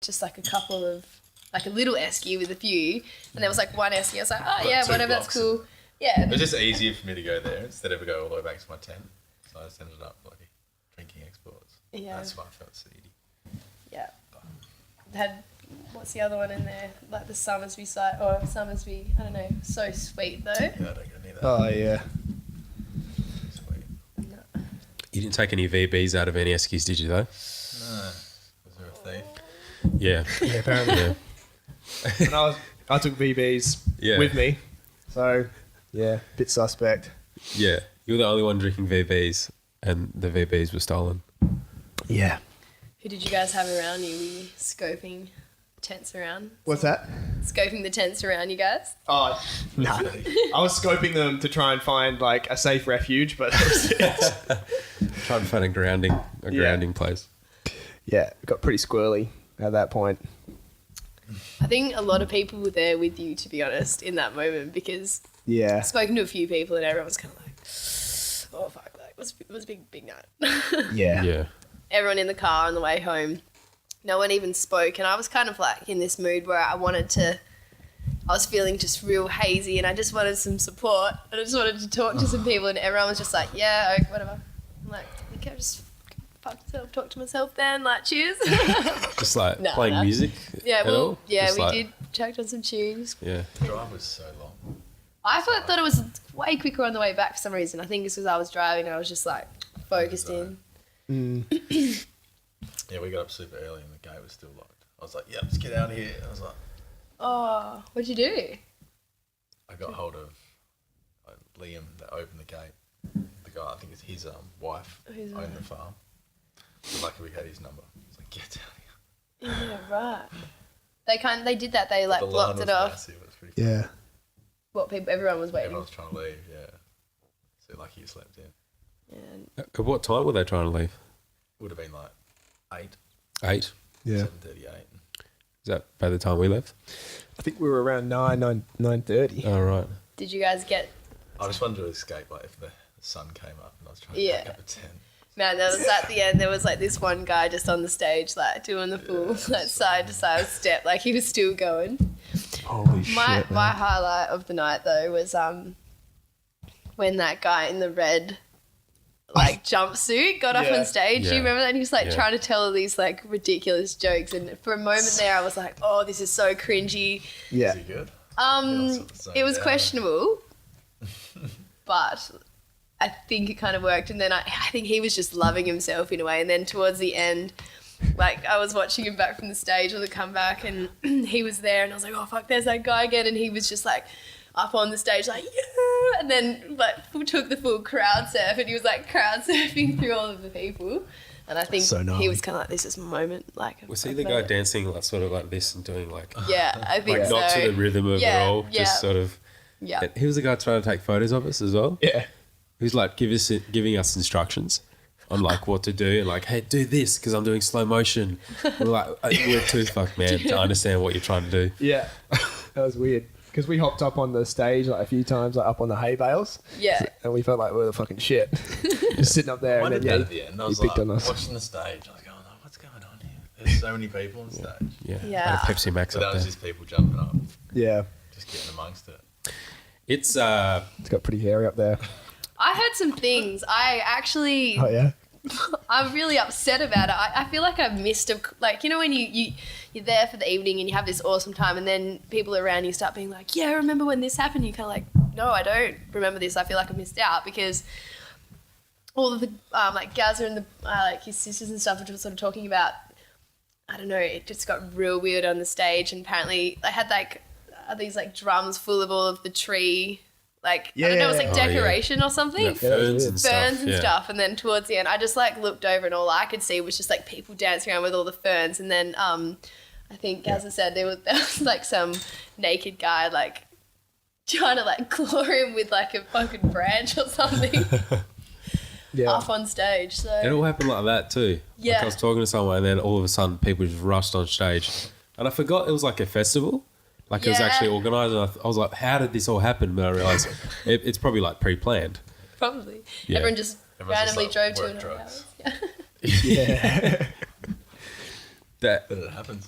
just like a couple of, like a little esky with a few, and there was like one esky. I was like, oh yeah, whatever, that's cool. Yeah. It's just easier for me to go there instead of go all the way back to my tent. So I just ended up like drinking exports. Yeah. That's why I felt seedy. Yeah. Had, what's the other one in there? Like the Summersby site, or Summersby, I don't know. So sweet though. Yeah, I don't get any of that. Oh, yeah. Sweet. No. You didn't take any VBs out of any eskies, did you though? No. Was there a thief? Yeah. Yeah, apparently. Yeah. And I took VBs with me. So, yeah, bit suspect. Yeah. You were the only one drinking VBs and the VBs were stolen. Yeah. Who did you guys have around you? Were you scoping tents around? What's that? Scoping the tents around you guys? Oh, no. I was scoping them to try and find like a safe refuge, but that was it. Trying to find a grounding place. Yeah, it got pretty squirrely at that point. I think a lot of people were there with you, to be honest, in that moment, because Yeah. I've spoken to a few people and everyone was kind of like, oh fuck, like it was a big night. Yeah. Yeah. Everyone in the car on the way home, no one even spoke, and I was kind of like in this mood where I was feeling just real hazy and I just wanted some support and I just wanted to talk to some people, and everyone was just like, yeah, okay, whatever. I'm like, okay, I'll just fuck myself, talk to myself then, like, cheers. Just like No, playing no. music. Yeah, at well, all? yeah, Just we like- did chucked on some tunes. Yeah. The drive was so long. I thought it was way quicker on the way back for some reason. I think it's because I was driving and I was just like focused in. Yeah, we got up super early and the gate was still locked. I was like, yeah, let's get out of here. I was like, Oh, what'd you do? I got hold of Liam that opened the gate. The guy, I think it's his wife, Who's owned that? the farm. So luckily we had his number. I was like, get out of here. Yeah, right. They did that. They like The line blocked was it off. massive. It was pretty funny. Yeah. What people? Everyone was waiting. Everyone was trying to leave, yeah. So lucky you slept in. Yeah. At what time were they trying to leave? Would have been like 8, 8? Yeah. 7:38. Is that by the time we left? I think we were around 9:30. Oh, right. Did you guys get? I just wanted to escape, like if the sun came up and I was trying to Yeah. pack up a tent. Man, that was at the end. There was like this one guy just on the stage, like doing the full like side to side step, like he was still going. Holy shit, My man. highlight of the night though was when that guy in the red like jumpsuit got up Yeah. on stage. Do Yeah. you remember that? And he was like Yeah. trying to tell these like ridiculous jokes, and for a moment there I was like, oh, this is so cringy. Yeah. Is he good? It was questionable, but I think it kind of worked. And then I think he was just loving himself in a way. And then towards the end, like I was watching him back from the stage on the comeback, and he was there, and I was like, oh fuck, there's that guy again. And he was just like up on the stage like, yeah, and then like took the full crowd surf, and he was like crowd surfing through all of the people. And I think So he gnarly. was kind of like, this is my moment. Like, Was he I've the made guy it. dancing like sort of like this and doing like Yeah, I think like so. not to the rhythm of Yeah, it all, yeah. just sort of. Yeah. And he was the guy trying to take photos of us as well. Yeah. He was like giving us instructions on like what to do and like, hey, do this because I'm doing slow motion. We're like, we're too fucked, man, to understand what you're trying to do. Yeah. That was weird. Because we hopped up on the stage like a few times, like up on the hay bales. Yeah. And we felt like we were the fucking shit. Just sitting up there. I And did then, that at the end. I was he picked like on us. watching the stage. I was going, oh, what's going on here? There's so many people on stage. Yeah. Yeah. Had a Pepsi Max So that up was there. just people jumping up, Yeah. just getting amongst it. It's It's got pretty hairy up there. I heard some things. I actually, Oh, yeah? I'm really upset about it. I feel like I've missed like, you know, when you're there for the evening and you have this awesome time, and then people around you start being like, yeah, remember when this happened? You're kind of like, no, I don't remember this. I feel like I missed out, because all of the like Gaza and the like his sisters and stuff were just sort of talking about, I don't know, it just got real weird on the stage, and apparently they had like these like drums full of all of the tree, like I don't know, it was like Yeah. Oh, yeah. decoration or something. yeah, ferns and stuff. Ferns and yeah. stuff, and then towards the end I just like looked over and all I could see was just like people dancing around with all the ferns, and then I think Gaza said there was like some naked guy like trying to like claw him with like a fucking branch or something Yeah. up on stage. It So all happened like that too. Yeah. Like I was talking to someone and then all of a sudden people just rushed on stage. And I forgot it was like a festival. Like it was Yeah. actually organised. And I was like, how did this all happen? But I realised it's probably like pre-planned. probably Yeah. everyone just Everyone's just randomly like, drove to work another drugs. house. Yeah. Yeah. That But it happens.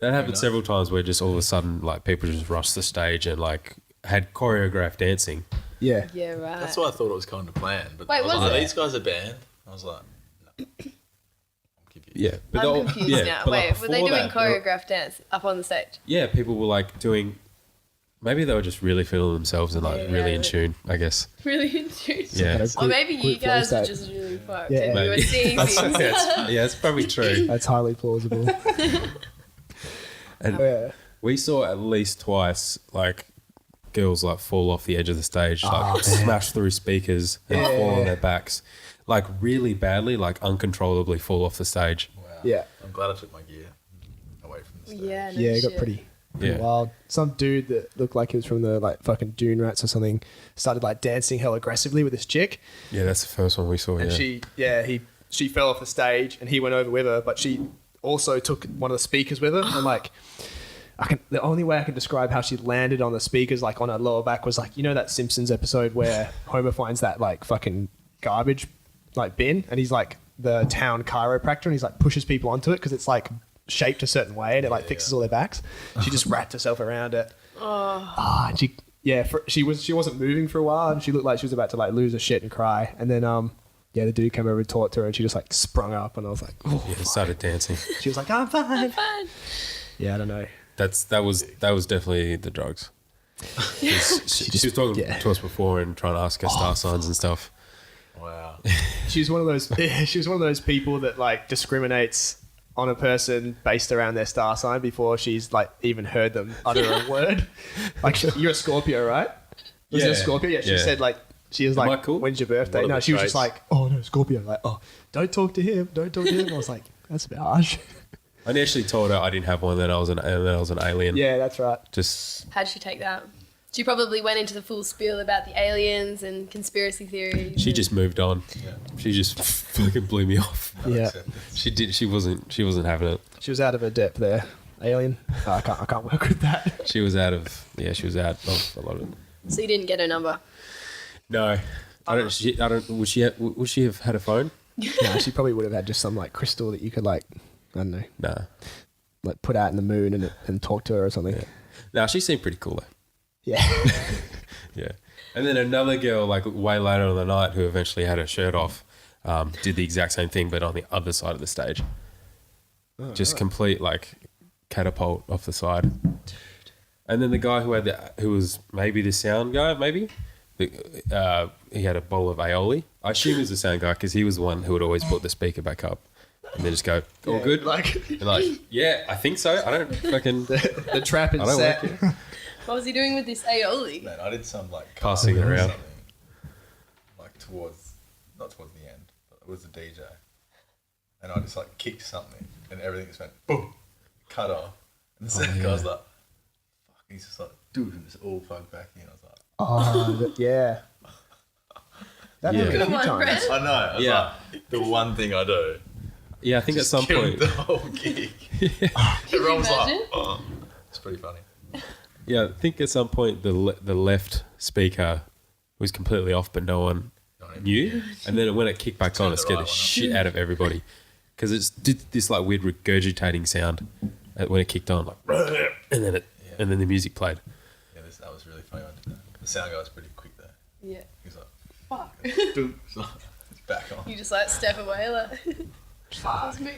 That happened several times where just all of a sudden, like, people just rushed the stage and, like, had choreographed dancing. Yeah. Yeah, right. That's why I thought it was kind of planned. But Wait, I was was like, it? are these guys a band? I was like, no. I'm confused. Yeah. But I'm confused now. but, like, Wait, were they before doing that, they were- choreographed dance up on the stage? Yeah, people were, like, doing... Maybe they were just really feeling themselves and, like, Yeah, really in but- tune, I guess. Really into Yeah. Or maybe you Group flow guys are state. just really fucked Yeah. and you were Maybe. seeing things. Yeah, it's probably true. That's highly plausible. And Yeah. we saw at least twice, like, girls, like, fall off the edge of the stage, like, man. smash through speakers and Yeah. fall on their backs. Like, really badly, like, uncontrollably fall off the stage. Wow. Yeah. I'm glad I took my gear away from the stage. Yeah, no Yeah, it got shit. pretty Yeah. wild. Some dude that looked like he was from the like fucking Dune Rats or something started like dancing hell aggressively with this chick, Yeah, that's the first one we saw, and she fell off the stage, and he went over with her, but she also took one of the speakers with her, and like. The only way I can describe how she landed on the speakers, like on her lower back, was like, you know that Simpsons episode where Homer finds that like fucking garbage like bin, and he's like the town chiropractor, and he's like pushes people onto it because it's like shaped a certain way and it like fixes all their backs. She just wrapped herself around it. And she wasn't moving for a while, and she looked like she was about to like lose her shit and cry. And then the dude came over and talked to her, and she just like sprung up, and I was like, oh. Yeah, started dancing. She was like, I'm fine. Fine. Yeah, I don't know. That was definitely the drugs. 'Cause she was talking to us before and trying to ask her star signs and stuff. Wow. She was one of those people that like discriminates on a person based around their star sign before she's like even heard them utter a word. Like you're a Scorpio, right? Was it a Yeah. Scorpio? Yeah. She Yeah. said like she was Am I like, cool? "When's your birthday?" What are No, the she was just traits? like, "Oh no, Scorpio." Like, "Oh, don't talk to him. Don't talk to him." I was like, "That's a bit harsh." I initially told her I didn't have one, then I was an alien. Yeah, that's right. Just How'd she take that? She probably went into the full spiel about the aliens and conspiracy theories. she just moved on. Yeah. She just fucking blew me off. Yeah, She did. She wasn't having it. she was out of her depth there. Alien. Oh, I can't work with that. She was out of. Yeah, she was out of a lot of it. So you didn't get her number. No, I don't. Would she have had a phone? Nah, she probably would have had just some like crystal that you could like, I don't know, Nah. like put out in the moon and talk to her or something. Nah, she seemed pretty cool though. Yeah. Yeah. And then another girl, like way later in the night, who eventually had her shirt off, did the exact same thing, but on the other side of the stage. Just complete like catapult off the side. And then the guy who was maybe the sound guy, he had a bowl of aioli. I assume he was the sound guy because he was the one who would always put the speaker back up and then just go, all good? Like And like, yeah, I think so. I don't fucking... the trap I is don't set. work here. What was he doing with this aioli? Man, I did some like Passing it cardio or around. something, like not towards the end, but it was the DJ, and I just like kicked something, and everything just went boom, cut off, and the second guy was like, "Fuck," he's just like, "Dude," and it's all plugged back in. I was like, Oh, yeah. That Yeah. happened a Come few on, times. Brent. I know. I was Yeah. like, the one thing I do. Yeah, I think Just at some killed point... the whole gig. Can you Everyone was like, imagine? "Oh." It's pretty funny. Yeah, I think at some point the left speaker was completely off, but no one knew. And then when it kicked back on, it the scared right the one shit out of everybody because it did this like weird regurgitating sound when it kicked on, like, and then the music played. Yeah, that was really funny. When I did that. The sound guy was pretty quick there. Yeah. He was like, Fuck. "Dude," it's back on. You just like step away like. That's me.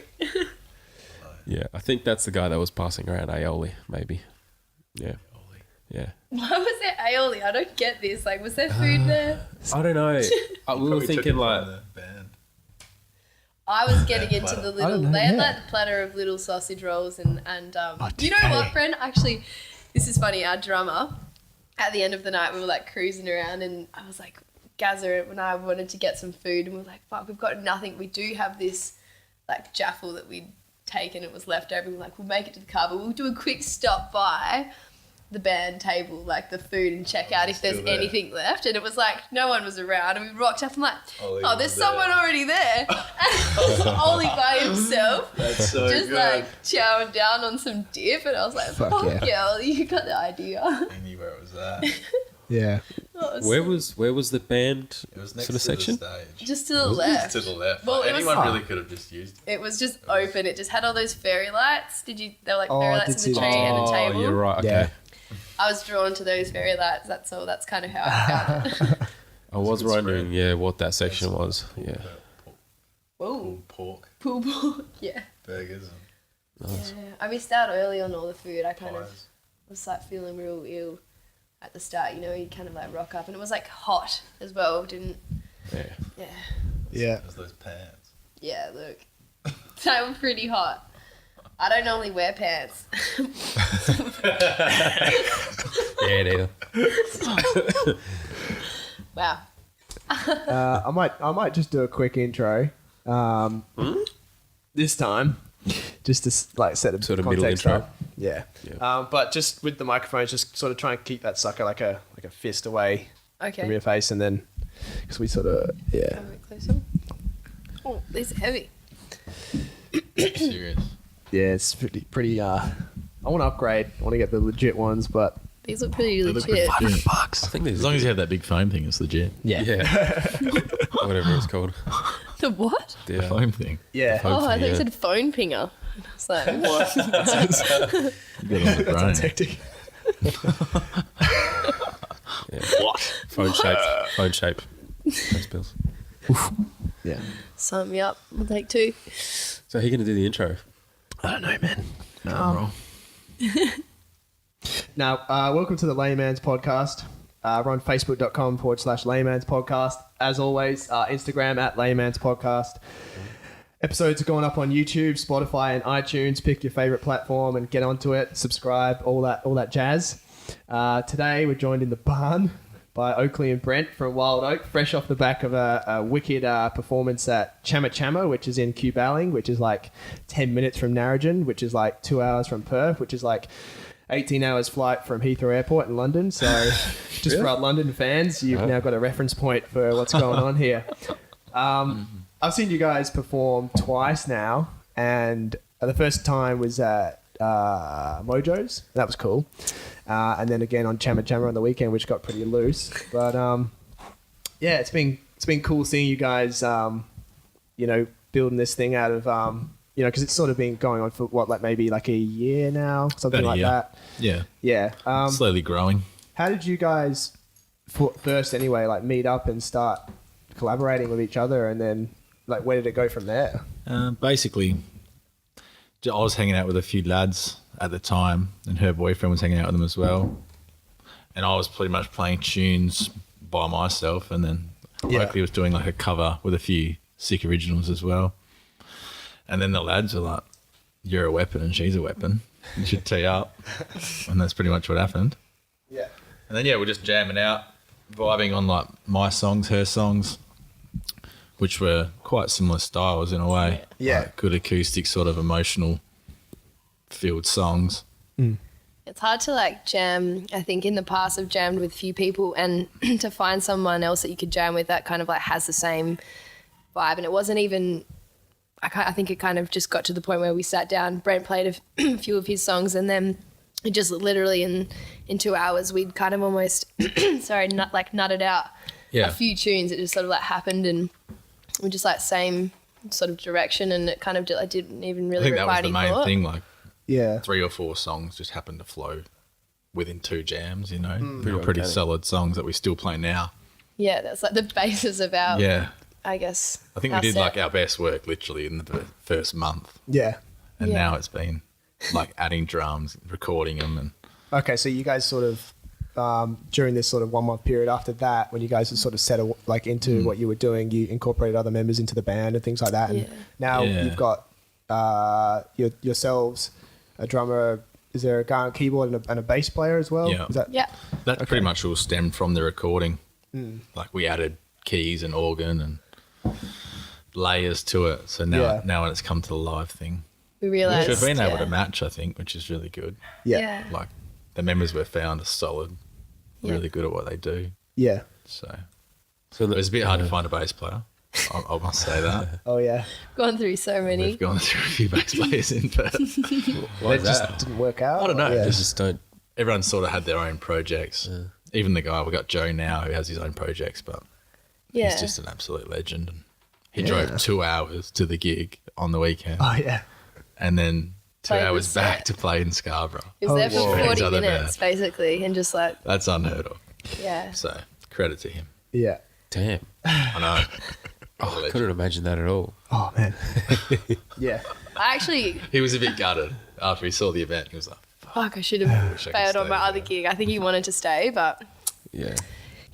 Yeah, I think that's the guy that was passing around aioli, maybe. Yeah, yeah. Why was there aioli? I don't get this. Like, was there food there? I don't know. We were Probably took it thinking from like, the band. I was getting Yeah, into platter. the I little. don't know, They had yeah. like the platter of little sausage rolls and you know okay. what, Brent? Actually, this is funny. Our drummer, at the end of the night, we were like cruising around, and I was like, Gazza and I wanted to get some food, and we were like, fuck, we've got nothing. We do have this like jaffle that we'd taken. It was left over. We were like, we'll make it to the car, but we'll do a quick stop by the band table, like the food, and check out if there's Still there. anything left. And it was like no one was around, and we rocked up. I'm like, Ollie oh, there's was there. someone already there. And Ollie by himself, That's so just good. like chowing down on some dip, and I was like, Fuck fuck yeah. yeah, Ollie, you got the idea. I knew where it was at. Yeah. Where was the band It was next sort of to section? the stage. Just to the left. To the left. Well, Like, it was- anyone really could have just used it. It was just open. It just had all those fairy lights. They were like Oh, fairy I lights did in the see tree that. and a table. You're right. Okay. Yeah. I was drawn to those fairy lights. That's all. That's kind of how I found it. I was good wondering, spread. what that section was. Yeah. Whoa. Pulled pork Pool ball. Yeah. burgers Nice. Yeah. I missed out early on all the food. I and kind of pies. was like feeling real ill at the start. You know, you kind of like rock up, and it was like hot as well. Didn't. Yeah. Yeah. Yeah. There's those pants. Yeah. Look, they were pretty hot. I don't normally wear pants. Yeah, neither. Wow. I might just do a quick intro. This time, just to like set a Sort of middle context intro. up. Yeah. Yeah. But just with the microphones, just sort of try and keep that sucker like a fist away from Okay. your face, and then because we sort of A bit closer. Oh, these are heavy. Serious. yeah, it's pretty. I want to upgrade. I want to get the legit ones, but These look pretty They look pretty legit. legit. bucks. I think there's As long as you have that big foam thing, it's legit. Yeah. Yeah. Whatever it's called. The what? The Yeah. foam thing. Yeah. Foam. Oh, I thought you yeah. said phone pinger. And I was like, what? You got on the brain. That's hectic. Yeah. Phone shape. Those bills. Yeah. Sign me up. We'll take two. So, how are you going to do the intro? I don't know, man. Drum roll. Now, welcome to the Layman's Podcast. We're on facebook.com/Layman's Podcast. As always, Instagram at Layman's Podcast. Episodes are going up on YouTube, Spotify, and iTunes. Pick your favorite platform and get onto it. Subscribe, all that jazz. Today, we're joined in the barn by Oakley and Brent from Wild Oak, fresh off the back of a wicked performance at Chama Chama, which is in Cubaling, which is like 10 minutes from Narrogin, which is like 2 hours from Perth, which is like 18 hours flight from Heathrow Airport in London. So just for our London fans, you've now got a reference point for what's going on here. I've seen you guys perform twice now, and the first time was at Mojo's. That was cool. And then again on Chama Chama on the weekend, which got pretty loose. But yeah, it's been cool seeing you guys, building this thing out of, because it's sort of been going on for what, like maybe like a year now, something About a like year. that. Yeah. Yeah. Slowly growing. How did you guys first anyway, like meet up and start collaborating with each other, and then like where did it go from there? Basically, I was hanging out with a few lads at the time, and her boyfriend was hanging out with them as well. And I was pretty much playing tunes by myself, and then Yeah. Oakley was doing like a cover with a few sick originals as well. And then the lads were like, "You're a weapon and she's a weapon. You should tee up." And that's pretty much what happened. Yeah. And then we're just jamming out, vibing on like my songs, her songs, which were quite similar styles in a way. Yeah. Like good acoustic, sort of emotional filled songs. It's hard to like jam. I think in the past I've jammed with a few people, and to find someone else that you could jam with that kind of like has the same vibe. And it wasn't even, I think it kind of just got to the point where we sat down, Brent played a few of his songs, and then it just literally in 2 hours we'd kind of almost, nutted out Yeah. a few tunes. It just sort of like happened, and we're just like same sort of direction, and it kind of I didn't even I really think that require was the any main thought. thing. Like Yeah. 3 or 4 songs just happened to flow within 2 jams, They were pretty organic. solid songs that we still play now. Yeah, that's like the basis of our, Yeah. I guess. I think we our did set. like our best work literally in the first month. Yeah. And Yeah. now it's been like adding drums, recording them, and Okay, so you guys sort of during this sort of 1 month period after that, when you guys had sort of settled like into what you were doing, you incorporated other members into the band and things like that. And Yeah. now Yeah. you've got yourselves, a drummer. Is there a guy on keyboard and a bass player as well? Yeah. Is that, Yeah. that pretty much all stemmed from the recording. Like we added keys and organ and layers to it. So now when it's come to the live thing, We which realized. we've been able yeah. to match, I think, which is really good. Yeah. Yeah. Like the members we've found are solid, Yeah. really good at what they do. Yeah. So So it was a bit hard to find a bass player. I must say that. Oh yeah. Gone through so many. We've gone through a few bass players in Perth. why It is just that? didn't work out. I don't know, Yeah. They just don't. Everyone sort of had their own projects. even the guy, we got Joe now who has his own projects, but Yeah. he's just an absolute legend. And he drove 2 hours to the gig on the weekend Oh yeah. and then 2 Played the hours back set. to play in Scarborough. He was there Oh, for whoa. 40 Other minutes, band. basically, and just like, That's unheard of. yeah. So credit to him. Yeah. Damn. I know. Oh, I couldn't imagine that at all. Oh man. yeah. I actually, He was a bit gutted after he saw the event. He was like, fuck, I should have wish I could failed on stay my there. other gig. I think he wanted to stay, but Yeah.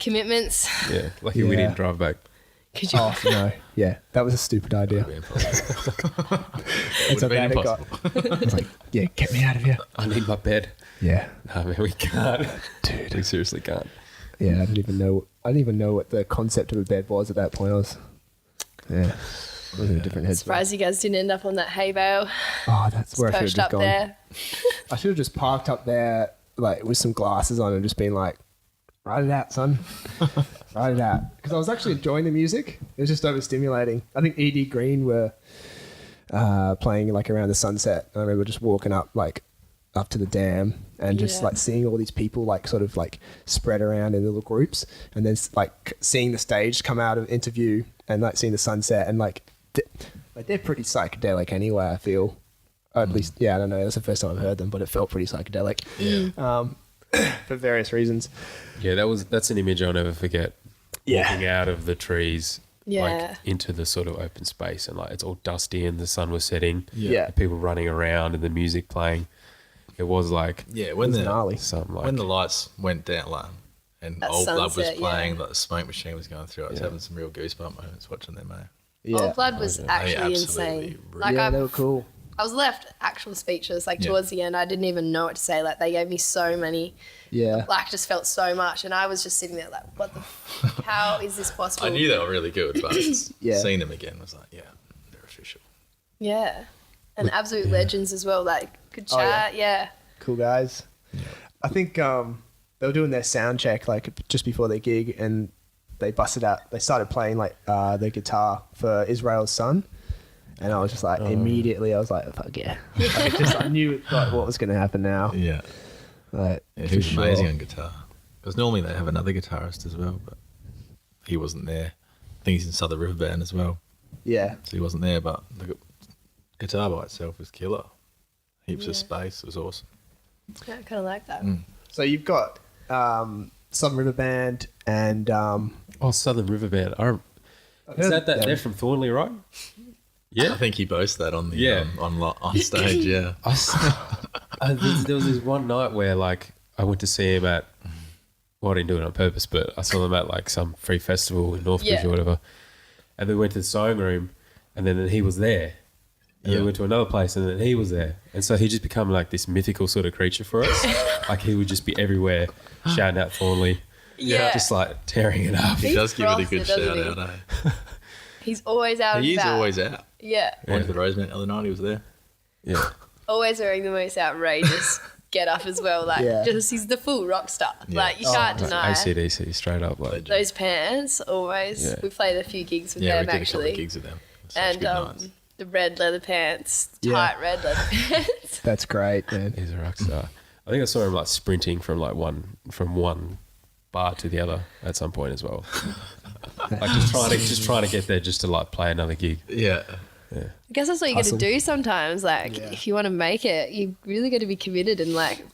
commitments. Yeah. Lucky we Yeah. didn't drive back. Could you? Oh no. Yeah. That was a stupid idea. "Would have It's so been bad it got. impossible." It's like, yeah, get me out of here. I need my bed. Yeah. No, man, we can't. Dude. We seriously can't. Yeah. I didn't even know what the concept of a bed was at that point. I was in a different headspace. Surprised you guys didn't end up on that hay bale. Oh, that's where I should have Perched just up gone. there. I should have just parked up there, like with some glasses on, and just been like, "Ride it out, son, ride it out." Because I was actually enjoying the music. It was just overstimulating. I think ED Green were playing like around the sunset. I remember just walking up to the dam and just Yeah. like seeing all these people like sort of like spread around in little groups, and then like seeing the stage come out of interview and like seeing the sunset and like they're pretty psychedelic anyway. I feel. At least, yeah, I don't know. That's the first time I've heard them, but it felt pretty psychedelic for various reasons. Yeah, that's an image I'll never forget. Walking out of the trees, Yeah. like into the sort of open space, and like it's all dusty and the sun was setting. Yeah. and people running around and the music playing. It was like Yeah, when It was the gnarly. some like when the lights went down, like, and That Old Blood was sunset, playing, yeah. like the smoke machine was going through. I was Yeah. having some real goosebump moments watching them, mate. Yeah, Old Blood was They actually absolutely insane. ruled. Like yeah, they were cool. I was left actual speechless. Like Yeah. towards the end, I didn't even know what to say. Like they gave me so many. Yeah, Like just felt so much, and I was just sitting there like, what the? How is this possible? I knew they were really good, but Yeah. seeing them again was like, yeah, they're official. Yeah, and absolute legends as well. Like good Oh, yeah. chat. Yeah. cool guys. I think they were doing their sound check like just before their gig, and they busted out. They started playing like their guitar for Israel's Son, and I was just like immediately I was like, fuck yeah! Like, I knew like what was going to happen now. Yeah, Like, he for was sure. amazing on guitar. Because normally they have another guitarist as well, but he wasn't there. I think he's in Southern River Band as well, Yeah, so he wasn't there. But the guitar by itself was killer. Heaps of Yeah. space. It was awesome. Yeah, I kind of like that. so you've got Southern River Band and Southern River Band. Is that they're from Thornley, right? I Yeah. think he boasts that on the Yeah. on stage. Yeah, There was this one night where like I went to see him at. Well, I didn't do it on purpose, but I saw them at like some free festival in Northbridge Yeah. or whatever. And then we went to the sewing room, and then he was there. And then we went to another place, and then he was there. And so he just become like this mythical sort of creature for us. Like he would just be everywhere, shouting out Thornley, Yeah. just like tearing it up. he He's does give it a good frosted, shout doesn't out. he? Eh? He's always out and He is about. always out. Yeah. Went to the Rosemount the other night. He was there. Yeah, Always wearing the most outrageous get up as well. Like Yeah. just he's the full rock star. Yeah. Like you can't like deny AC/DC straight up. Like those pants. Always. Yeah. We played a few gigs with Yeah, them we did a couple actually. of gigs with them. Such And good nights. the red leather pants, Yeah. tight red leather pants. that's great, man. he's a rock star. I think I saw him like sprinting from one bar to the other at some point as well. Like just trying to get there just to like play another gig. Yeah. I guess that's what you got to Hustle. do sometimes. Like Yeah. if you want to make it, you really got to be committed and like,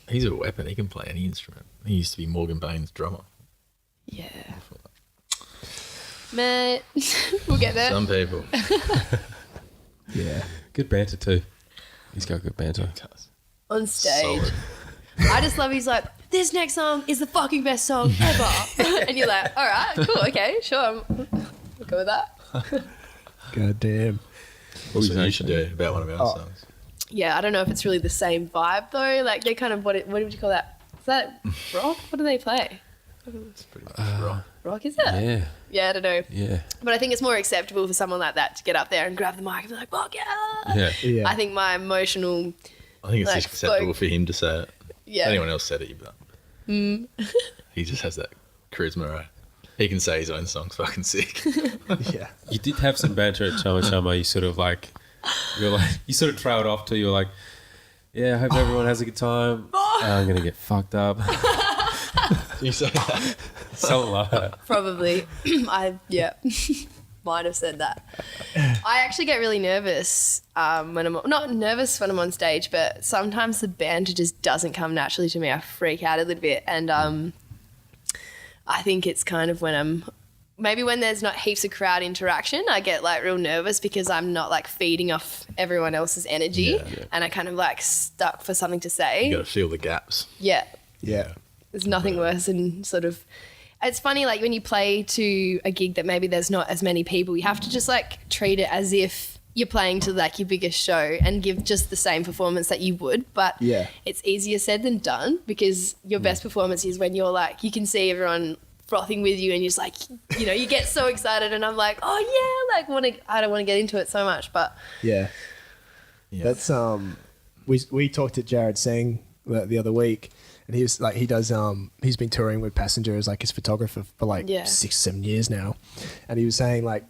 He's a weapon. He can play any instrument. He used to be Morgan Bain's drummer. yeah. Man, we'll get there. Some people. Yeah, Good banter too. He's got good banter. On stage. Solid. I just love he's like, this next song is the fucking best song ever. And you're like, all right, cool, okay, sure. I'll go with that. god damn. That's what you should do about one of our Oh. songs. Yeah, I don't know if it's really the same vibe though. Like they kind of, what would you call that? Is that rock? What do they play? It's pretty much rock. Rock, is it? Yeah, Yeah, I don't know. yeah, But I think it's more acceptable for someone like that to get up there and grab the mic and be like, fuck yeah. yeah. Yeah, I think my emotional, I think it's Like, just acceptable folk- for him to say it. yeah. If anyone else said it, you'd be like, he just has that charisma, right? He can say his own song's fucking sick. yeah. You did have some banter at Chama Chama. You sort of like, you sort of trailed off to. You're like, yeah, I hope everyone has a good time. I'm gonna get fucked up. You say that? Something like that. Probably. Might have said that. I actually get really nervous when I'm not nervous when I'm on stage, but sometimes the banter just doesn't come naturally to me. I freak out a little bit, and I think it's kind of when when there's not heaps of crowd interaction, I get like real nervous because I'm not like feeding off everyone else's energy, and I kind of like stuck for something to say. You got to feel the gaps. Yeah. Yeah. There's nothing worse than sort of. It's funny, like when you play to a gig that maybe there's not as many people, you have to just like treat it as if you're playing to like your biggest show and give just the same performance that you would. But it's easier said than done, because your best performance is when you're like, you can see everyone frothing with you and you're just like, you know, you get so excited, and I'm like, oh yeah, like I don't want to get into it so much, but Yeah. That's we talked to Jared Singh the other week, and he was like, he's been touring with Passenger as like his photographer for like 6-7 years now, and he was saying like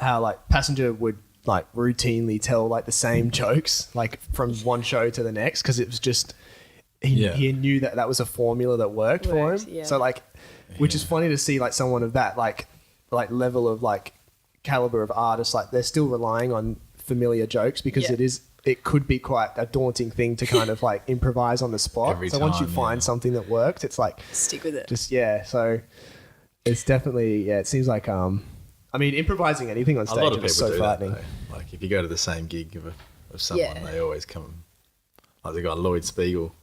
how like Passenger would like routinely tell like the same jokes like from one show to the next, because it was just he knew that was a formula that worked for him. So like, which is funny to see like someone of that like level of like caliber of artist, like they're still relying on familiar jokes, because it could be quite a daunting thing to kind of like improvise on the spot. Every so once you time, find something that works, it's like stick with it. Just so it's definitely it seems like I mean, improvising anything on A lot stage of is people so do frightening. that, though. Like if you go to the same gig of someone, they always come. Like the guy Lloyd Spiegel,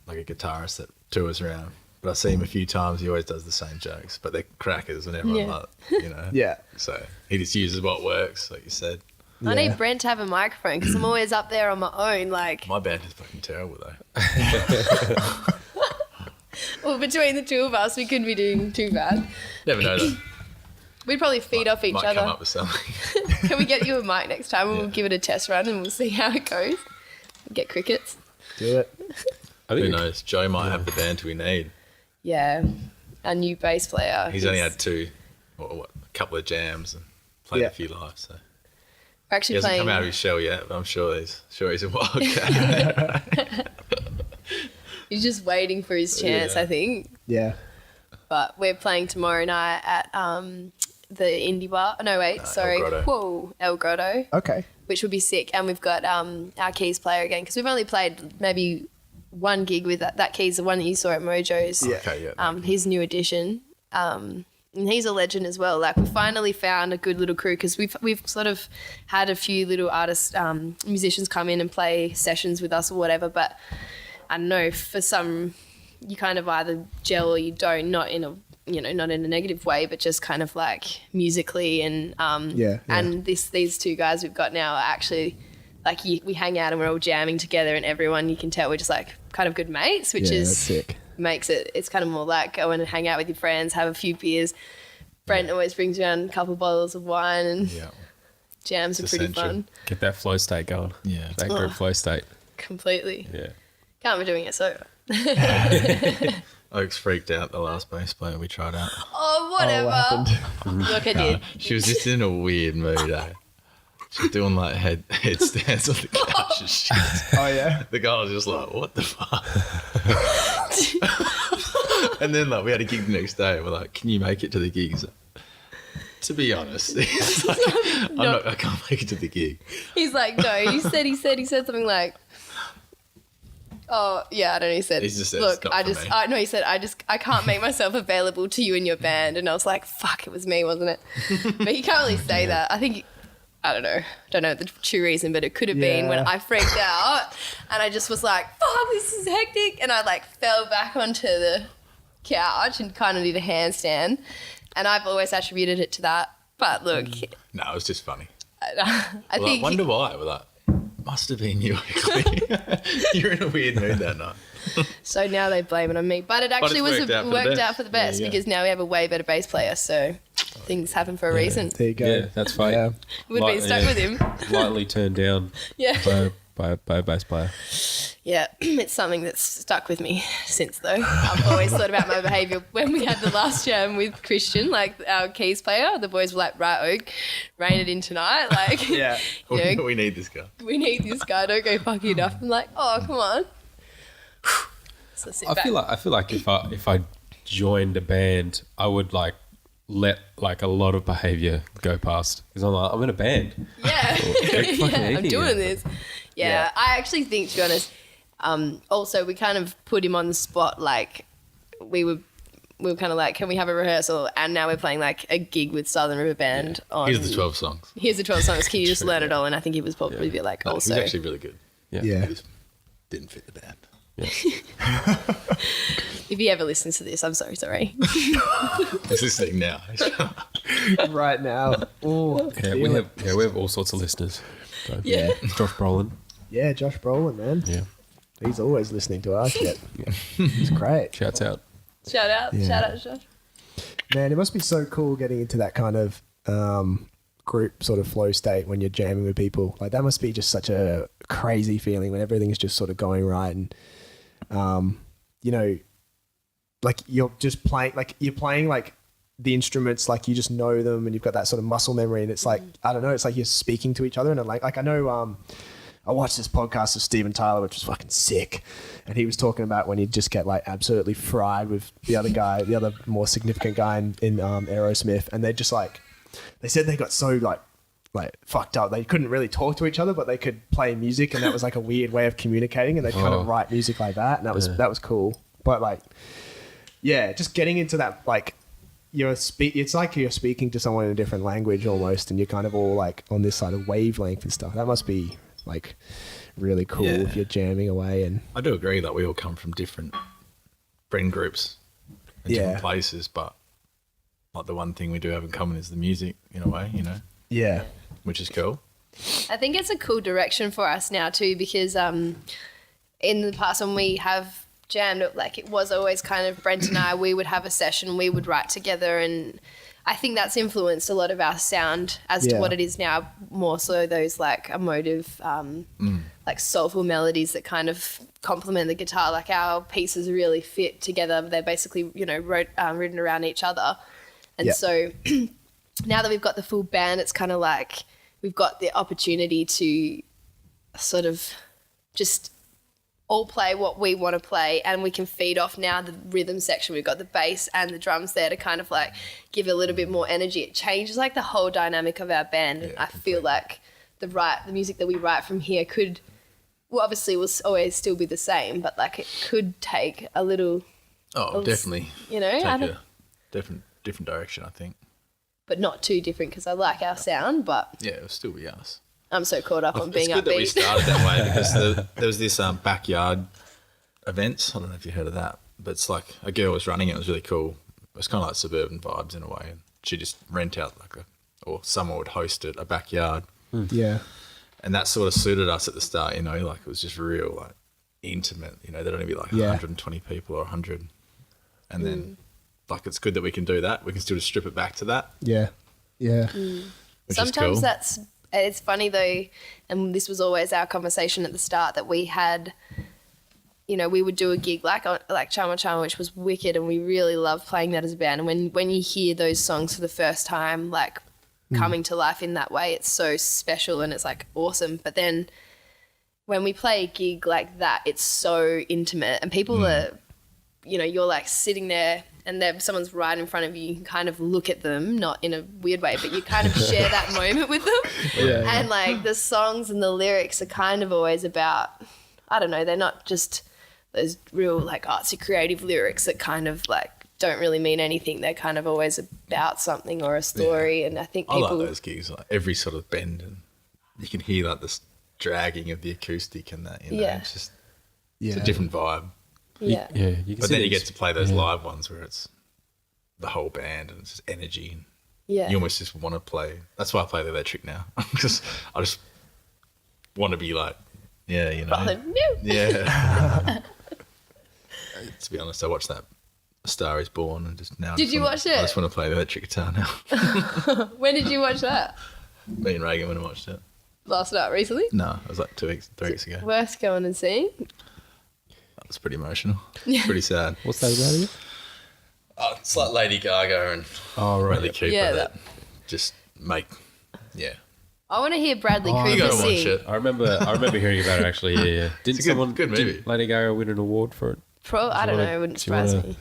like a guitarist that tours around. But I see him a few times. He always does the same jokes, but they're crackers, and everyone like, you know. So he just uses what works, like you said. I need Brent to have a microphone, because I'm always up there on my own. Like, My band is fucking terrible though. well, between the two of us, we couldn't be doing too bad. Never know though. We'd probably feed off each Might other. come up with something. Can we get you a mic next time, and we'll give it a test run, and we'll see how it goes. Get crickets. Do it. Who knows? Joe might have the band we need. Yeah, a new bass player. He's only had a couple of jams and played a few live. So We're he actually hasn't playing. come out of his shell yet, but I'm sure he's a wildcat. He's just waiting for his chance, I think. Yeah. But we're playing tomorrow night at the indie bar. No, wait, sorry. El Grotto. Whoa, El Grotto. Okay. Which will be sick. And we've got our keys player again, because we've only played maybe one gig with that keys, the one that you saw at Mojo's. Yeah. Okay, yeah. His new addition. And he's a legend as well. Like, we finally found a good little crew, because we've sort of had a few little artists, musicians come in and play sessions with us or whatever. But I don't know, for some, you kind of either gel or you don't. Not in a negative way, but just kind of like musically and and these two guys we've got now are actually like we hang out and we're all jamming together, and everyone, you can tell we're just like kind of good mates, which that's sick. Makes it's kind of more like go in and hang out with your friends, have a few beers. Brent always brings around a couple of bottles of wine, and jams are pretty essential. fun. Get that flow state going. Yeah. That group flow state. Completely. Yeah. Can't be doing it sober. Oaks freaked out the last bass player we tried out. Oh, whatever. Look, I did. She was just in a weird mood, eh? She was doing like headstands on the couch and shit. Oh yeah. The guy was just like, what the fuck? And then like we had a gig the next day, and we're like, can you make it to the gig? He's like, to be honest, it's like, I can't make it to the gig. He's like, no, he said something like, oh yeah, I don't know. He said, He just said, look, "It's not for me." he said, I can't make myself available to you and your band. And I was like, fuck, it was me, wasn't it? But you can't really say that. I think, I don't know the true reason, but it could have been when I freaked out and I just was like, fuck, this is hectic. And I like fell back onto the couch and kind of did a handstand. And I've always attributed it to that. But look, No, it was just funny. I We're think. like, wonder why. We're like, must have been you, Oakley. You're in a weird mood that night. So now they blame it on me. But it actually worked out for the best. because now we have a way better bass player. So things happen for a reason. There you go. Yeah, that's fine. Yeah. We've been stuck with him. Lightly turned down Yeah. by a bass player. Yeah, it's something that's stuck with me since, though. I've always thought about my behaviour. When we had the last jam with Christian, like our keys player, the boys were like, right, Oak, rein it in tonight. Like, Yeah. you know, We need this guy. we need this guy. Don't go fucking it up. I'm like, oh, come on. So sit I back. feel like if I joined a band, I would like let like a lot of behavior go past because I'm in a band. Yeah, fucking yeah, I'm anything. doing this. Yeah, I actually think, to be honest, also we kind of put him on the spot. Like we were kind of like, can we have a rehearsal? And now we're playing like a gig with Southern River Band. On Here's the 12 songs. Here's the 12 songs. Can you just learn it all? And I think he was probably a bit like, No, also, he's actually really good. Yeah. He Yeah. just didn't fit the band. if he ever listens to this, I'm so sorry. He's listening now. Right now. Ooh, Yeah, we have all sorts of listeners. So, Yeah. Josh Brolin. Yeah, Josh Brolin, man. Yeah. He's always listening to our shit. He's great. Shouts out. Shout out, Josh. Man, it must be so cool getting into that kind of group sort of flow state when you're jamming with people. Like that must be just such a crazy feeling when everything's just sort of going right and you know, like you're just playing, like you're playing like the instruments, like you just know them and you've got that sort of muscle memory and it's like, I don't know, it's like you're speaking to each other and like I know I watched this podcast of Steven Tyler, which was fucking sick. And he was talking about when he'd just get like absolutely fried with the other guy, the other more significant guy in Aerosmith. And they just like, they said they got so like fucked up. They couldn't really talk to each other, but they could play music. And that was like a weird way of communicating. And they'd kind of write music like that. And that was cool. But like, yeah, just getting into that, like it's like you're speaking to someone in a different language almost. And you're kind of all like on this side of wavelength and stuff. That must be like really cool if you're jamming away. And I do agree that we all come from different friend groups and different places, but like the one thing we do have in common is the music in a way, you know, yeah, which is cool. I think it's a cool direction for us now too, because in the past when we have jammed, like it was always kind of Brent and I, we would have a session, we would write together, and I think that's influenced a lot of our sound as to what it is now, more so those like emotive, like soulful melodies that kind of complement the guitar. Like our pieces really fit together. They're basically, you know, written around each other. And so now that we've got the full band, it's kind of like we've got the opportunity to sort of just all play what we want to play, and we can feed off now the rhythm section. We've got the bass and the drums there to kind of like give a little bit more energy. It changes like the whole dynamic of our band. And I feel like the music that we write from here could, well, obviously will always still be the same, but like it could take a little, Definitely. you know, Take a different direction, I think. but not too different because I like our sound, but Yeah, it'll still be us. I'm so caught up on being it's good that we upbeat. started that way because there was this backyard events. I don't know if you heard of that, but it's like a girl was running it. It was really cool. It was kind of like suburban vibes in a way. And she just rent out or someone would host it, a backyard. yeah, And that sort of suited us at the start, you know, like it was just real, like intimate, you know, there'd only be like 120 people or 100. And then like, it's good that we can do that. We can still just strip it back to that. yeah, Which Sometimes is cool. it's funny though, and this was always our conversation at the start, that we had, you know, we would do a gig like Chama Chama, which was wicked, and we really loved playing that as a band. And when you hear those songs for the first time, like coming to life in that way, it's so special and it's like awesome. But then when we play a gig like that, it's so intimate, and people are, you know, you're like sitting there and someone's right in front of you, you can kind of look at them, not in a weird way, but you kind of share that moment with them. And like the songs and the lyrics are kind of always about, I don't know, they're not just those real like artsy creative lyrics that kind of like don't really mean anything. They're kind of always about something or a story. And I think people... I like those gigs, like every sort of bend, and you can hear like this dragging of the acoustic and that, you know, it's just it's a different vibe. Yeah. Yeah. You can But see then you these- get to play those live ones where it's the whole band and it's just energy. And Yeah. you almost just want to play. That's why I play the electric now. Because I just want to be like, yeah, you know. Like, no. Yeah. To be honest, I watched that A Star Is Born and just now. Did you watch it? I just want to play the electric guitar now. When did you watch that? Me and Reagan went and watched it. Last night, recently? No, it was like 3 weeks ago. Worth going and seeing. That was pretty emotional. Pretty sad. What's that about again? Oh, it's like Lady Gaga and Bradley Cooper. Yeah, that just make, yeah. I want to hear Bradley You Cooper gotta watch sing. it. I remember hearing about it actually. Yeah. Didn't It's a good someone movie. Did Lady Gaga win an award for it? I don't know. It wouldn't surprise me.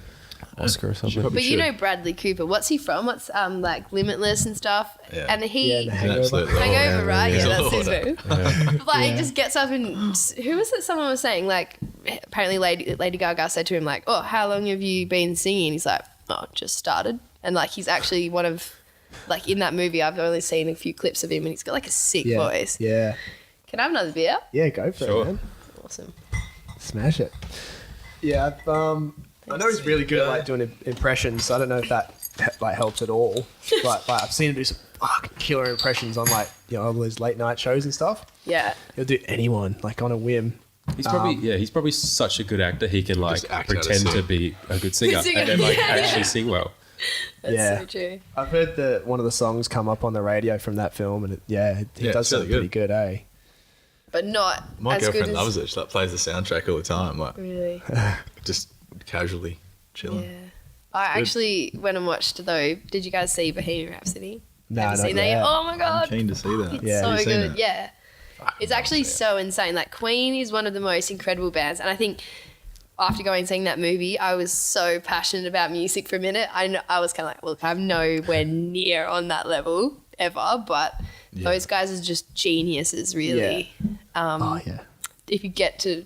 Oscar or something. probably But you should. know Bradley Cooper. What's he from? What's like Limitless and stuff? Yeah. And he Yeah, An absolute level. Hangover, right? Yeah, that's his Lord. move. But like he just gets up and who was it? Someone was saying like apparently Lady Gaga said to him like, "Oh, how long have you been singing?" He's like, "Oh, just started." And like he's actually one of like in that movie. I've only seen a few clips of him, and he's got like a sick Yeah. voice. Yeah. Can I have another beer? Yeah, go for Sure. it, man. Awesome. Smash it. Yeah, I know he's really good at like doing impressions. I don't know if that like helps at all. But like, I've seen him do some fucking killer impressions on like all those late night shows and stuff. Yeah. He'll do anyone like on a whim. He's probably such a good actor. He can like Just act out a pretend to scene. be a good singer, singer. and then like Yeah. actually sing well. That's Yeah. so true. I've heard one of the songs come up on the radio from that film, and he Yeah, does it's really something pretty good, eh? But not My as good girlfriend as loves it. She like, plays the soundtrack all the time, like really. just casually chilling. Yeah. I actually went and watched though. Did you guys see Bohemian Rhapsody? No, Have you not seen that yet. yet? Oh my I'm god. keen to see that. It's Yeah. so Have you seen good. it? Yeah. It's actually so insane. Like Queen is one of the most incredible bands, and I think after going and seeing that movie, I was so passionate about music for a minute. I was kind of like, look, I'm nowhere near on that level ever, but those guys are just geniuses, really. Oh yeah. If you get the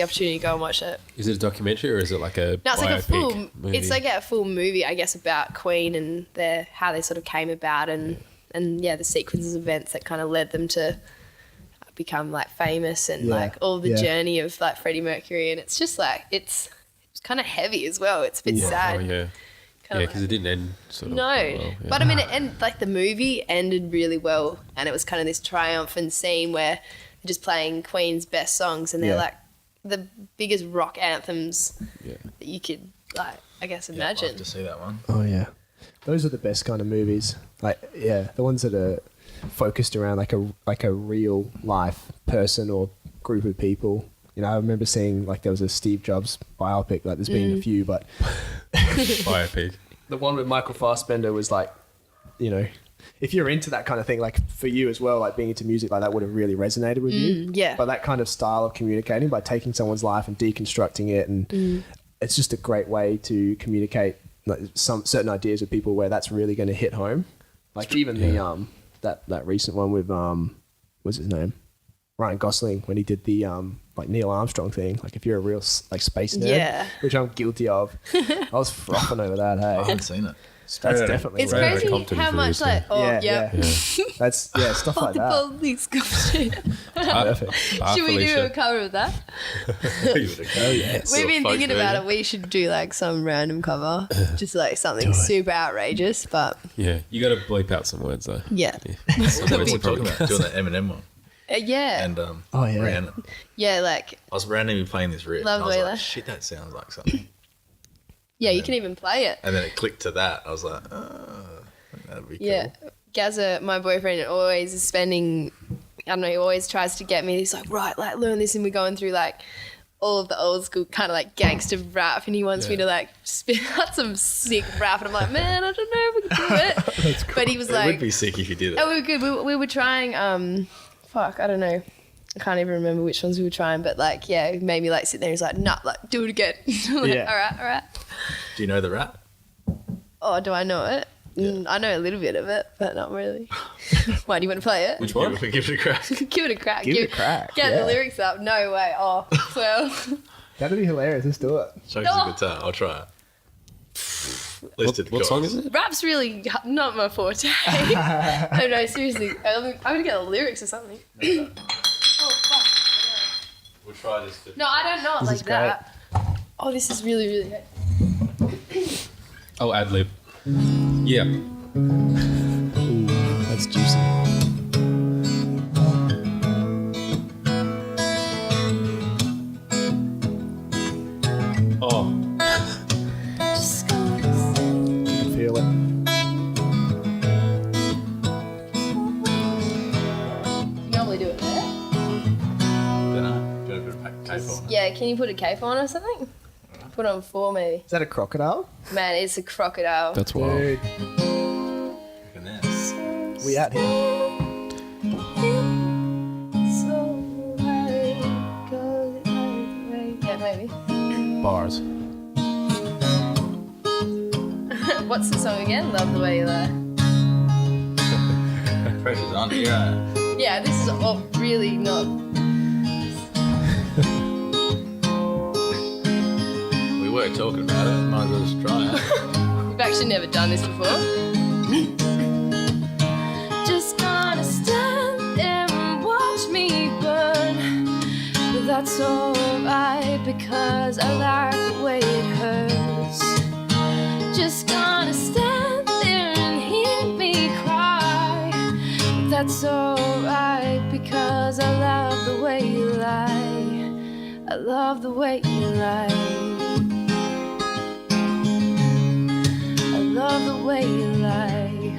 opportunity to go and watch it. Is it a documentary or is it like a No, it's like a biopic full. movie? It's like a full movie, I guess, about Queen and how they sort of came about and the sequences of events that kind of led them to become like famous and Yeah. like all the Yeah. journey of like Freddie Mercury, and it's just like it's kind of heavy as well. It's a bit sad. Oh yeah, Kinda because it didn't end sort of. No, well, yeah. but I mean, like the movie ended really well, and it was kind of this triumphant scene where they're just playing Queen's best songs, and they're Yeah. like the biggest rock anthems Yeah. that you could like, I guess, I'll imagine. have to see that one. Oh yeah. Those are the best kind of movies. Like the ones that are focused around like a real life person or group of people. You know, I remember seeing like there was a Steve Jobs biopic. Like there's been a few, but Biopic. the one with Michael Fassbender was like, you know, if you're into that kind of thing, like for you as well, like being into music like that would have really resonated with you. yeah. But that kind of style of communicating by taking someone's life and deconstructing it, and it's just a great way to communicate like some certain ideas with people where that's really going to hit home. Like even the that recent one with what's his name, Ryan Gosling, when he did the like Neil Armstrong thing. Like if you're a real like space nerd, Yeah. which I'm guilty of, I was frothing over that. I Hey, haven't seen it. that's definitely It's Right out of crazy Compton how is much really like yeah. That's stuff like that. multiple these Perfect. Should we do a cover of that? Oh yes. We've been thinking about it. We should do like some random cover, just like something super outrageous. But Yeah, you got to bleep out some words though. yeah, Some What words we're are probably- talking about doing that Eminem one, yeah, and Oh, yeah. random. yeah. Like I was randomly playing this riff. Love and I was the way like, that- shit, that sounds like something. yeah, you can even play it. And then it clicked to that. I was like, I think that'd be Yeah, cool. Gazza, my boyfriend, always is spending. I don't know. He always tries to get me. He's like, right, like learn this, and we're going through like all of the old school kind of like gangster rap, and he wants me to like spit out some sick rap, and I'm like, man, I don't know if we can do it. But he was It like, would be sick if you did it. oh, we were good. We were trying. I don't know. I can't even remember which ones we were trying, but like, yeah, it made me like sit there. He's like, nah, like do it again. I'm like, Yeah. all right. Do you know the rap? Oh, do I know it? I know a little bit of it, but not really. Why do you want to play it? Which one? Give it a crack. Give it a crack. Give it a crack, Get yeah. the lyrics up. No way. Oh, well. That'd be hilarious. Let's do it. Chuck's a guitar. I'll try it. Let's do the What song chorus. is it? Rap's really not my forte. No, seriously. I'm going to get the lyrics or something. Oh, fuck. We'll try this. No, I don't know it This like is great. that. Oh, this is really, really good. Oh, ad lib. Yeah. Ooh, that's juicy. Oh, Just go. You can feel it. You normally do it there? Dunno. Do you want to put a cape on it? Yeah, can you put a cape on or something? Put on 4 maybe. Is that a crocodile? Man, it's a crocodile. that's wild. Dude, Look at this. we out here. So high, go away. Yeah, maybe. Bars. What's the song again? Love the way you lie. Pressure's on here. Yeah, this is all really not. We were talking about it. Might as well just try it. We've actually never done this before. Just gonna stand there and watch me burn. But that's alright because I like the way it hurts. Just gonna stand there and hear me cry. But that's alright because I love the way you lie. I love the way you lie. I love the way you lie.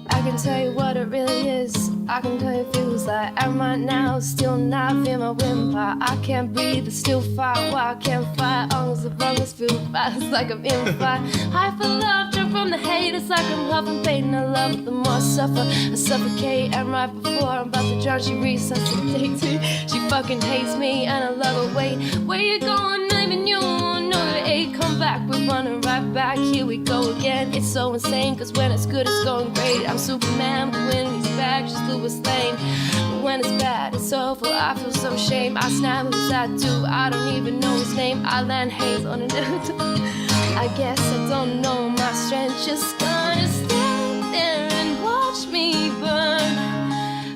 I can tell you what it really is. I can tell you it feels like. And right now, still not feel my windpipe. I can't breathe, but still fight. Why I can't fight? Almost the wrongs feel bad. It's like I'm in fight. High for love, drunk from the hate. It's like I'm huffing pain. I love it, the more I suffer. I suffocate. And right before I'm about to drown, she resuscitates me. She fucking hates me, and I love her. Wait, where you going? Even you know it ain't come back. We're running right back. Here we go again. It's so insane, cause when it's good, it's going great. I'm Superman, but when he's back, she's Louis Lane. But when it's bad, it's awful. I feel so ashamed. I snap who's that dude? I don't even know his name. I land haze on it. I guess I don't know my strength. Just gonna stand there and watch me burn.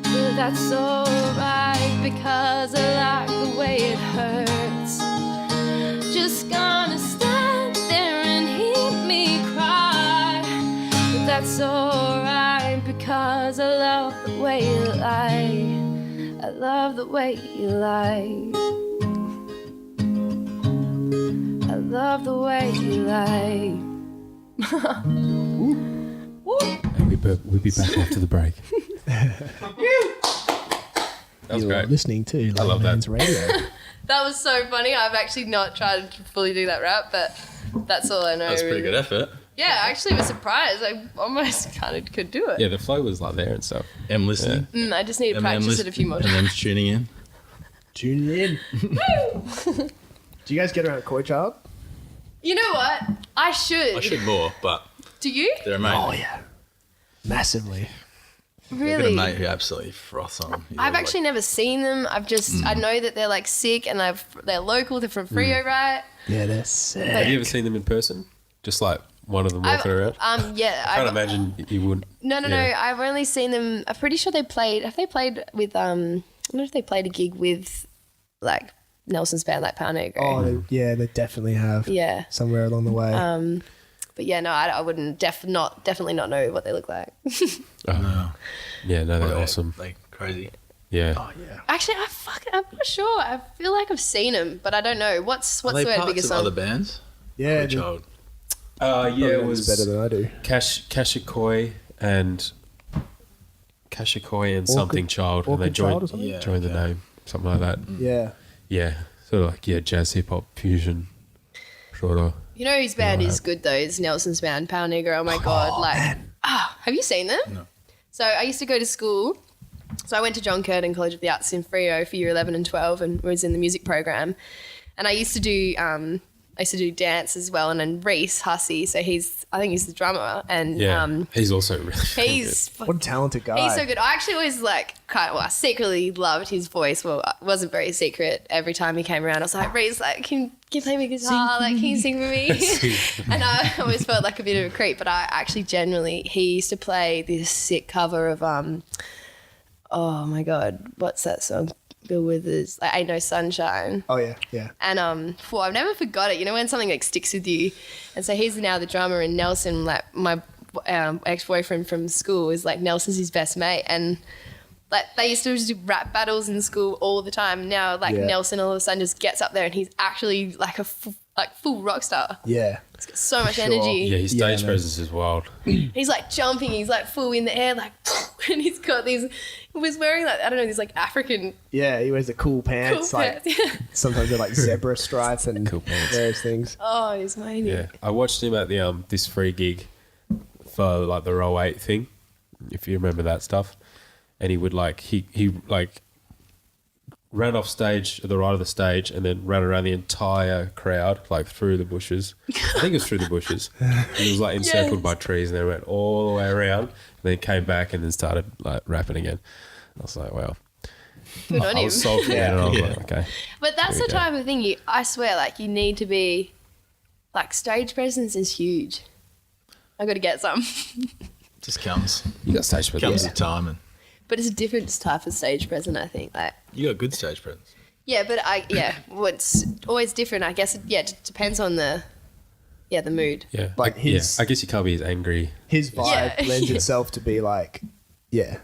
But that's alright because I like the way it hurts. Just gonna stand there and hear me cry. But that's alright because I love the way you lie. I love the way you lie. I love the way you lie. And we'll be back after the break. That was You're great. listening to I love that. Man's Radio. That was so funny. I've actually not tried to fully do that rap, but that's all I know. That's a pretty good effort. Yeah, I actually was surprised. I almost kind of could do it. Yeah, the flow was like there and stuff. Em listening. I just need to practice it a few more And times. them's tuning in. Tune in. Do you guys get around Koi Child? You know what? I should. I should more, but Do you? they're a mate. Oh, yeah. Massively. I've got a Really? mate who absolutely froths on them. He's I've always actually never seen them. I've just I know that they're like sick and they're local. They're from Frio, right? Yeah, they're sick. Have you ever seen them in person? Just like one of them walking around? Yeah. I can't imagine you wouldn't. No. Yeah. I've only seen them. I'm pretty sure they played. Have they played with? I don't know if they played a gig with, like Nelson's band, like Power Negro. Oh, they definitely have. Yeah. Somewhere along the way. But yeah, no, I wouldn't definitely not know what they look like. Oh. Yeah, no, they're they're awesome. like crazy. Yeah. Oh, yeah. Actually, I'm not sure. I feel like I've seen them, but I don't know. What's Are the they parts biggest of song? other bands? Yeah, Koi Child. Yeah, it was better than I do. Kashikoi and something child, and they Orchid Child or joined something? Yeah, joined the okay. name, something like that. Yeah. Yeah, sort of like jazz hip hop fusion, sort of. You know whose band is good though? It's Nelson's band, Power Negro. Oh my god! Have you seen them? No. So I used to go to school. So I went to John Curtin College of the Arts in Freo for year 11 and 12, and was in the music program. And I used to do dance as well. And then Reese Hussey, so I think he's the drummer, and Yeah, he's also really. he's What a talented guy. He's so good. I actually always I secretly loved his voice. Well, it wasn't very secret. Every time he came around, I was like, Reese, like, can you play me guitar? Like, can you sing for me? And I always felt like a bit of a creep, but I actually he used to play this sick cover of, oh my God, what's that song? Bill Withers, like Ain't No Sunshine. Oh, yeah, yeah. And I've never forgot it. You know when something like sticks with you, and so he's now the drummer, and Nelson, like my ex-boyfriend from school, is like Nelson's his best mate, and like they used to do rap battles in school all the time. Now like Yeah. Nelson all of a sudden just gets up there and he's actually like a full rock star. Yeah. He's got so much Sure. energy. Yeah, his Yeah, stage man. presence is wild. He's like jumping. He's like full in the air, like, and he's got these. He was wearing like I don't know these like African Yeah, he wears the cool pants. cool like pants. sometimes they're like zebra stripes and Cool pants. various things. Oh, he's amazing. Yeah, I watched him at the this free gig for like the Row 8 thing, if you remember that stuff. And he would like he like ran off stage at the right of the stage and then ran around the entire crowd, like through the bushes. I think it was through the bushes. It was like encircled by trees, and then went all the way around, and then came back and then started like rapping again. I was like, wow. Good on I him. was sold for that, and I was like, okay. But that's Here the we go. type of thing I swear, like, you need to be, like, stage presence is huge. I got to get some. Just comes You got stage presence. with time, and But it's a different type of stage presence, I think. Like, you got good stage presence. yeah, but what's always different, I guess, it depends on the mood. Yeah, Like his- I guess you can't be as angry. His vibe Yeah. lends itself to be like, yeah.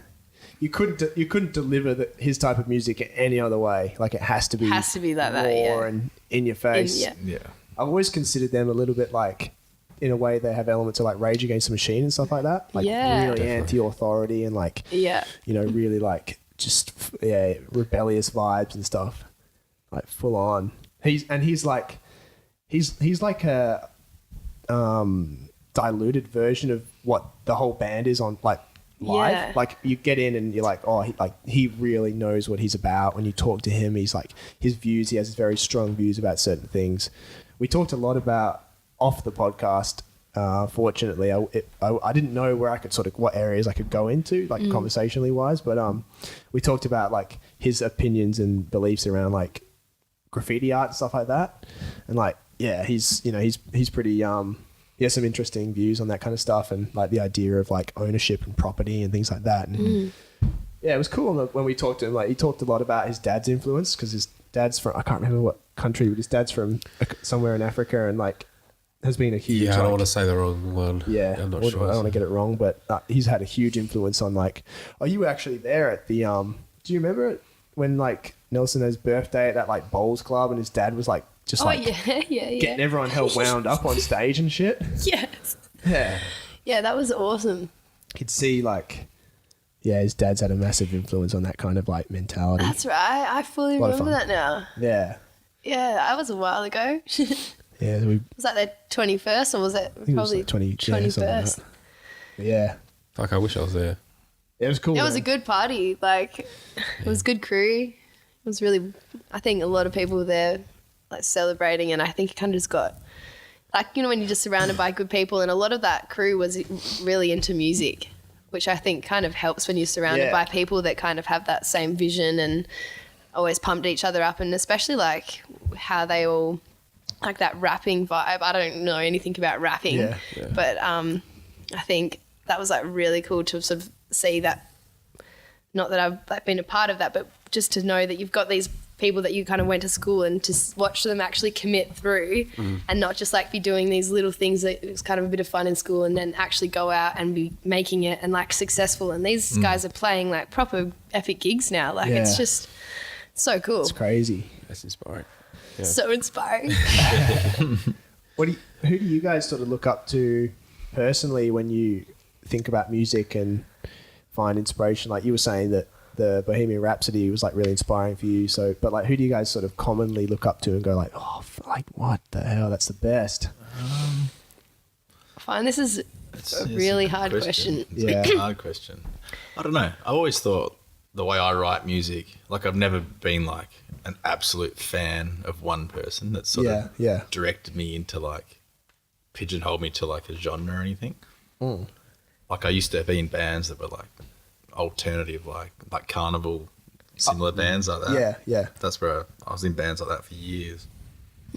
You couldn't deliver his type of music any other way. Like it has to be Has to be like that, raw yeah. and in your face. yeah. Yeah. I've always considered them a little bit like, in a way, they have elements of like Rage Against the Machine and stuff like that. Like Yeah. really Definitely. anti-authority and like, Yeah. you know, really like just rebellious vibes and stuff, like full on. He's like a diluted version of what the whole band is on like live. Yeah. Like you get in and you're like, oh, he really knows what he's about. When you talk to him, he's like his views. He has very strong views about certain things. We talked a lot about off the podcast. Fortunately, I didn't know where I could sort of what areas I could go into, like conversationally wise, but we talked about like his opinions and beliefs around like graffiti art and stuff like that, and like he's pretty he has some interesting views on that kind of stuff, and like the idea of like ownership and property and things like that. And yeah, it was cool when we talked to him. Like he talked a lot about his dad's influence because his dad's from, I can't remember what country, but his dad's from somewhere in Africa, and like has been a huge. Yeah, I don't like, want to say the wrong one. yeah, I'm not I sure. don't want to get it wrong, but he's had a huge influence on like. Oh, you were actually there at the. Do you remember it when like Nelson's birthday at that like bowls club, and his dad was like just like getting everyone hell wound up on stage and shit. Yes. Yeah, Yeah, that was awesome. could see like, yeah, his dad's had a massive influence on that kind of like mentality. That's right. I fully Lot of remember fun. that now. Yeah, Yeah, that was a while ago. yeah, we Was that their 21st or was it think it was probably like 20, yeah, something like 21st? that. Yeah, Fuck, I wish I was there. it was cool. It was a man. good party. Like, it was good crew. It was really, I think a lot of people were there like celebrating, and I think it kind of just got, like, you know, when you're just surrounded by good people, and a lot of that crew was really into music, which I think kind of helps when you're surrounded Yeah. by people that kind of have that same vision and always pumped each other up, and especially like how they all, like that rapping vibe. I don't know anything about rapping, Yeah. but I think that was like really cool to sort of see that. Not that I've like been a part of that, but just to know that you've got these people that you kind of went to school and to watch them actually commit through and not just like be doing these little things that it was kind of a bit of fun in school and then actually go out and be making it and like successful. And these guys are playing like proper epic gigs now. Like Yeah. it's just so cool. It's crazy. That's inspiring. Yeah. So inspiring. Who do you guys sort of look up to personally when you think about music and find inspiration? Like you were saying that the Bohemian Rhapsody was like really inspiring for you. So, but like, who do you guys sort of commonly look up to and go like, oh, like what the hell? That's the best. Fine. This is a really hard question. It's Yeah. a hard question. I don't know. I've always thought the way I write music, like I've never been like an absolute fan of one person that sort of directed me into like pigeonholed me to like a genre or anything. Like I used to be in bands that were like alternative, like Carnival, similar bands like that. Yeah, yeah. That's where I was in bands like that for years.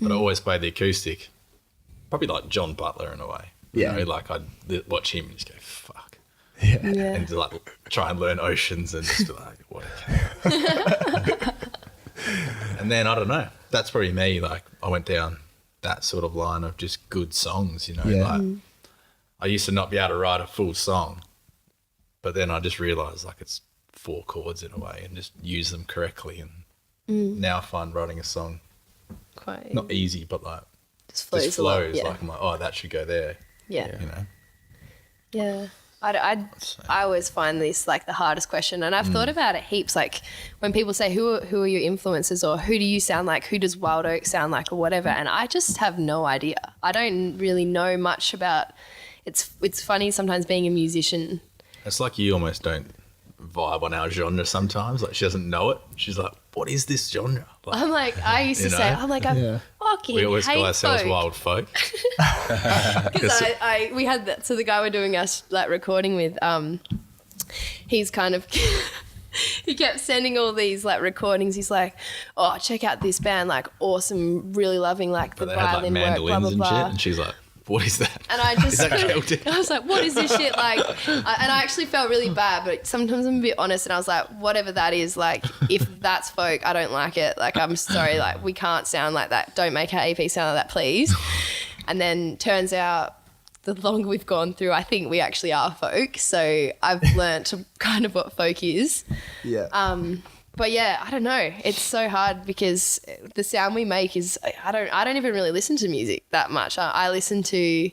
But I always played the acoustic. Probably like John Butler in a way. Yeah. You know, like I'd watch him and just go, fuck. Yeah. Yeah. And to like try and learn Oceans and just be like, what a cat. And then, I don't know, that's probably me. Like I went down that sort of line of just good songs, you know. Yeah. Like I used to not be able to write a full song. But then I just realised like it's 4 chords in a way and just use them correctly. And now I find writing a song Quite. not easy, but like Just flows. just a lot. flows. Yeah. Like I'm like, oh, that should go there. Yeah. You know. Yeah. I always find this like the hardest question, and I've thought about it heaps. Like when people say who are your influences, or who do you sound like, who does Wild Oak sound like, or whatever, and I just have no idea. I don't really know much about. It's funny sometimes being a musician. It's like you almost don't vibe on our genre sometimes. Like she doesn't know it. She's like, what is this genre? Like, I'm like, I used to You say, know? I'm like, I fucking we always hate call ourselves folk. wild folk. Because we had that. So the guy we're doing our like recording with, he's kind of he kept sending all these like recordings. He's like, oh, check out this band, like awesome, really loving like the But they had like violin work, blah mandolins blah and shit, blah. and she's like, what is that? And I just, Is that Celtic? I was like, what is this shit? Like, and I actually felt really bad, but sometimes I'm a bit honest, and I was like, whatever that is, like, if that's folk, I don't like it. Like, I'm sorry, like, we can't sound like that. Don't make our EP sound like that, please. And then turns out, the longer we've gone through, I think we actually are folk. So I've learnt kind of what folk is. Yeah. But yeah, I don't know. It's so hard because the sound we make is I don't even really listen to music that much. I listen to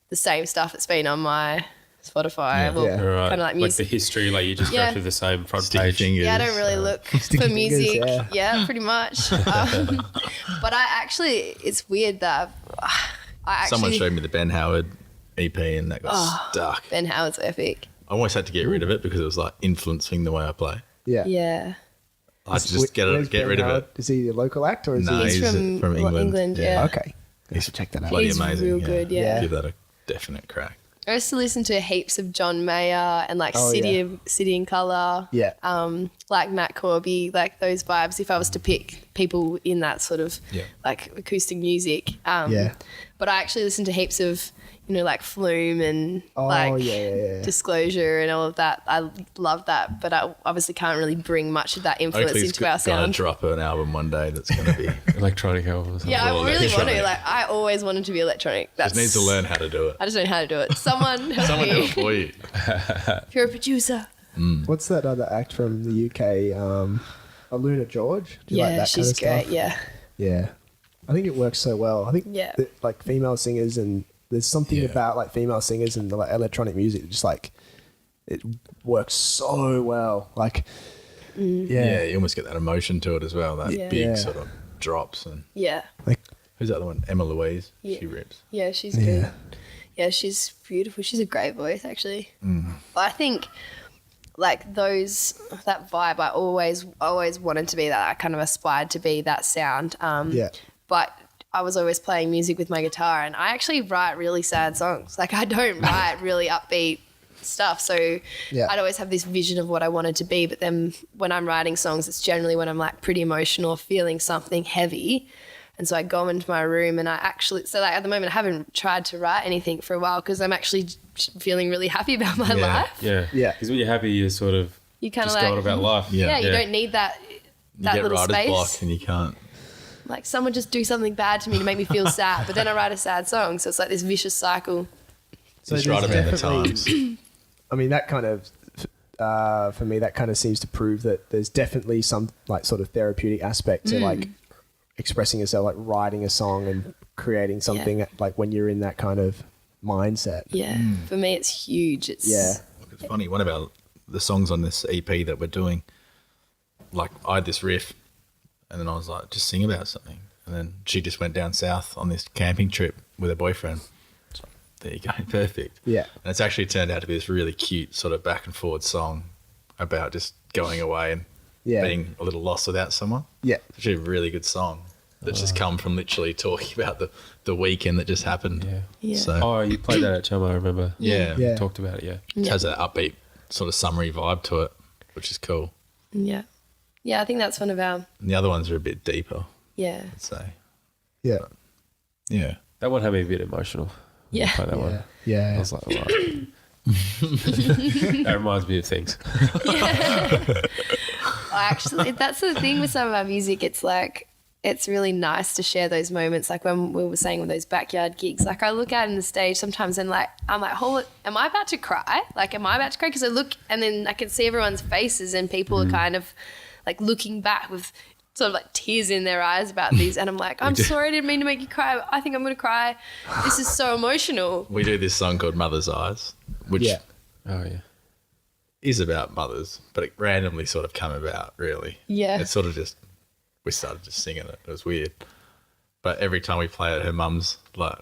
the same stuff that's been on my Spotify. Yeah. Well, Yeah. Right. kind of like the music. history, like you just Yeah. go through the same front Sticky page. fingers. Yeah, I don't really look Sticky for fingers, music. yeah. Yeah, pretty much. But I actually, it's weird that I actually Someone showed me the Ben Howard EP, and that got stuck. Ben Howard's epic. I almost had to get rid of it because it was like influencing the way I play. Yeah. Yeah. I had to just get Where's rid Ben of Howard? it. Is he a local act or is No, he? He's from England, yeah. Okay. He's check that out. Bloody He's amazing. real good, yeah. Give that a definite crack. I used to listen to heaps of John Mayer and like Oh, City in Colour. Yeah. Like Matt Corby, like those vibes. If I was to pick people in that sort of Yeah. like acoustic music, Yeah. But I actually listened to heaps of like Flume and Oh, like yeah. Disclosure and all of that. I love that, but I obviously can't really bring much of that influence Oakley's into our gonna sound. drop an album one day that's gonna be. Electronic albums. Yeah, I Well, really want to. electronic. Like, I always wanted to be electronic. That's Just needs to learn how to do it. I just don't know how to do it. Someone help Someone do me. it for you. If you're a producer. What's that other act from the UK? Aluna George? Do you Yeah, like that she's kind of great. stuff? Yeah. Yeah. I think it works so well. I think Yeah. that, like female singers and there's something Yeah. about like female singers and like electronic music that just like it works so well. Like Yeah, you almost get that emotion to it as well. That Yeah. big Yeah. sort of drops. And Yeah. like who's the other one? Emma Louise. Yeah. She rips. Yeah, she's Yeah. good. Yeah, she's beautiful. She's a great voice, actually. But I think like that vibe, I always wanted to be that. I kind of aspired to be that sound. yeah. But I was always playing music with my guitar, and I actually write really sad songs. Like I don't write really upbeat stuff. So Yeah. I'd always have this vision of what I wanted to be. But then when I'm writing songs, it's generally when I'm like pretty emotional, feeling something heavy. And so I go into my room and so like at the moment I haven't tried to write anything for a while because I'm actually feeling really happy about my Yeah. life. Yeah. Yeah. Because when you're happy, you're sort of You kind of just like, going about life. Yeah. you don't need that You get little writer's space. block and you can't. Like someone just do something bad to me to make me feel sad, but then I write a sad song. So it's like this vicious cycle. So Just write there's about the definitely- times. I mean, that kind of, for me, that kind of seems to prove that there's definitely some like sort of therapeutic aspect to like expressing yourself, like writing a song and creating something like when you're in that kind of mindset. Yeah. For me, it's huge. It's Yeah. It's funny. One of the songs on this EP that we're doing, like I had this riff, and then I was like, just sing about something. And then she just went down south on this camping trip with her boyfriend. So, there you go, perfect. Yeah. And it's actually turned out to be this really cute sort of back and forward song about just going away and Yeah. being a little lost without someone. Yeah. It's actually a really good song that's just come from literally talking about the weekend that just happened. Yeah. Yeah. So Oh, you played that at Chum, I remember. yeah, Yeah. You talked about it, yeah. it has that upbeat sort of summery vibe to it, which is cool. Yeah. Yeah, I think that's one of our, And the other ones are a bit deeper, yeah. I'd say. Yeah. Yeah. That one had me a bit emotional. when Yeah. I played that one. Yeah. I was like, right. That reminds me of things. Actually, that's the thing with some of our music. It's like, it's really nice to share those moments. Like when we were saying with those backyard gigs, like I look out in the stage sometimes and like, I'm like, hold it, am I about to cry? Like, am I about to cry? Because I look and then I can see everyone's faces and people are kind of like looking back with sort of like tears in their eyes about these. And I'm like, I'm sorry, I didn't mean to make you cry. I think I'm going to cry. This is so emotional. We do this song called Mother's Eyes, which Yeah. Oh, yeah. is about mothers, but it randomly sort of came about, really. Yeah. It's sort of just, we started just singing it. It was weird. But every time we play it, her mum's like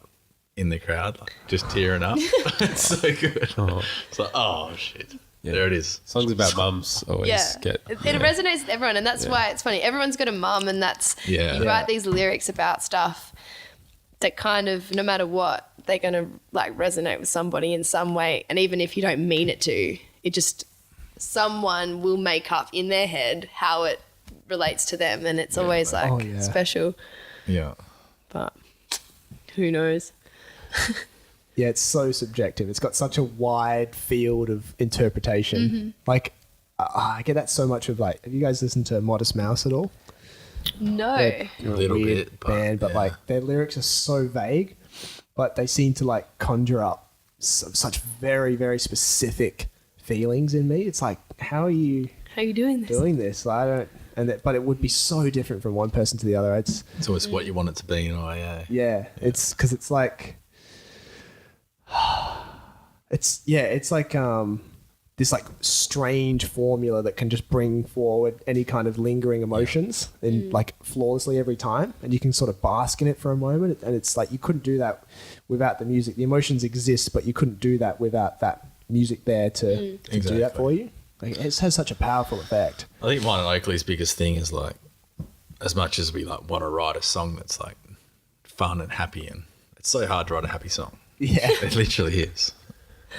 in the crowd, like just tearing up. It's so good. Oh. It's like, oh, shit. Yeah. There it is. Songs about mums always get. It resonates with everyone, and that's why it's funny. Everyone's got a mum, and that's Yeah. you write these lyrics about stuff that kind of, no matter what, they're gonna like resonate with somebody in some way, and even if you don't mean it to, it just someone will make up in their head how it relates to them, and it's always like special. Yeah. But who knows? Yeah, it's so subjective. It's got such a wide field of interpretation. Like, I get that so much of like, have you guys listened to Modest Mouse at all? No. They're A little weird bit, but, band, but yeah. like their lyrics are so vague, but they seem to like conjure up such very, very specific feelings in me. It's like, how are you doing this? doing this? Like, I don't, but it would be so different from one person to the other. It's always what you want it to be in a way, yeah. yeah. It's because it's like it's like this like strange formula that can just bring forward any kind of lingering emotions and like flawlessly every time, and you can sort of bask in it for a moment, and it's like you couldn't do that without the music. The emotions exist, but you couldn't do that without that music there to do that for you. Like, it has such a powerful effect. I think mine and Oakley's biggest thing is like, as much as we like want to write a song that's like fun and happy, and it's so hard to write a happy song. Yeah. It literally is.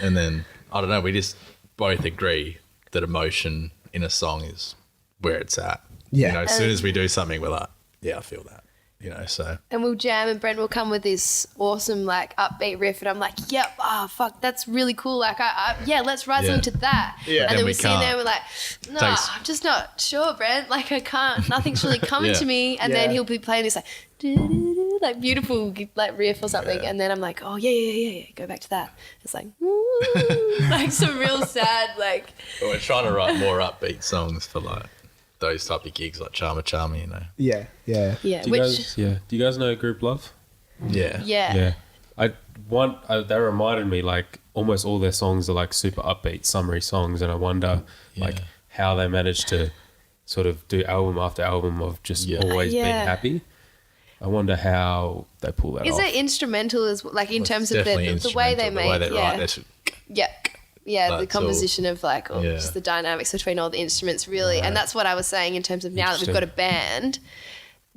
And then, I don't know, we just both agree that emotion in a song is where it's at. Yeah. You know, as soon as we do something, we're like, yeah, I feel that. You know, so. And we'll jam, and Brent will come with this awesome like upbeat riff, and I'm like, yep, fuck, that's really cool. Like, let's write something to that. Yeah. And And then we we sit there can't. and we're like, no, Takes- I'm just not sure, Brent. Like, I can't, nothing's really coming Yeah. to me. And then Yeah. he'll be playing this like, doo-doo-doo-doo, like beautiful like riff or something. And then I'm like, oh, yeah, go back to that. It's like, like some real sad, like. But we're trying to write more upbeat songs for like those type of gigs, like Charmer, you know. Yeah. Yeah, Do you guys know Group Love? Yeah. yeah. They reminded me like almost all their songs are like super upbeat, summery songs, and I wonder like how they managed to sort of do album after album of just always being Yeah. happy. I wonder how they pull that off. Is it instrumental as like in terms of Definitely the way they instrumental, make? the way they write, that's Yeah, the That's all. composition of like Yeah. just the dynamics between all the instruments really. And that's what I was saying in terms of now that we've got a band,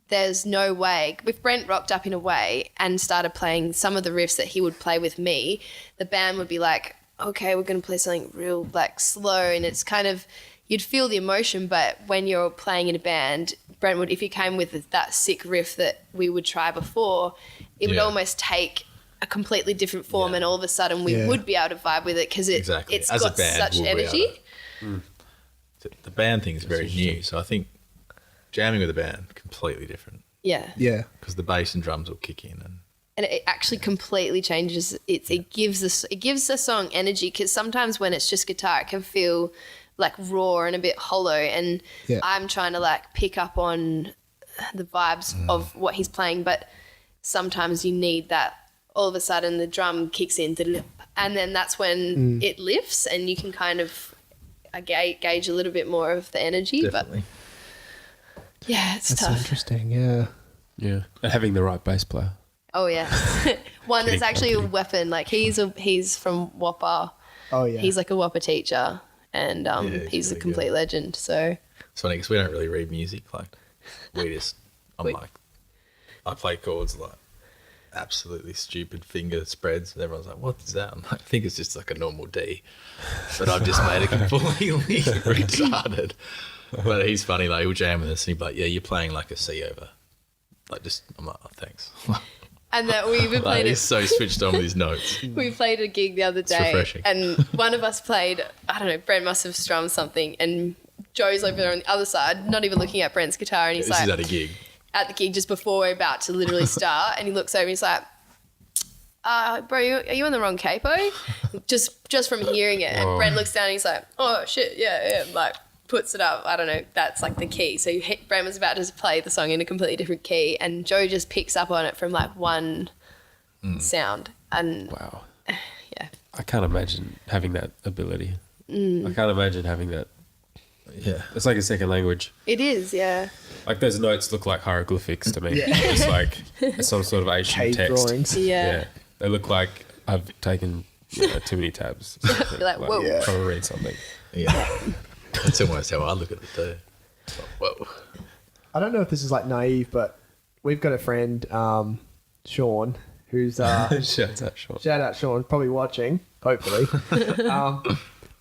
there's no way. If Brent rocked up in a way and started playing some of the riffs that he would play with me, the band would be like, okay, we're going to play something real like slow, and it's kind of, you'd feel the emotion, but when you're playing in a band, Brent would, if he came with that sick riff that we would try before, it would almost take a completely different form, and all of a sudden we would be able to vibe with it because it's As a got band, such we'll be able energy. the band thing is very new, so I think jamming with a band completely different Yeah. Yeah. because the bass and drums will kick in, And it actually completely changes. It gives a song energy, because sometimes when it's just guitar, it can feel like raw and a bit hollow. And I'm trying to like pick up on the vibes of what he's playing, but sometimes you need that. All of a sudden, the drum kicks in, and then that's when it lifts, and you can kind of gauge a little bit more of the energy. definitely. But yeah, it's That's so tough. interesting. Yeah. Yeah, and having the right bass player. Oh yeah, one that's Kidding, actually I'm a weapon. Like he's from Whopper. Oh yeah. He's like a Whopper teacher, and he's he's a really complete legend. So It's funny because we don't really read music. Like, I play chords like absolutely stupid finger spreads, and everyone's like, "What is that?" I'm like, I think it's just like a normal D, but I've just made it completely retarded. But he's funny. Like, he'll jam with us, and he'll be like, "Yeah, you're playing like a C over." Like, just I'm like, "Oh, thanks." and that we even Like, played he's so switched on with his notes. we played a gig the other day, refreshing. and one of us played. I don't know. Brent must have strummed something, and Joe's over there on the other side, not even looking at Brent's guitar, and he's This like, is at a gig. at the gig just before we're about to literally start, and he looks over and he's like, bro, are you on the wrong capo? just from hearing it. And Brent looks down and he's like, oh shit, yeah, like puts it up. I don't know, that's like the key. So Brent was about to play the song in a completely different key, and Joe just picks up on it from like one sound. And Wow. yeah. I can't imagine having that ability. I can't imagine having that. Yeah. It's like a second language. It is, yeah. Like those notes look like hieroglyphics to me. It's like some sort of ancient Cave text. drawings. Yeah. They look like I've taken too many tabs. You're like, whoa. Yeah. Trying to read something. Yeah. That's almost how I look at it too. Whoa. I don't know if this is like naive, but we've got a friend, Sean, who's Shouts out, Sean. shout out Sean, probably watching, hopefully.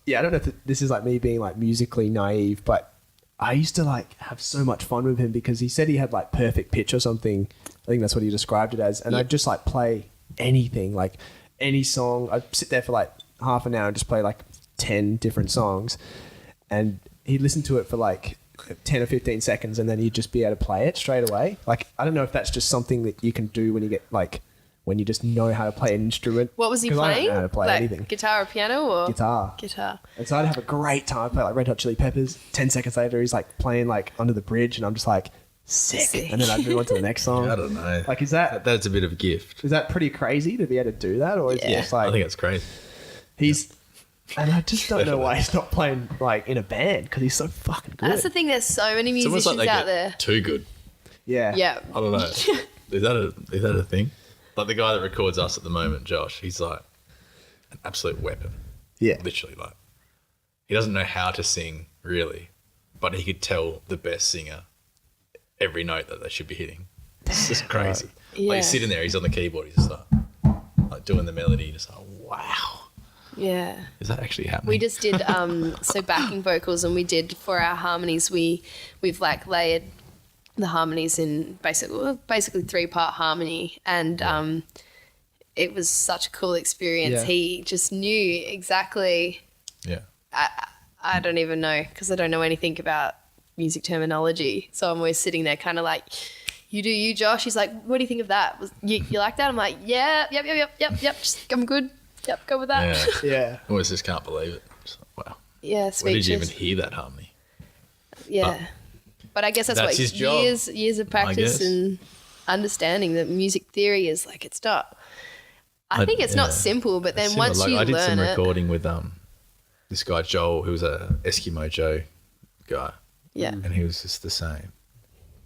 Yeah, I don't know if this is like me being like musically naive, but I used to like have so much fun with him because he said he had like perfect pitch or something. I think that's what he described it as. And I'd just like play anything, like any song. I'd sit there for like half an hour and just play like 10 different songs. And he'd listen to it for like 10 or 15 seconds and then you'd just be able to play it straight away. Like, I don't know if that's just something that you can do when you get like, when you just know how to play an instrument. What was he 'Cause I don't playing? know how to play like anything. guitar or piano or Guitar. Guitar. And so I'd have a great time. I'd play like Red Hot Chili Peppers. 10 seconds later, he's like playing like Under the Bridge and I'm just like, sick. And then I'd move on to the next song. I don't know. Like, is that That's a bit of a gift. pretty crazy to be able to do that? Or is it Yeah. just like, I think it's crazy. he's, and I just don't know why he's not playing like in a band because he's so fucking good. That's the thing. There's so many It's almost musicians like they out get there. too good. Yeah. Yeah. I don't know. Is that a thing? Like the guy that records us at the moment, Josh, he's like an absolute weapon. Yeah. Literally, like he doesn't know how to sing really, but he could tell the best singer every note that they should be hitting. It's just crazy. Yeah. Like he's sitting there, he's on the keyboard, he's just like doing the melody, just like wow. Yeah. Is that actually happening? We just did so backing vocals, and we did for our harmonies. We've like layered the harmonies in basically 3-part harmony, and it was such a cool experience. Yeah. He just knew exactly. yeah. I don't even know because I don't know anything about music terminology, so I'm always sitting there kind of like, you do you, Josh. He's like, what do you think of that? You like that? I'm like, yeah, yep. Just, I'm good. Yep, go with that. Yeah. Yeah. Always just can't believe it. Just like, wow. Yeah, Where speeches. did you even hear that harmony? Yeah. But I guess that's what his job, years of practice guess. and understanding that music theory is like it's not. I think it's not simple, but then once you I did learn some it, recording with this guy Joel, who was a Eskimo Joe guy, yeah, and he was just the same.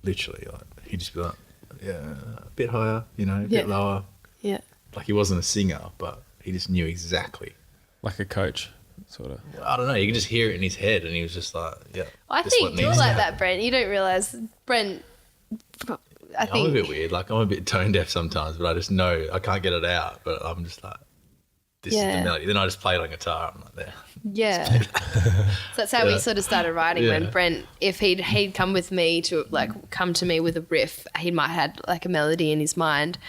Literally, like he'd just be like, yeah, a bit higher, a Yeah. bit lower. yeah, Like he wasn't a singer, but he just knew exactly. Like a coach, sort of. I don't know. You can just hear it in his head, and he was just like, yeah. I this is what think you're needs to like happen. that, Brent. You don't realize, Brent. I I'm a think bit weird. Like I'm a bit tone deaf sometimes, but I just know I can't get it out. But I'm just like, this is Yeah. the melody. Then I just play it on guitar. I'm like, there. yeah. So that's how we sort of started writing. When Yeah. Brent, if he'd come with me to come to me with a riff, he might have had like a melody in his mind.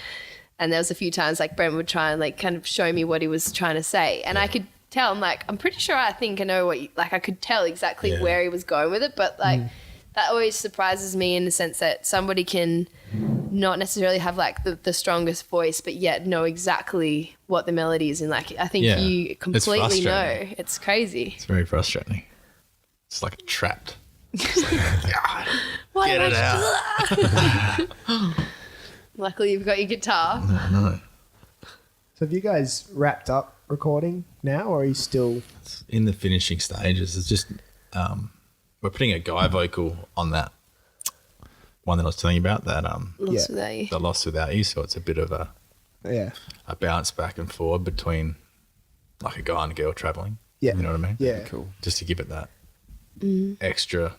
And there was a few times like Brent would try and like kind of show me what he was trying to say. And I could tell, I'm like, I'm pretty sure I think I know I could tell exactly Yeah. where he was going with it. But like that always surprises me in the sense that somebody can not necessarily have like the strongest voice, but yet know exactly what the melody is. And like, I think Yeah. you It's completely know. frustrating. It's crazy. It's very frustrating. It's like trapped. It's like, God, Why get am it I- out. Luckily, you've got your guitar. No. So have you guys wrapped up recording now or are you still? It's in the finishing stages. It's just we're putting a guy vocal on that one that I was telling you about, that Lost Yeah. Without You. the Lost Without You. So it's a bit of a Yeah. bounce back and forward between like a guy and a girl traveling. Yeah. You know what I mean? Yeah. Cool. Just to give it that extra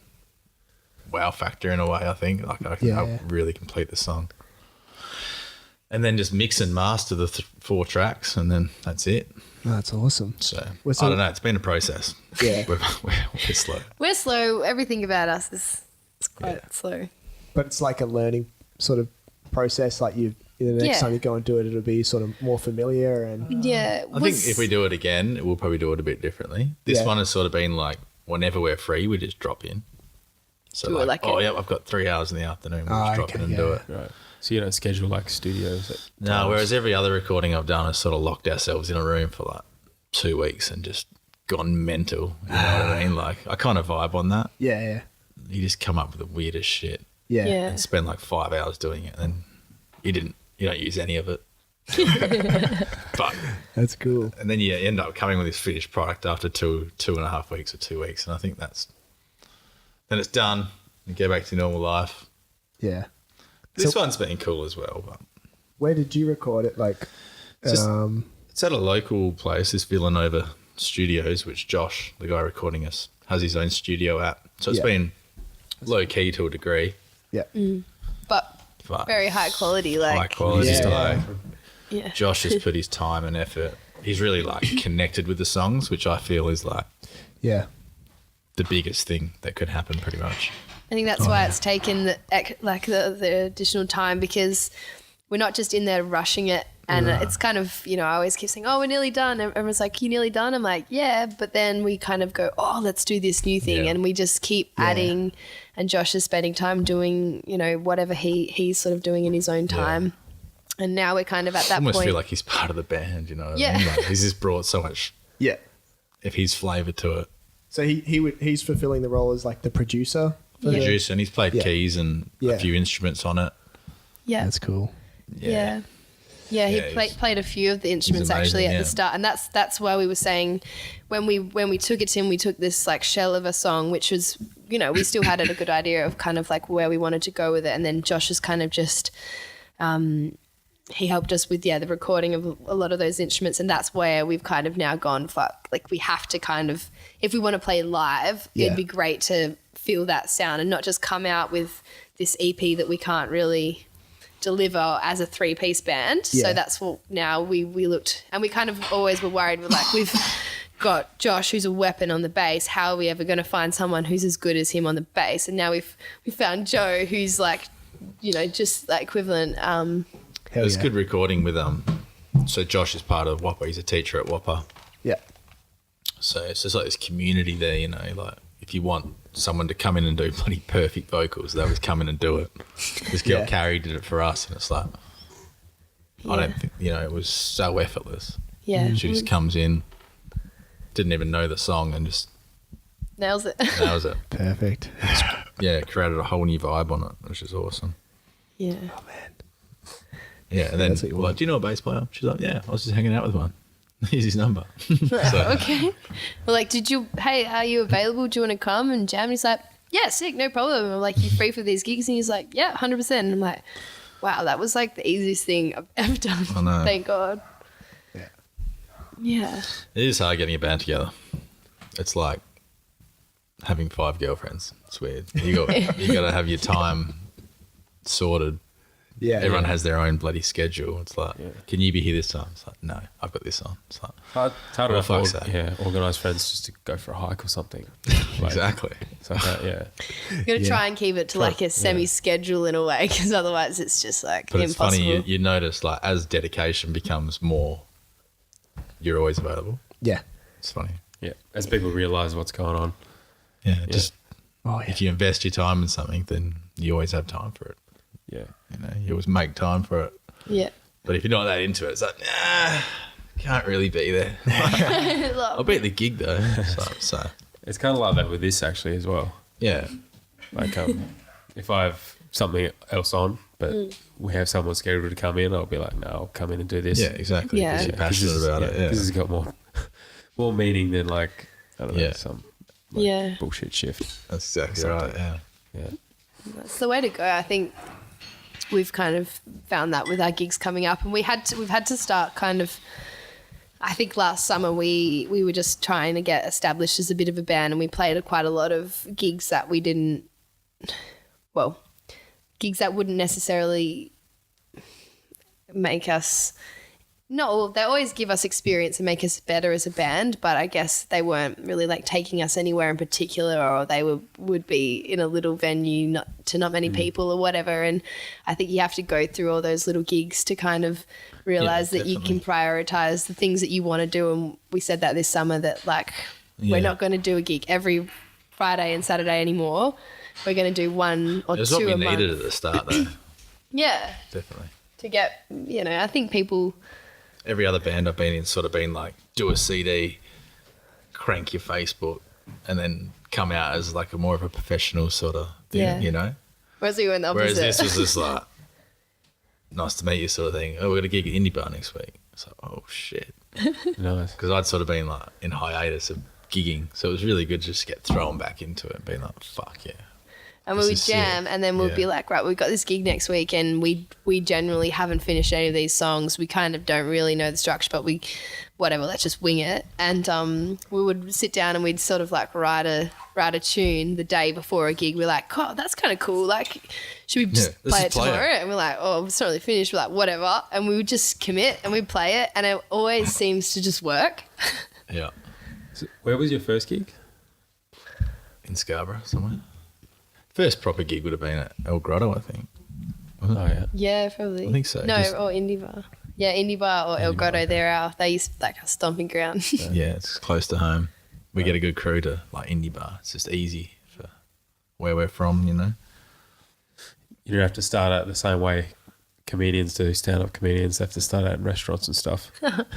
wow factor in a way, I think. Like I Yeah. really complete the song. And then just mix and master the 4 tracks, and then that's it. Oh, that's awesome. So, Well, I don't know. It's been a process. Yeah. We're slow. We're slow. Everything about us is quite slow. But it's like a learning sort of process. Like the next Yeah. time you go and do it, it'll be sort of more familiar and Yeah. I think if we do it again, we'll probably do it a bit differently. This Yeah. one has sort of been like, whenever we're free, we just drop in. So Do it like oh a- yeah, I've got 3 hours in the afternoon. We'll Ah, just drop okay, in and yeah. do it. Right. So you don't schedule like studios. At No, times? whereas every other recording I've done has sort of locked ourselves in a room for like 2 weeks and just gone mental. You know what I mean? Like I kind of vibe on that. yeah. You just come up with the weirdest shit Yeah. Yeah. and spend like 5 hours doing it, and you don't use any of it. But That's cool. and then you end up coming with this finished product after two and a half weeks or 2 weeks, and I think then it's done. You go back to normal life. Yeah. This So- one's been cool as well, but Where did you record it? Like, Just- it's at a local place, this Villanova Studios, which Josh, the guy recording us, has his own studio at. So it's Yeah. been low key to a degree. Yeah. But But very high quality. Like, high quality Yeah. stuff. yeah. Josh has put his time and effort. He's really like connected with the songs, which I feel is like Yeah. the biggest thing that could happen pretty much. I think that's why it's taken the additional time, because we're not just in there rushing it. And it's kind of, I always keep saying, oh, we're nearly done. Everyone's like, you nearly done? I'm like, yeah. But then we kind of go, oh, let's do this new thing. Yeah. And we just keep adding. And Josh is spending time doing, whatever he's sort of doing in his own time. And now we're kind of at I that almost point. feel like he's part of the band, you know what Yeah. I mean? Like, he's just brought so much Yeah. of his flavour to it. So he's fulfilling the role as like the producer. For the- Producer, and he's played Yeah. keys and Yeah. a few instruments on it. yeah. That's cool. Yeah. He Yeah, played a few of the instruments actually amazing, at the start, and that's why we were saying when we took it to him, we took this like shell of a song, which was we still had a good idea of kind of like where we wanted to go with it, and then Josh is kind of just he helped us with the recording of a lot of those instruments, and that's where we've kind of now gone fuck, like we have to kind of, if we want to play live, Yeah. it'd be great to feel that sound and not just come out with this EP that we can't really deliver as a 3-piece band. Yeah. So that's what now we looked, and we kind of always were worried, we're like, we've got Josh who's a weapon on the bass, how are we ever going to find someone who's as good as him on the bass? And now we found Joe who's like just that equivalent. It was good recording with so Josh is part of Whopper. He's a teacher at Whopper. Yeah. So it's just like this community there, like if you want someone to come in and do bloody perfect vocals, they always come in and do it. This girl Yeah. Carrie did it for us, and it's like I don't think it was so effortless. Yeah. She just comes in, didn't even know the song, and just Nails it. nails it. Perfect. Yeah, created a whole new vibe on it, which is awesome. Yeah. Oh man. Yeah, and then That's what you we're want. like, do you know a bass player? She's like, yeah, I was just hanging out with one. Here's his number. So, Okay. We're like, hey, are you available? Do you want to come and jam? And he's like, yeah, sick, no problem. I'm like, you free for these gigs? And he's like, yeah, 100%. And I'm like, wow, that was like the easiest thing I've ever done. I know. Thank God. Yeah. Yeah. It is hard getting a band together. It's like having 5 girlfriends. It's weird. You got to have your time sorted. Yeah. Everyone has their own bloody schedule. It's like, can you be here this time? It's like, no, I've got this on. It's like, It's hard Well, enough fuck's to sake. organise friends just to go for a hike or something. Like, exactly. It's like that, yeah. You got to try and keep it to like a semi-schedule in a way, because otherwise it's just like But it's impossible. funny, you notice like as dedication becomes more, you're always available. Yeah. It's funny. Yeah. As people realise what's going on. Yeah, just Oh yeah. if you invest your time in something, then you always have time for it. Yeah. You always make time for it. Yeah. But if you're not that into it, it's like, nah, can't really be there. I'll be at the gig though. So It's kind of like that with this actually as well. yeah, Like if I have something else on, but we have someone scheduled to come in, I'll be like, no, I'll come in and do this. yeah, exactly. Yeah. Because you're Yeah, passionate about it. Yeah, This has got more meaning than like, I don't know, Yeah. some Yeah. bullshit shift. that's exactly Something. right. Yeah, Yeah. That's the way to go. I think we've kind of found that with our gigs coming up, and we've had to start kind of. I think last summer we were just trying to get established as a bit of a band, and we played quite a lot of gigs that we didn't. Well, gigs that wouldn't necessarily make us. No, they always give us experience and make us better as a band, but I guess they weren't really like taking us anywhere in particular, or they would be in a little venue, not many people or whatever. And I think you have to go through all those little gigs to kind of realize that you can prioritize the things that you want to do. And we said that this summer that like we're not going to do a gig every Friday and Saturday anymore. We're going to do one or it was two what we a month. needed at the start though. Yeah, Definitely. to get I think people. Every other band I've been in sort of been like, do a CD, crank your Facebook, and then come out as like a more of a professional sort of thing, Yeah. you know? Whereas we went the opposite. Whereas this was just like, nice to meet you sort of thing. Oh, we're going to gig at Indie Bar next week. It's like, oh shit. Nice. Because I'd sort of been like in hiatus of gigging. So it was really good just to get thrown back into it and being like, fuck yeah. And we This would is jam, sick. and then we'd be Yeah. like, right, we've got this gig next week, and we generally haven't finished any of these songs. We kind of don't really know the structure, but whatever, let's just wing it. And we would sit down and we'd sort of like write a tune the day before a gig. We're like, oh, that's kind of cool. Like, should we just Yeah, let's play it just play it. tomorrow? And we're like, oh, it's not really finished. We're like, whatever. And we would just commit and we'd play it, and it always seems to just work. Yeah. So where was your first gig? In Scarborough somewhere. First proper gig would have been at El Grotto, I think. Oh yeah. Yeah, probably. I think so, No, just- or Indie Bar. Yeah, Indie Bar or El Indie Bar, Grotto. okay. They used to like our stomping ground. Yeah, it's close to home. We get a good crew to like indie bar. It's just easy for where we're from, you know. You don't have to start out the same way comedians do. Stand-up comedians have to start out in restaurants and stuff.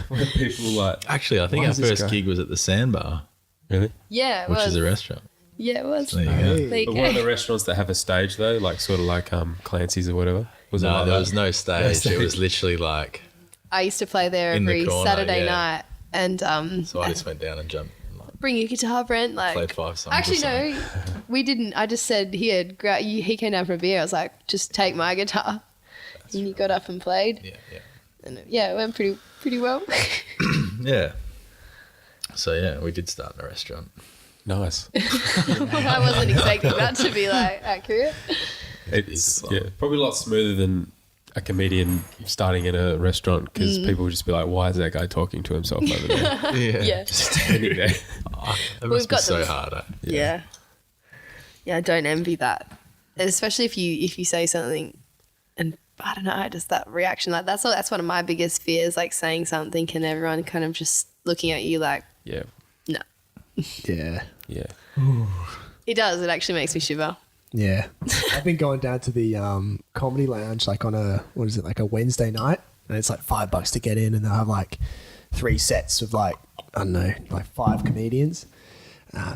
When people like, Actually, I think Why our does this first go- gig was at the Sandbar, really? Yeah, it which was. is a restaurant. Yeah, it was. There you go. There you But go. what are the restaurants that have a stage though, like sort of like Clancy's or whatever? Was it No, like there that? was no stage. stage. It was literally like, I used to play there In the every corner, Saturday yeah. night, and so I just went down and jumped, and, like, bring your guitar, Brent. Like, played 5 songs. or actually, something. no, we didn't. I just said here. He came down for a beer. I was like, just take my guitar, and you got up and played, Yeah, yeah. and it went pretty well. Yeah. So yeah, we did start in a restaurant. Nice. I wasn't expecting that to be like accurate. It's It's yeah, probably a lot smoother than a comedian starting in a restaurant because people would just be like, "Why is that guy talking to himself over there?" Yeah. Just standing there. That We've must be got so them. hard. Yeah. Yeah, I don't envy that. Especially if you say something and I don't know, just that reaction. Like that's one of my biggest fears, like saying something and everyone kind of just looking at you like, Yeah, no. Yeah. yeah. It does. It actually makes me shiver. Yeah. I've been going down to the comedy lounge like on like a Wednesday night, and it's like $5 to get in, and they'll have like 3 sets of like, I don't know, like 5 comedians.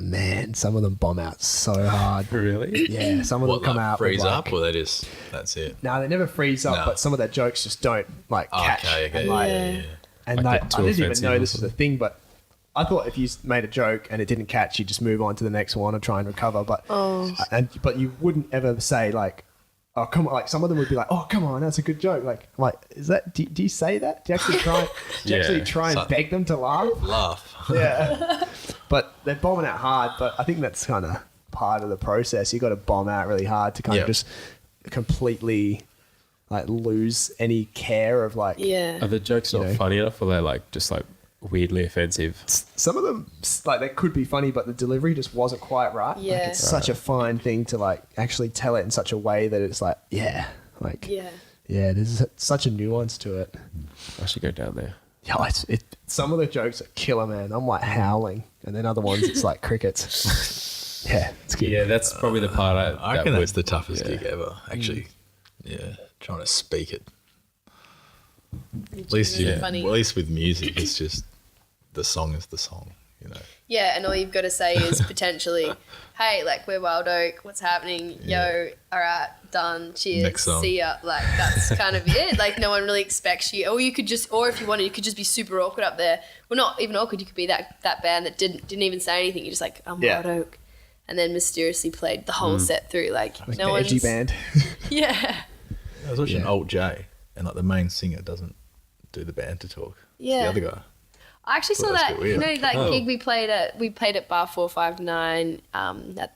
Man, some of them bomb out so hard. Really? Yeah, some of them What, come like, out freeze with, like, up, or they just that's it? No, they never freeze up, No. but some of their jokes just don't like catch. Okay, And, like, yeah. and Like like, they're I too didn't even offensive know or this was a thing, but I thought if you made a joke and it didn't catch, you just move on to the next one and try and recover. But but you wouldn't ever say like, "Oh, come on!" Like some of them would be like, "Oh, come on, that's a good joke." Like, is that? Do you say that? Do you actually try? Do you Yeah. actually try and So- beg them to laugh? Laugh. Yeah, but they're bombing out hard. But I think that's kind of part of the process. You got to bomb out really hard to kind Yeah. of just completely like lose any care of like. Yeah. Are the jokes not You know. funny enough, or they're like just like weirdly offensive? Some of them like they could be funny, but the delivery just wasn't quite right. Like, Yeah. it's such a fine thing to like actually tell it in such a way that it's like yeah, like Yeah. yeah. There's such a nuance to it. I should go down there. Yeah, some of the jokes are killer, man. I'm like howling, and then other ones it's like crickets. Yeah, it's good. Yeah, that's probably the part I reckon that that's the toughest yeah. gig ever. Actually, yeah, trying to speak it. At least, Really you, funny. well, at least with music, it's just the song is the song. You know. Yeah, and all you've got to say is potentially, hey, like we're Wild Oak, what's happening? Yo, all right, done, cheers, Next song. see ya. Like that's kind of it. Like no one really expects you. Or you could just, or if you wanted, you could just be super awkward up there. Well, not even awkward. You could be that band that didn't even say anything. You're just like, I'm Yeah. Wild Oak, and then mysteriously played the whole set through. Like Like no the one's edgy band. Yeah, I was watching Yeah. Alt J, and like the main singer doesn't do the band to talk. It's Yeah. the other guy. I actually saw Well, that's that. a bit You weird. know that Oh. gig we played at Bar 459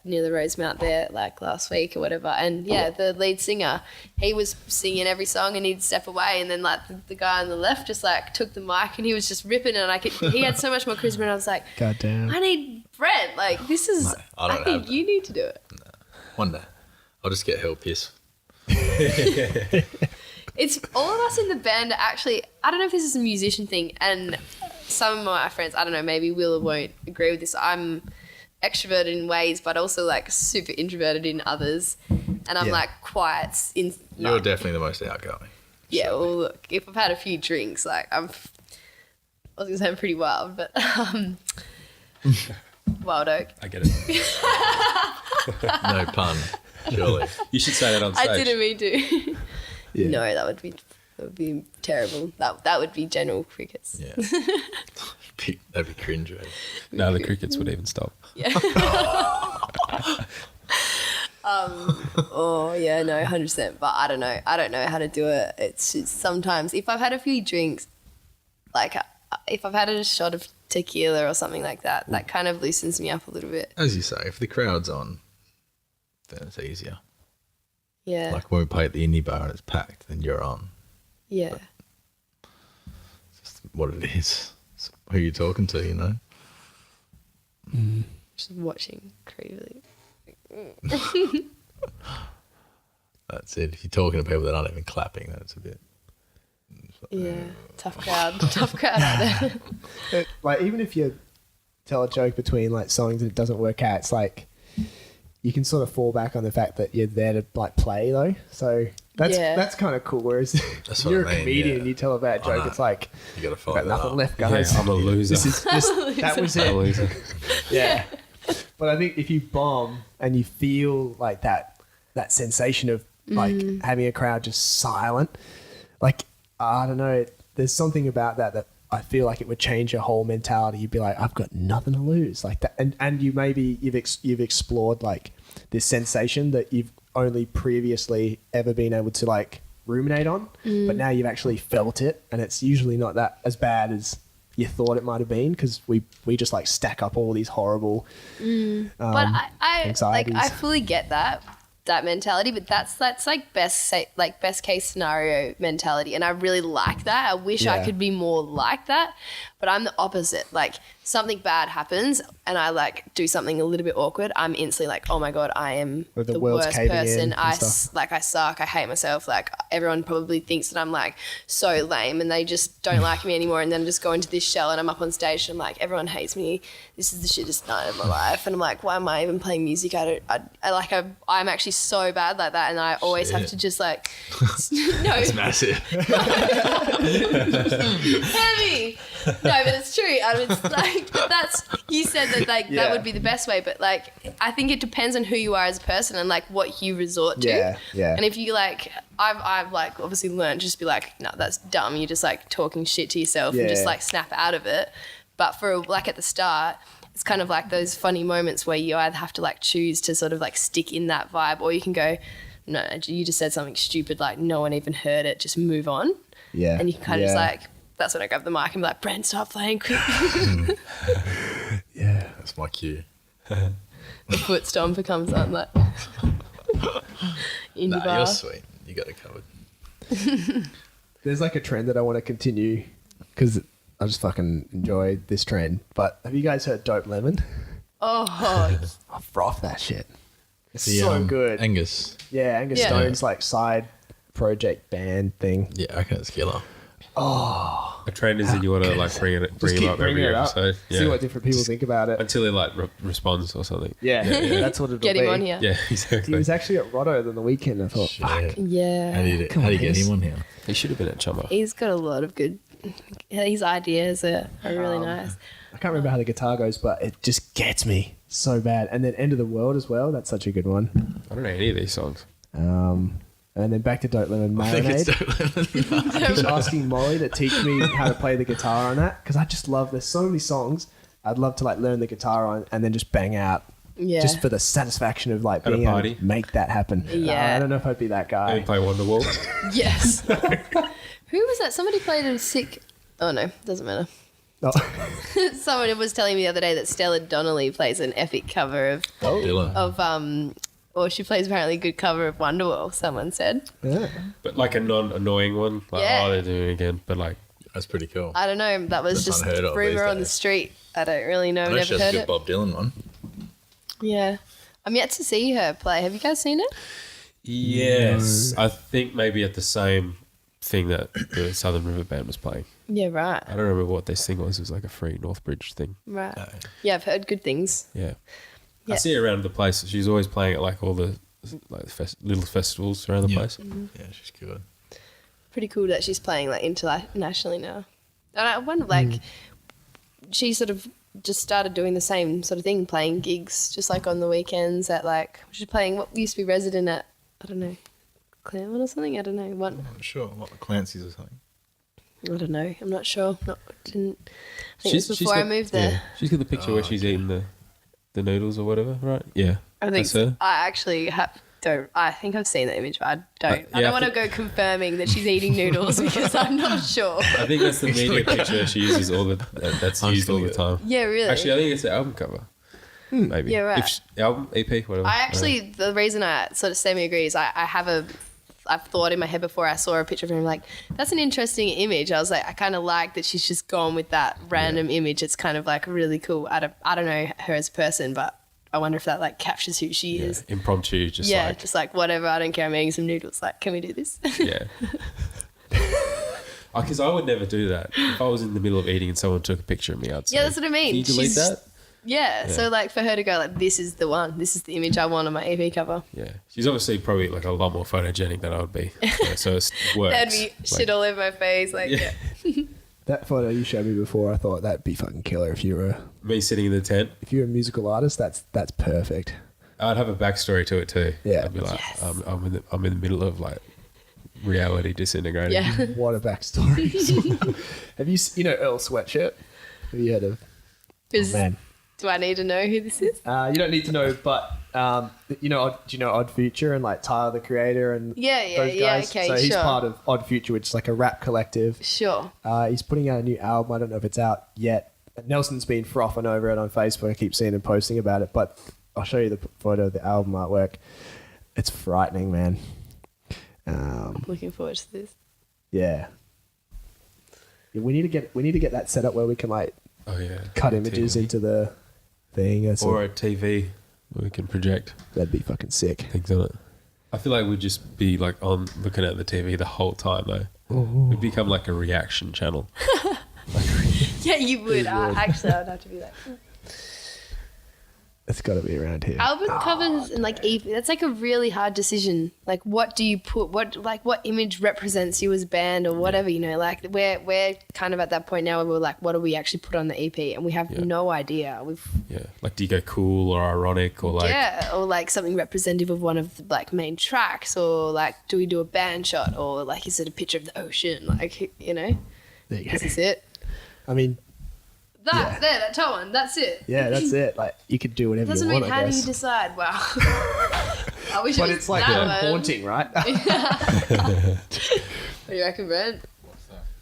near the Rosemount there like last week or whatever. And yeah, the lead singer, he was singing every song and he'd step away, and then like the guy on the left just like took the mic and he was just ripping, and he had so much more charisma, and I was like, God damn. I need Brent. Like this is. No, I don't think have you need to do it. One day, I'll just get hell piss. It's all of us in the band are actually, I don't know if this is a musician thing, and some of my friends, I don't know, maybe will or won't agree with this. I'm extroverted in ways, but also like super introverted in others. And I'm Yeah. like quiet in. You're definitely the most outgoing. Yeah, well, look, if I've had a few drinks, like I was going to say I'm pretty wild, but Wild Oak. I get it. No pun, surely. You should say that on stage. I didn't mean to. Yeah. No, that would be terrible. That would be general crickets. Yeah. That'd be cringe, right? No, the crickets would even stop. Yeah. Oh yeah, no, 100%. But I don't know. I don't know how to do it. It's just sometimes if I've had a few drinks, like if I've had a shot of tequila or something like that, that kind of loosens me up a little bit. As you say, if the crowd's on, then it's easier. Yeah. Like when we play at the indie bar and it's packed, then you're on. Yeah. It's just what it is. It's who you're talking to, you know? Just watching creepily. That's it. If you're talking to people that aren't even clapping, that's a bit. Yeah. Tough crowd. Tough crowd out there. Like even if you tell a joke between like songs and it doesn't work out, it's like you can sort of fall back on the fact that you're there to like play though. So that's kind of cool. Whereas That's what you're I a mean, comedian, yeah. you tell a bad joke, know. it's like You got to follow got that nothing up. left, Yeah, guys. I'm a loser. This is just, that was I'm a it. loser. Yeah. But I think if you bomb and you feel like that sensation of like having a crowd just silent, like I don't know, there's something about that I feel like it would change your whole mentality. You'd be like, I've got nothing to lose, like that, and you maybe you've explored like this sensation that you've only previously ever been able to like ruminate on, but now you've actually felt it, and it's usually not that as bad as you thought it might have been because we just like stack up all these horrible But I anxieties. like I fully get that mentality, but that's like best case scenario mentality, and I really like that. I wish I Yeah. could be more like that, but I'm the opposite. Like something bad happens and I like do something a little bit awkward, I'm instantly like, oh my god, I am Or the the world's worst caving in person. and I stuff. I suck. I hate myself. Like everyone probably thinks that I'm like so lame and they just don't like me anymore, and then just go into this shell and I'm up on stage and I'm like, everyone hates me. This is the shittest night of my life, and I'm like, why am I even playing music? I'm actually so bad like that, and I always have Shit. to just like no, It's massive. heavy. No, but it's true. It's like, but that's, you said that like Yeah. that would be the best way, but like I think it depends on who you are as a person and like what you resort to. Yeah. And if you like, I've like obviously learned just be like, no, that's dumb. You're just like talking shit to yourself and just Yeah. like snap out of it. But for like at the start, it's kind of like those funny moments where you either have to like choose to sort of like stick in that vibe, or you can go, no, you just said something stupid, like no one even heard it, just move on. Yeah. And you can kind of just Yeah. like, that's when I grab the mic and be like, Brent, stop playing quick. Yeah. That's my cue. The foot stomper comes on like in the Nah, bar. you're sweet. You got it covered. There's like a trend that I want to continue because I just fucking enjoy this trend. But have you guys heard Dope Lemon? Oh, I froth that shit. It's The, so good. Angus. Yeah, Angus Yeah. Stone's like side project band thing. Yeah, I reckon it's killer. A trend is that you want to like bring Just him keep up bringing every it up. episode. Yeah. See what different people think about it. Until he like responds or something. Yeah, that's what it'll get be. him on here. Yeah, He exactly. was actually at Rotto on the weekend. I thought, fuck. Shit. Yeah. How do you Come on, get Angus. him on here? He should have been at Chummer. He's got a lot of good, his ideas are really nice. I can't remember how the guitar goes, but it just gets me so bad. And then End of the World as well. That's such a good one. I don't know any of these songs. And then back to Dope Lemon I think it's Marinade. Dope Lemon. I keep asking Molly to teach me how to play the guitar on that because I just love. There's so many songs I'd love to like learn the guitar on and then just bang out. Yeah. Just for the satisfaction of like At a being able party? to make that happen. Yeah. I don't know if I'd be that guy. And play Wonderwall. Yes. Who was that? Somebody played a sick. Oh no, doesn't matter. Oh. Someone was telling me the other day that Stella Donnelly plays an epic cover of Dylan. or she plays apparently a good cover of Wonderwall. Someone said. Yeah. But like a non-annoying one. Like, Yeah. oh, they're doing it again. But like, That's pretty cool. I don't know. That was That's just unheard of rumor these on the days. street. I don't really know. I know she Never has a heard good it. Bob Dylan one. Yeah, I'm yet to see her play. Have you guys seen it? yes. I think maybe at the same thing that the Southern River Band was playing. Yeah, right. I don't remember what this thing was. It was like a free Northbridge thing. Right. Yeah, I've heard good things. Yeah. Yeah. I see her around the place. She's always playing at like all the like little festivals around the Yeah. place. Yeah, she's good. Pretty cool that she's playing like internationally now. And I wonder, like, she sort of just started doing the same sort of thing, playing gigs just like on the weekends at like, she's playing what used to be Resident at, I don't know, Claremont or something? I don't know. What? I'm not sure. What the Clancy's or something. I don't know. I'm not sure. I think it was before I moved there. Yeah. She's got the picture where she's eating the noodles or whatever, right? Yeah. I think That's her? I actually don't. I think I've seen the image, but I don't. I yeah, don't want to go confirming that she's eating noodles because I'm not sure. I think that's the media picture she uses that's used all the time. Yeah, really. Actually, I think it's the album cover. Maybe. Yeah, right. Album, EP, whatever. I actually, the reason I sort of semi-agree is I've thought in my head before I saw a picture of him, like, that's an interesting image. I was like, I kind of like that she's just gone with that random image. It's kind of like really cool. I don't know her as a person, but I wonder if that like captures who she is. Impromptu, just like. just like whatever. I don't care. I'm eating some noodles. Like, can we do this? Yeah. Because I would never do that. If I was in the middle of eating and someone took a picture of me, I'd say, Yeah, that's what I mean. Can you delete that? Yeah, so like for her to go like, this is the one. This is the image I want on my EP cover. Yeah. She's obviously probably like a lot more photogenic than I would be. So it works. That'd be shit all over my face. Like, yeah. That photo you showed me before, I thought that'd be fucking killer if you're a Me sitting in the tent. a musical artist. That's perfect. I'd have a backstory to it too. Yeah. I'd be like, I'm in the middle of like reality disintegrating. Yeah. What a backstory. Have you know Earl Sweatshirt? Have you heard of? Man. Do I need to know who this is? You don't need to know, but do you know Odd Future and like Tyler the Creator and those guys? okay, so he's sure. part of Odd Future, which is like a rap collective. Sure. He's putting out a new album. I don't know if it's out yet. Nelson's been frothing over it on Facebook. I keep seeing him posting about it, but I'll show you the photo of the album artwork. It's frightening, man. Looking forward to this. Yeah. We need to get that set up where we can like cut images TV. into the thing. Or a TV where we can project That'd be fucking sick. things on it. I feel like we'd just be like on looking at the TV the whole time though. Ooh. We'd become like a reaction channel. Yeah, you would. Actually, I would have to be like. It's got to be around here. Album covers and like EP, that's like a really hard decision. Like, what do you put? What image represents you as a band or whatever? You know, like we're kind of at that point now where we're like, what do we actually put on the EP? And we have no idea. Like do you go cool or ironic or like or like something representative of one of the like main tracks, or like do we do a band shot, or like is it a picture of the ocean? Like, you know, There you go. this is it. I mean, That top one. That's it. yeah, that's it. Like you could do whatever Doesn't you want. mean I how do guess. you decide? Wow. I wish But it was it's like that one. haunting, right? What do you reckon, Brent?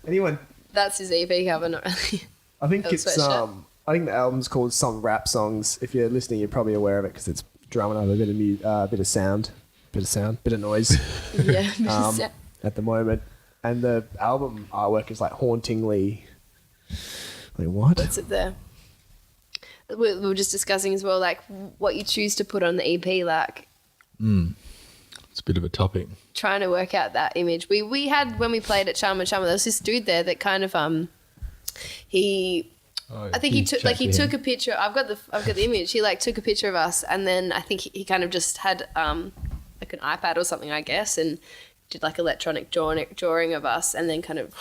Anyone? That's his EP cover, not really. I think Earl it's Sweatshirt. I think the album's called Some Rap Songs. If you're listening, you're probably aware of it because it's drumming up a bit of sound, bit of noise Yeah. at the moment. And the album artwork is like hauntingly. Like what? What's it there? We were just discussing as well, like what you choose to put on the EP, like It's a bit of a topic. trying to work out that image. We had when we played at Chama, there was this dude there that kind of I think he took a picture. I've got the image. He like took a picture of us, and then I think he kind of just had like an iPad or something, I guess, and did like electronic drawing of us, and then kind of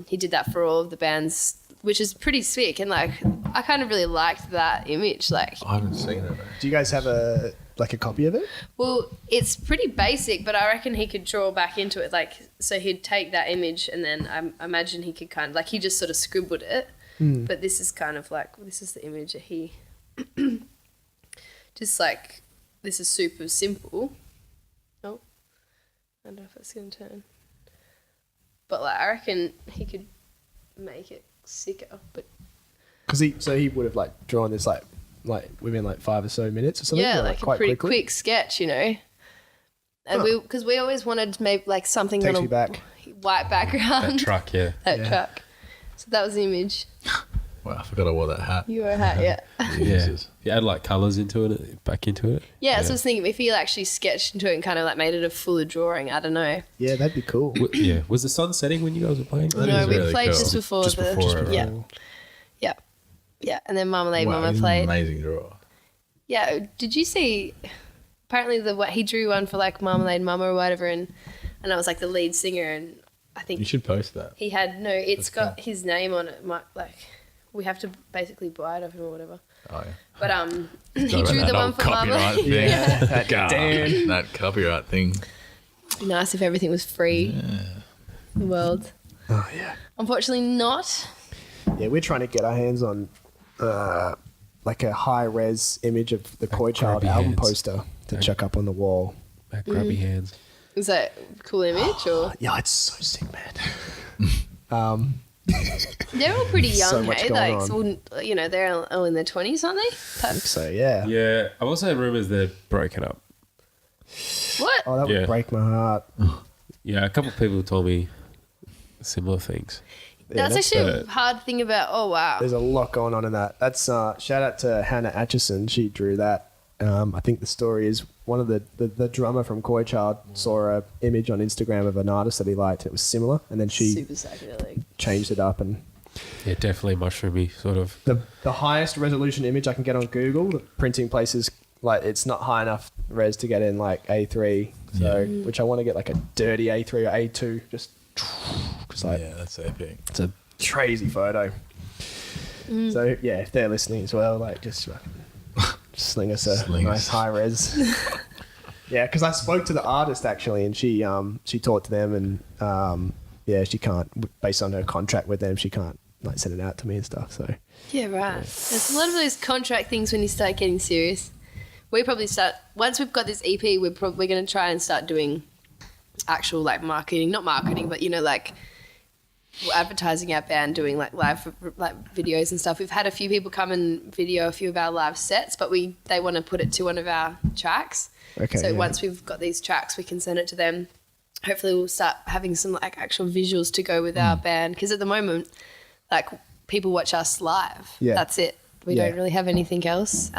he did that for all of the bands, which is pretty sick. And like I kind of really liked that image. Like, I haven't seen it. Do you guys have a copy of it? well, it's pretty basic, but I reckon he could draw back into it. Like, so he'd take that image, and then I imagine he could kind of like he just sort of scribbled it. But this is kind of like, this is the image that he just like, this is super simple. Oh, I don't know if it's going to turn. But like, I reckon he could make it sicker. But Because he would have like drawn this like within like 5 or so minutes or something. yeah, or, like a quite pretty quickly. quick sketch, you know. And because we always wanted to make like something Takes on a me back. white background. that truck, yeah. That Yeah. truck. So that was the image. Wow, I forgot I wore that hat. You were a hat, yeah. Yeah. Jesus. You add like colours into it, back into it. Yeah, so I was thinking if he actually sketched into it and kind of like made it a fuller drawing, I don't know. Yeah, that'd be cool. Yeah. Was the sun setting when you guys were playing? That No, is we really played cool. just before Just the before it, yeah, yeah, yeah, and then Marmalade Wow, Mama he's an played. amazing drawer. Yeah, did you see? Apparently, he drew one for like Marmalade Mama or whatever, and I was like the lead singer, and I You think should post that. he had it's got his name on it. Like we have to basically buy it of him or whatever. Oh yeah. But he Sorry drew about the that one old for copyright Mama. thing. Yeah. God, Damn. that copyright thing. Be nice if everything was free. In the world. Oh yeah. Unfortunately, not. Yeah, we're trying to get our hands on like a high res image of the Koi Child grubby album hands. poster to chuck up on the wall. That grubby hands. Is that a cool image or? Yeah, it's so sick, man. They're all pretty young, So much hey? going Like, on. so, you know, they're all in their 20s, aren't they? So yeah. Yeah, I've also had rumors they're broken up. What? Oh, that Yeah. would break my heart. Yeah, a couple of people told me similar things. Yeah, That's actually a hard thing about. Oh wow. There's a lot going on in that. That's shout out to Hannah Atchison. She drew that. I think the story is one of the drummer from Koi Child saw a image on Instagram of an artist that he liked. It was similar, and then she Super psychedelic. changed it up. And Yeah, definitely mushroomy sort of. the highest resolution image I can get on Google, the printing place is like it's not high enough res to get in like A3. So which I want to get like a dirty A3 or A2, just because like Yeah, that's epic. it's a crazy photo. So yeah, if they're listening as well, like just fucking sling us a Sling nice us. high res. Yeah, because I spoke to the artist actually, and she talked to them, and yeah, she can't, based on her contract with them, she can't like send it out to me and stuff. So Yeah, right. There's a lot of those contract things when you start getting serious. We probably start once we've got this EP. We're going to try and start doing actual like marketing, not marketing, but you know, like advertising our band, doing like live like videos and stuff. We've had a few people come and video a few of our live sets, but they want to put it to one of our tracks. Okay, So yeah. once we've got these tracks, we can send it to them. Hopefully, we'll start having some like actual visuals to go with our band, because at the moment, like people watch us live. Yeah. That's it. We Yeah. don't really have anything else.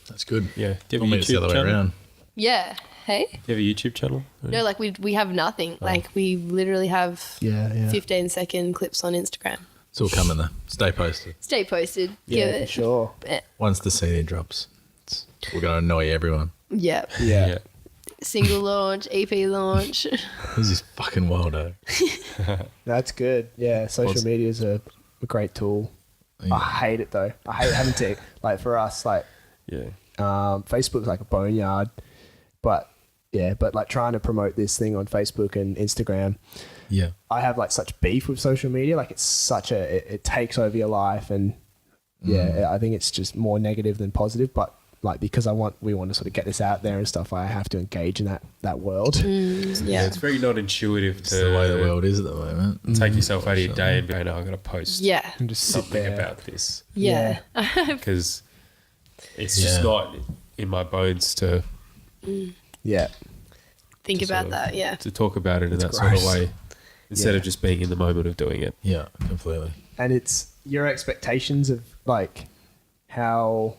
That's good. Yeah. Do you have a Want me to see the YouTube other way channel? around. Yeah. Hey. Do you have a YouTube channel? No, like we have nothing. Like we literally have yeah. 15-second clips on Instagram. It's all coming there. Stay posted. Stay posted. Yeah, Give for it. sure. Once the CD drops, we're going to annoy everyone. Yeah. Yeah. Single launch, EP launch. Who's this fucking Waldo? That's good. Yeah, social media is a great tool. Yeah. I hate it though. I hate having to like for us like Yeah. Facebook's like a boneyard, but like trying to promote this thing on Facebook and Instagram, Yeah. I have like such beef with social media. Like it's such it takes over your life, and I think it's just more negative than positive. But like because we want to sort of get this out there and stuff, I have to engage in that world. Yeah. It's very not intuitive It's the way the to world is at the moment. take yourself out of your day and be, no, I'm going to post Yeah. And just sit something there. about this, Yeah. because it's just Yeah. not in my bones to Yeah. Think to about sort of- that. Yeah. to talk about it in It's that sort of gross. way, instead of just being in the moment of doing it. Yeah, completely. And it's your expectations of like how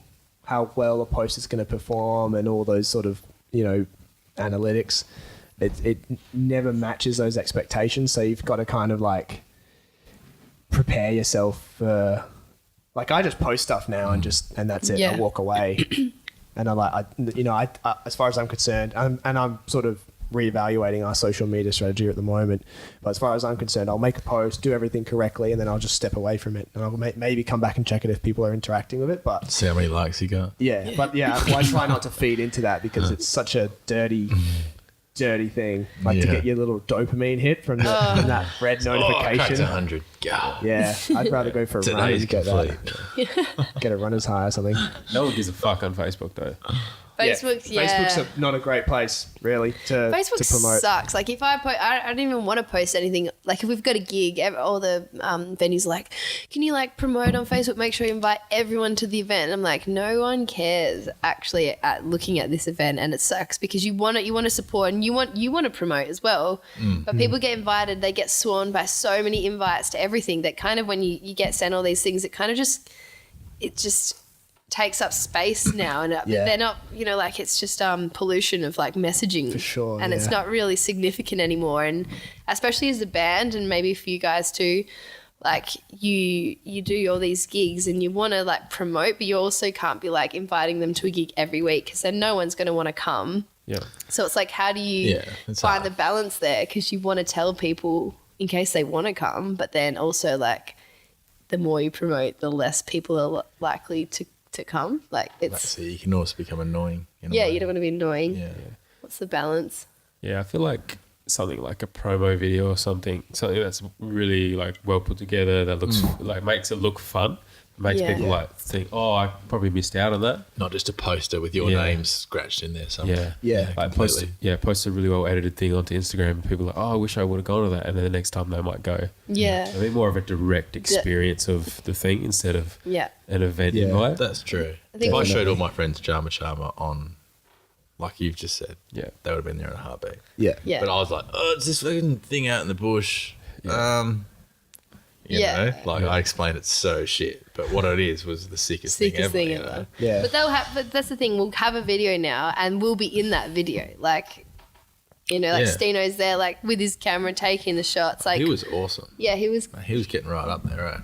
well a post is going to perform and all those sort of analytics. It never matches those expectations, so you've got to kind of like prepare yourself for like I just post stuff now and that's it. Yeah. I walk away and I as far as I'm concerned, I'm sort of reevaluating our social media strategy at the moment. But as far as I'm concerned, I'll make a post, do everything correctly, and then I'll just step away from it. And I'll maybe come back and check it if people are interacting with it. But See how many likes you got. I try not to feed into that because it's such a dirty thing. Like to Yeah. get your little dopamine hit from that red notification. 100. God. Yeah, I'd rather go for a run Today's and get complete. get a runner's high or something. No one gives a fuck on Facebook though. Facebook's Facebook's not a great place really to Facebook promote. sucks. Like if I don't even want to post anything. Like if we've got a gig, all the venues are like, can you like promote on Facebook? Make sure you invite everyone to the event. And I'm like, no one cares actually at looking at this event, and it sucks because you want to support and you want to promote as well. But people get invited, they get sworn by so many invites to everything that kind of when you get sent all these things, it just takes up space now, and Yeah. they're not, like it's just pollution of like messaging For sure, and it's yeah. not really significant anymore. And especially as a band, and maybe for you guys too, like you do all these gigs and you want to like promote, but you also can't be like inviting them to a gig every week because then no one's going to want to come. Yeah. So it's like, how do you Yeah, it's find hard. the balance there? Because you want to tell people in case they want to come, but then also like the more you promote, the less people are likely to come. Like it's So you can also become annoying. in a yeah, way. you don't want to be annoying. Yeah. What's the balance? Yeah, I feel like something like a promo video or something that's really like well put together, that looks like makes it look fun, makes Yeah. people like think, oh, I probably missed out on that. Not just a poster with your Yeah. name scratched in there somewhere. Yeah. Like post completely. a really well edited thing onto Instagram, and people are like, oh, I wish I would have gone to that, and then the next time they might go. Yeah. I think more of a direct experience of the thing instead of Yeah. an event Yeah. invite. That's true. I think If I we- showed all my friends Charmer on, like you've just said, Yeah. they would have been there in a heartbeat. Yeah. Yeah. But I was like, oh, it's this fucking thing out in the bush. You Yeah. know, like I explained it so shit, but what it is was the sickest thing ever. you know? ever. Yeah. But that's the thing. We'll have a video now, and we'll be in that video. Like, you know, like Yeah. Stino's there, like with his camera taking the shots. Like, He was awesome. yeah, he was. He was getting right up there, right?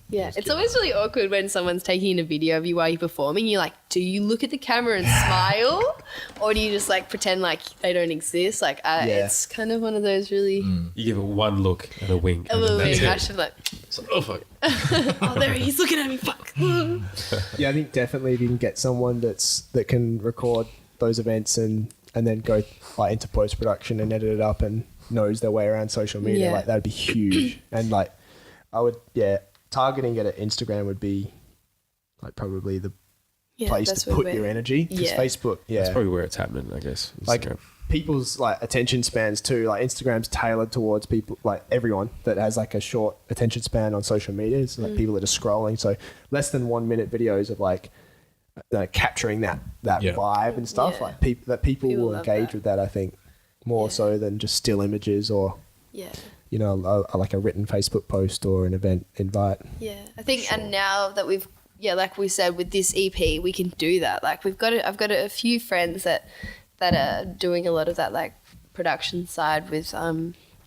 Yeah, it's always really awkward when someone's taking a video of you while you're performing. You're like, do you look at the camera and smile, or do you just like pretend like they don't exist? Like, it's kind of one of those really. You give it one look and a wink. A and little then bit. that's I it. should like, So, oh fuck. oh, there he's looking at me. Fuck. Yeah, I think definitely if you can get someone that can record those events and then go like into post production and edit it up and knows their way around social media, Yeah. like that'd be huge. And like, I would, targeting it at Instagram would be like probably the Yeah, place that's to where put we're- your energy. Because Yeah. Facebook, That's probably where it's happening, I guess. like Instagram. people's like attention spans too. Like Instagram's tailored towards people, like everyone that has like a short attention span on social media. It's like people that are scrolling. So less than 1 minute videos of like capturing that Yeah. vibe and stuff. Yeah. Like people People will love engage that. with that. I think more Yeah. so than just still images or Yeah. you know like a written Facebook post or an event invite. Yeah, I think, and now that we've, like we said, with this EP, we can do that. Like I've got a few friends that are doing a lot of that, like production side with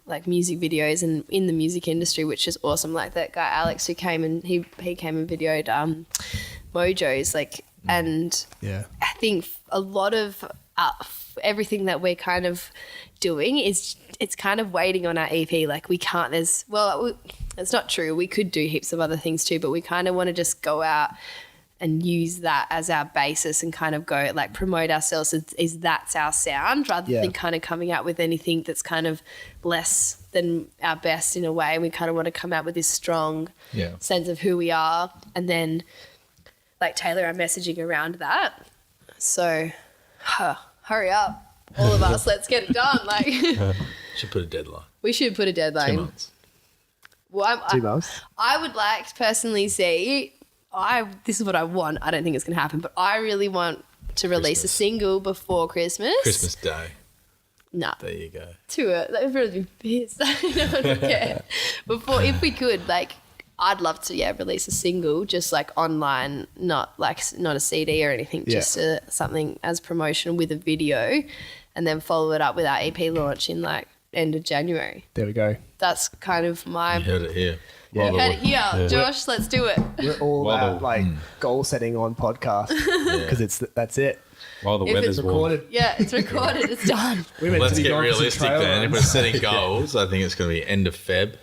like music videos and in the music industry, which is awesome. Like that guy Alex who came and he came and videoed Mojo's, like, and Yeah. I think a lot of everything that we're kind of doing is it's kind of waiting on our EP. Like we can't. It's not true. We could do heaps of other things too, but we kind of want to just go out and use that as our basis and kind of go like promote ourselves as that's our sound rather Yeah. than kind of coming out with anything that's kind of less than our best in a way. And we kind of want to come out with this strong Yeah. sense of who we are and then like tailor our messaging around that. So hurry up, all of us, let's get it done. Like Should put a deadline. we should put a 2 deadline. months. Well, 2 months. I would like to personally see. This is what I want. I don't think it's going to happen, but I really want to release a Christmas. single before Christmas. Christmas Day. No, There you go. to it. That would really be pissed. No one would care. Before, if we could, like, I'd love to, release a single, just like online, not a CD or anything, Yeah. just something as promotion with a video, and then follow it up with our EP launch in like end of January. There we go. That's kind of my. You heard it here. Yeah. Heard it here, Josh. Let's do it. We're all Well, about like goal setting on podcast because that's it. While the If weather's it's warm. Recorded. Yeah, it's recorded. It's done. We meant Let's to be get going for some realistic trail then. If we're runs. setting goals, I think it's going to be end of Feb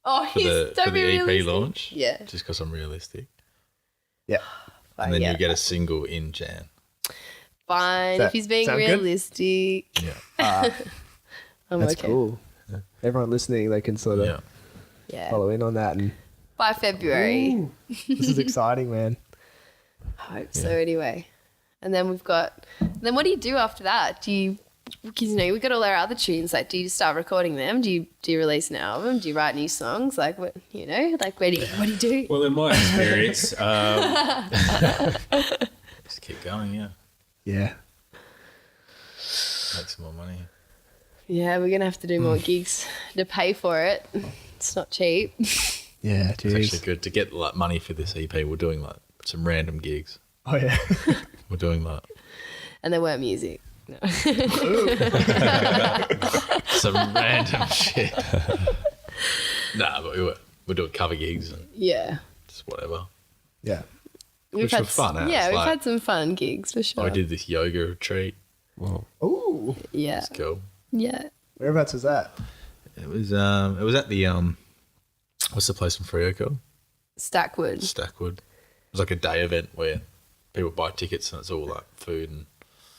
Oh, for the don't be EP realistic. launch. Yeah. Just because I'm realistic. Yeah. Fine, And then yeah. you get a single in Jan. Fine. That If he's being sound good? realistic, Yeah. I'm That's okay. cool. Everyone listening, they can sort of Yeah. Yeah. follow in on that. And By February. Ooh, this is exciting, man. I hope so anyway. And then we've got, then what do you do after that? Do you, because we've got all our other tunes, like do you start recording them? Do you release an album? Do you write new songs? Like what, like what do you do? Well, in my experience, Just keep going, yeah. Yeah. Make some more money. Yeah, we're going to have to do more gigs to pay for it. It's not cheap. Yeah, It's geez. actually good to get like money for this EP. We're doing like some random gigs. Oh, yeah. We're doing like And they weren't music. No. some random shit. Nah, but we're doing cover gigs and Yeah. just whatever. Yeah. We've Which were fun, eh? Yeah, It's we've like- had some fun gigs for sure. I did this yoga retreat. well, Ooh. Yeah. It's cool. Yeah. Whereabouts is that? It was at the what's the place in Freo called? Stackwood. Stackwood. It was like a day event where people buy tickets and it's all like food and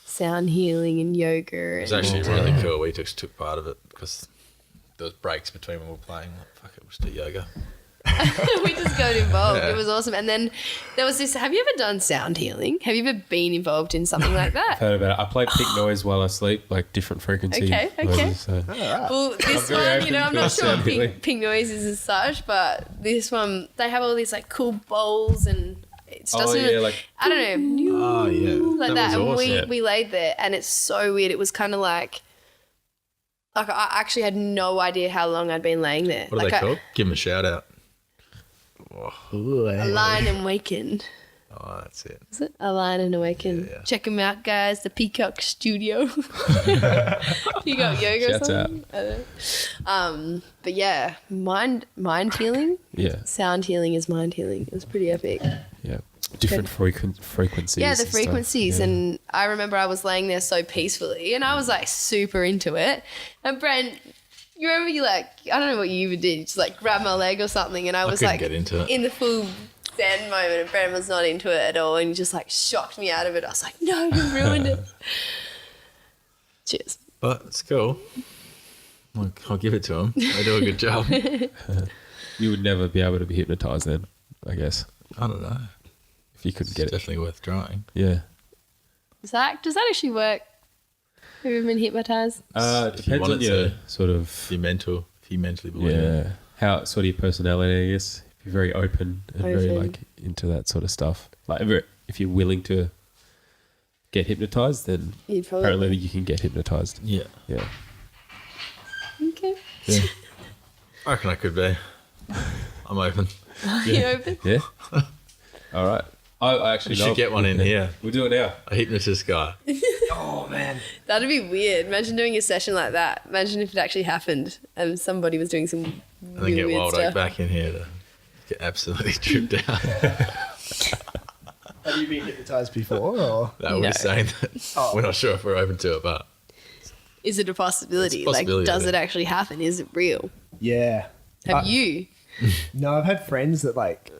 Sound healing and yoga. it was And, actually really cool. We just took part of it because there was breaks between when we were playing. Like, fuck it, we'll just do yoga. We just got involved. It was awesome. And then there was this, have you ever done sound healing? Have you ever been involved in something like that? I've heard about it. I play pink noise while I sleep, like different frequencies. Okay. noises, so. Well, this very one, open I'm to not sure sound healing. pink noises as such, but this one, they have all these like cool bowls and it doesn't, like I don't know, Oh, yeah. like that. was And awesome. we laid there and it's so weird. It was kind of like I actually had no idea how long I'd been laying there. What are like they called? Give them a shout out. A Lion and Awaken. Oh, that's it. Is it? A Lion and Awaken. Yeah. Check them out, guys. The Peacock Studio. Peacock Yoga Shouts or something. I don't know. But yeah, mind healing. Yeah. Sound healing is mind healing. It was pretty epic. Yeah. Different frequencies. Yeah, the and stuff. frequencies. Yeah. And I remember I was laying there so peacefully and I was like super into it. And Brent, you remember you like, I don't know what you even did, you just like grabbed my leg or something and I was couldn't like get into it. in the full zen moment and Brent was not into it at all and you just like shocked me out of it. I was like, no, you ruined it. Cheers. But it's cool. I'll give it to them. They do a good job. You would never be able to be hypnotized then, I guess, I don't know. if you couldn't It's get it. definitely worth trying. Yeah. Does that actually work? Have you ever been hypnotized? If you Depends want on it your to. sort of, If you mentally believe it. yeah, how sort of your personality, I guess. If you're very open and very Open. like into that sort of stuff. Like if you're willing to get hypnotized, then You'd probably. apparently you can get hypnotized. Yeah. Yeah. Okay. Yeah. I reckon I could be. I'm open. You open? Yeah. All right. I actually We know should get one in here. We'll do it now. A hypnotist guy. Oh man. That'd be weird. Imagine doing a session like that. Imagine if it actually happened and somebody was doing some And then really get weird Wild stuff. Oak back in here to get absolutely tripped out. Have you been hypnotized before or? No, No. we're saying that we're not sure if we're open to it, but Is it a possibility? It's a possibility, Like, does yeah. it actually happen? Is it real? Yeah. Have you? No, I've had friends that like,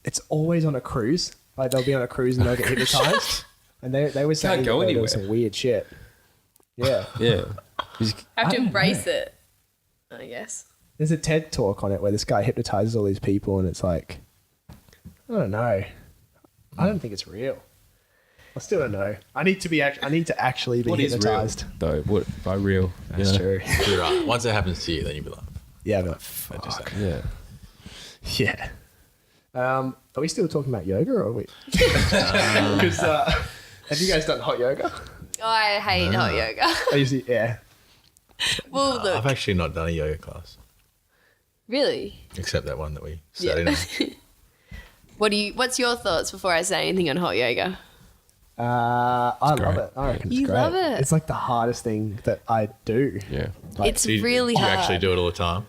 it's always on a cruise. Like they'll be on a cruise and they'll get hypnotized, and they were saying go that they do anywhere. some weird shit. Yeah. Yeah. You just- Have to don't embrace it, I guess. There's a TED talk on it where this guy hypnotizes all these people, and it's like, I don't know. I don't think it's real. I still don't know. I need to actually be What is real, hypnotized. though? What by real? That's you know? true. you're right. Once it happens to you, then you'll be like, Yeah, but that just fuck. happened. Yeah. Yeah. Are we still talking about yoga, or are we? Because have you guys done hot yoga? Oh, I hate hot yoga. I usually, yeah. Well, look, I've actually not done a yoga class, really. except that one that we Yeah. sat in on. What's your thoughts before I say anything on hot yoga? I love great. it. I reckon it's You great. love it? It's like the hardest thing that I do. Yeah. Like, It's Do you, really do you hard. actually do it all the time?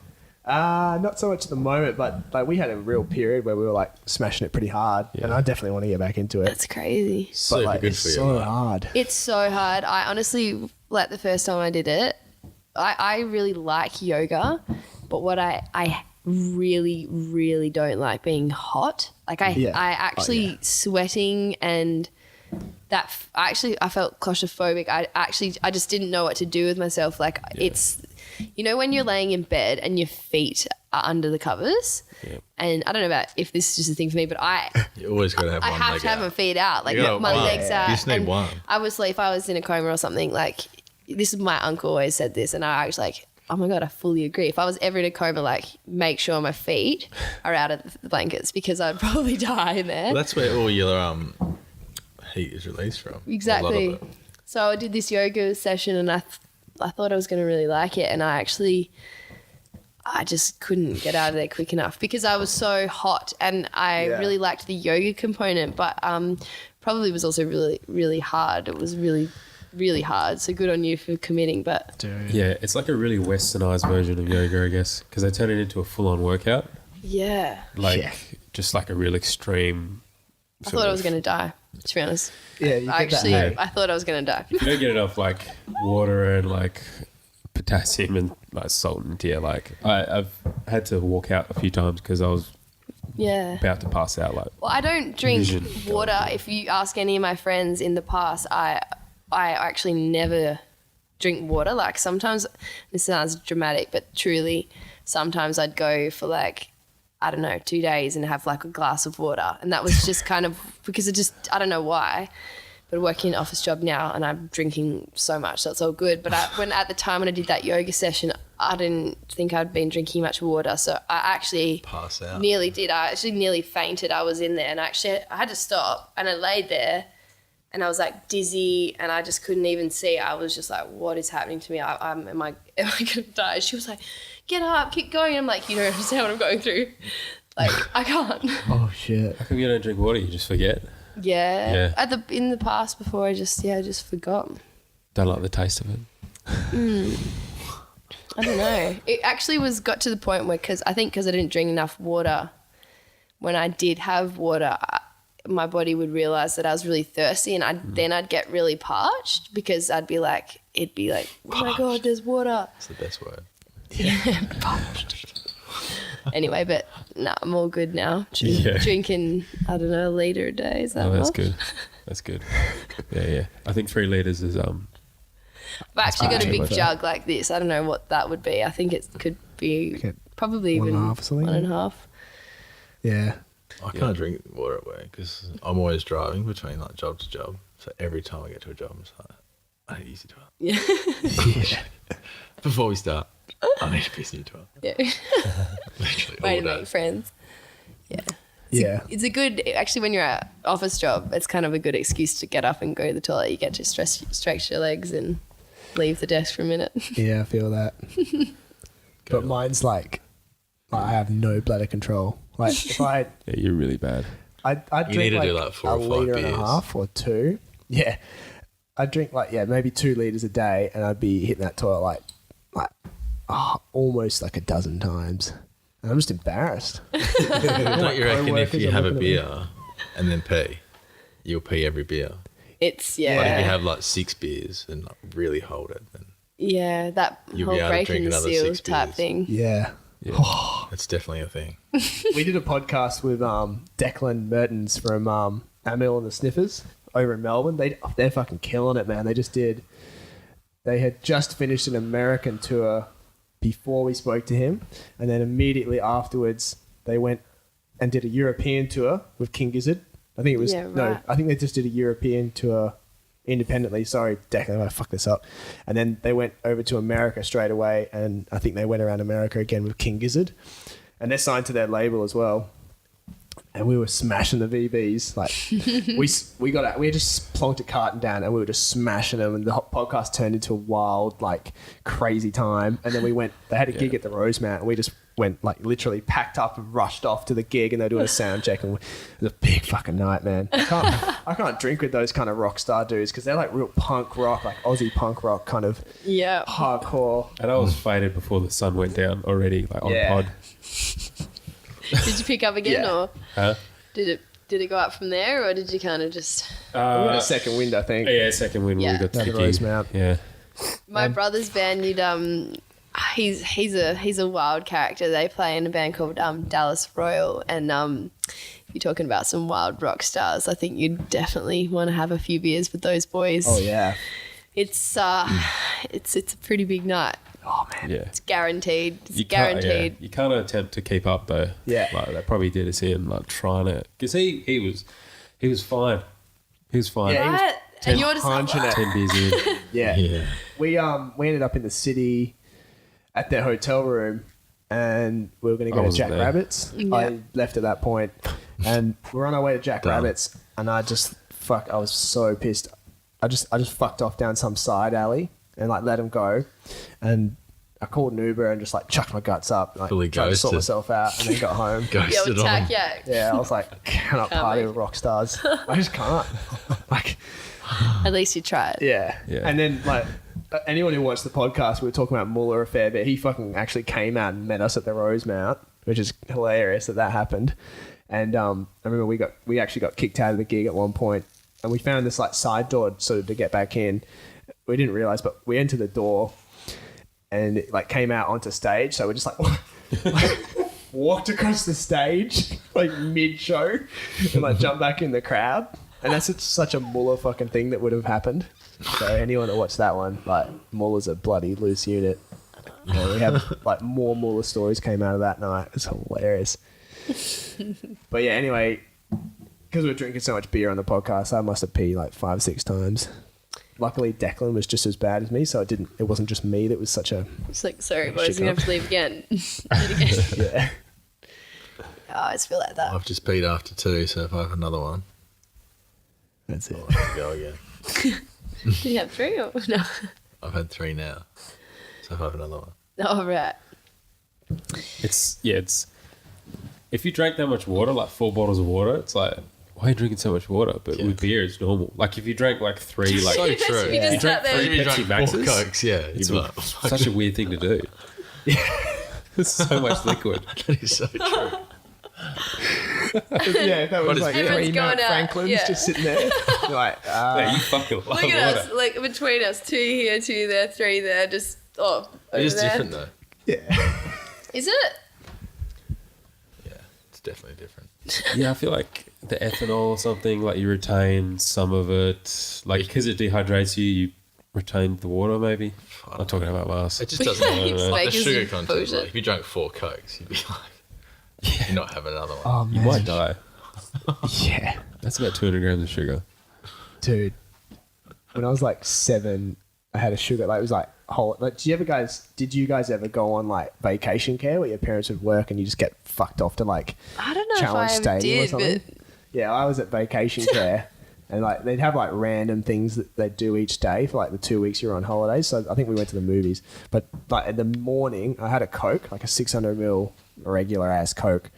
not so much at the moment, but like we had a real period where we were like smashing it pretty hard, and I definitely want to get back into it. That's crazy. But Super like, good it's for you. so like. hard. It's so hard. I honestly, like the first time I did it, I really like yoga, but what I really, really don't like being hot. Like Yeah. I actually Oh, yeah. sweating and that I felt claustrophobic. I just didn't know what to do with myself. Like it's, you know, when you're laying in bed and your feet are under the covers, and I don't know about if this is just a thing for me, but You always got to have I one have leg to have out. my feet out, like You gotta- my one. legs out. You just need and one. Obviously, if I was in a coma or something, like this is my uncle always said this, and I was like, oh my god, I fully agree. If I was ever in a coma, like make sure my feet are out of the blankets because I'd probably die in there. Well, that's where all your heat is released from. A lot of Exactly. it. So I did this yoga session, and I thought I was going to really like it, and I just couldn't get out of there quick enough because I was so hot, and I Yeah. really liked the yoga component, but probably was also really, really hard. It was really, really hard. So good on you for committing, but Dude. Yeah, it's like a really westernized version of yoga, I guess, because they turn it into a full-on workout, yeah, like Yeah. just like a real extreme. I thought I was going to die. To be honest, Yeah, you get actually, that. I thought I was going to die. If you don't get enough like water and like potassium and like salt into you, like I've had to walk out a few times because I was Yeah. about to pass out. Like, Well, I don't drink Vision. water. If you ask any of my friends in the past, I actually never drink water. Like sometimes, this sounds dramatic, but truly, sometimes I'd go for like I don't know, 2 days and have like a glass of water. And that was just kind of because I don't know why, but working an office job now and I'm drinking so much, so it's all good. But at the time when I did that yoga session, I didn't think I'd been drinking much water. So I actually Pass out. nearly did. I actually nearly fainted. I was in there and I had to stop and I laid there and I was like dizzy and I just couldn't even see. I was just like, what is happening to me? Am I going to die? She was like, get up, keep going. I'm like, you don't understand what I'm going through. Like, I can't. Oh shit. How come you don't drink water? You just forget? Yeah. Yeah. In the past before I just forgot. Don't like the taste of it? I don't know. It actually got to the point where, because I didn't drink enough water, when I did have water, my body would realise that I was really thirsty and I'd get really parched because it'd be like, oh my God, there's water. That's the best word. Parched. Anyway, but no, I'm all good now. Yeah. Drinking, I don't know, a litre a day. Is that Oh, that's much? good. That's good. Yeah. I think 3 litres is I've actually got a big with that. jug like this. I don't know what that would be. I think it could be Okay, probably 1.5 even or something? 1.5. Yeah. I can't drink water at work because I'm always driving between like job to job. So every time I get to a job, I'm just like, I need easy to up. Yeah. Before we start, I need a piece of to up. Yeah. Literally Way all to day. make friends. Yeah. Yeah. It's a good, actually, when you're at office job, it's kind of a good excuse to get up and go to the toilet. You get to stretch your legs and leave the desk for a minute. Yeah, I feel that. But mine's like I have no bladder control. Like if I yeah, you're really bad. I'd You drink need to like do like 4 a or 5 litre and a beers. half or 2. Yeah. I'd drink like maybe 2 litres a day and I'd be hitting that toilet like almost like a dozen times. And I'm just embarrassed. Don't you reckon if co-workers you are have a looking at me. beer and then pee, you'll pee every beer? It's, But if you yeah. have like 6 beers and like really hold it, then Yeah, that You'll whole be able to breaking drink the another seal 6 type beers. thing. Yeah. it's definitely a thing. We did a podcast with Declan Mertens from Amil and the Sniffers over in Melbourne. They're fucking killing it, man. They had just finished an American tour before we spoke to him, and then immediately afterwards they went and did a European tour with King Gizzard. I think it was I think they just did a European tour independently. Sorry, Declan, I fucked this up. And then they went over to America straight away, and I think they went around America again with King Gizzard, and they're signed to their label as well. And we were smashing the VBs. Like we just plonked a carton down and we were just smashing them. And the podcast turned into a wild, like crazy time. And then they had a gig at the Rosemount and we just went like literally packed up and rushed off to the gig and they were doing a sound check. And it was a big fucking night, man. I can't drink with those kind of rock star dudes because they're like real punk rock, like Aussie punk rock kind of Yeah. hardcore. And I was faded before the sun went down already, like on pod. Did you pick up again or Huh? did it go up from there or did you kind of just... We had a second wind, I think. Yeah, second win when Yeah. we got to Down the the gig. Rosemount. Yeah. My brother's band, he's a wild character. They play in a band called Dallas Royal, and if you're talking about some wild rock stars, I think you'd definitely want to have a few beers with those boys. Oh, yeah. It's a pretty big night. Oh, man. Yeah. It's guaranteed. It's You can't, guaranteed. you can't attempt to keep up though. Yeah. Like they probably did us in, like trying to, because he was fine. He was fine. Yeah, he was Right? And you're just like, punching it. 10 beers in. Yeah. Yeah. We ended up in the city at their hotel room and we were going to I go to wasn't Jack there. Rabbit's. Yeah. I left at that point and we're on our way to Jack Done. Rabbit's and I was so pissed. I just fucked off down some side alley and like let him go and I called an Uber and just like chucked my guts up, like Fully tried to sort ghosted. myself out and then got home. yeah, Ghosted with on Tack, him. yeah. Yeah, I was like, cannot Can't party make- with rock stars. I just can't. Like, At least you tried. yeah. Yeah. And then, like, anyone who watched the podcast, we were talking about Muller a fair bit. He fucking actually came out and met us at the Rosemount, which is hilarious that happened. And I remember we actually got kicked out of the gig at one point, and we found this like side door sort of to get back in. We didn't realize, but we entered the door, and it like came out onto stage. So we just like walked across the stage like mid show, and like jumped back in the crowd. And that's such a Muller fucking thing that would have happened. So anyone that watched that one, like Muller's a bloody loose unit. You know, we have like more Muller stories came out of that night. It's hilarious. But yeah, anyway, because we were drinking so much beer on the podcast, I must have peed like 5-6 times. Luckily, Declan was just as bad as me, so it wasn't just me that was such a... It's like, sorry, boys, Shit you're going to have to leave again. Do it again. Yeah. Oh, I just feel like that. I've just peed after 2, so if I have another one, That's it. I'll have to go again. Did you have 3 or no? I've had 3 now, so if I have another one. Oh, right. It's if you drank that much water, like 4 bottles of water, it's like, why are you drinking so much water? But with beer, it's normal. Like if you drank like 3, like So true. You just sat there. If you Pepsi drank 4 Maxes? Cokes, yeah, it's you'd be like, such a weird thing to do. It's so much liquid. that is so true. Yeah, if that was is like beer? 3 Everyone's going Mount out, Franklins yeah. just sitting there. You're like, Yeah, you fucking love Look water. at us, like between us, 2 here, 2 there, 3 there, just, over It is there. different though. yeah. Is it? Yeah, it's definitely different. Yeah, I feel like the ethanol or something, like you retain some of it. Like because it dehydrates you, you retain the water maybe. I'm not talking about my ass. It just doesn't Keeps like the making sugar some content. bullshit. Like, if you drank 4 Cokes, you'd be like, you're not having another one. Oh, You man. might die. Yeah. That's about 200 grams of sugar. Dude, when I was like 7, I had a sugar, like it was like whole, like, did you guys ever go on like vacation care where your parents would work and you just get fucked off to like I don't know Challenge if I ever Stadium or did, something? but Yeah, I was at vacation care and like they'd have like random things that they'd do each day for like the 2 weeks you were on holidays. So I think we went to the movies, but like in the morning I had a Coke, like a 600ml regular ass Coke.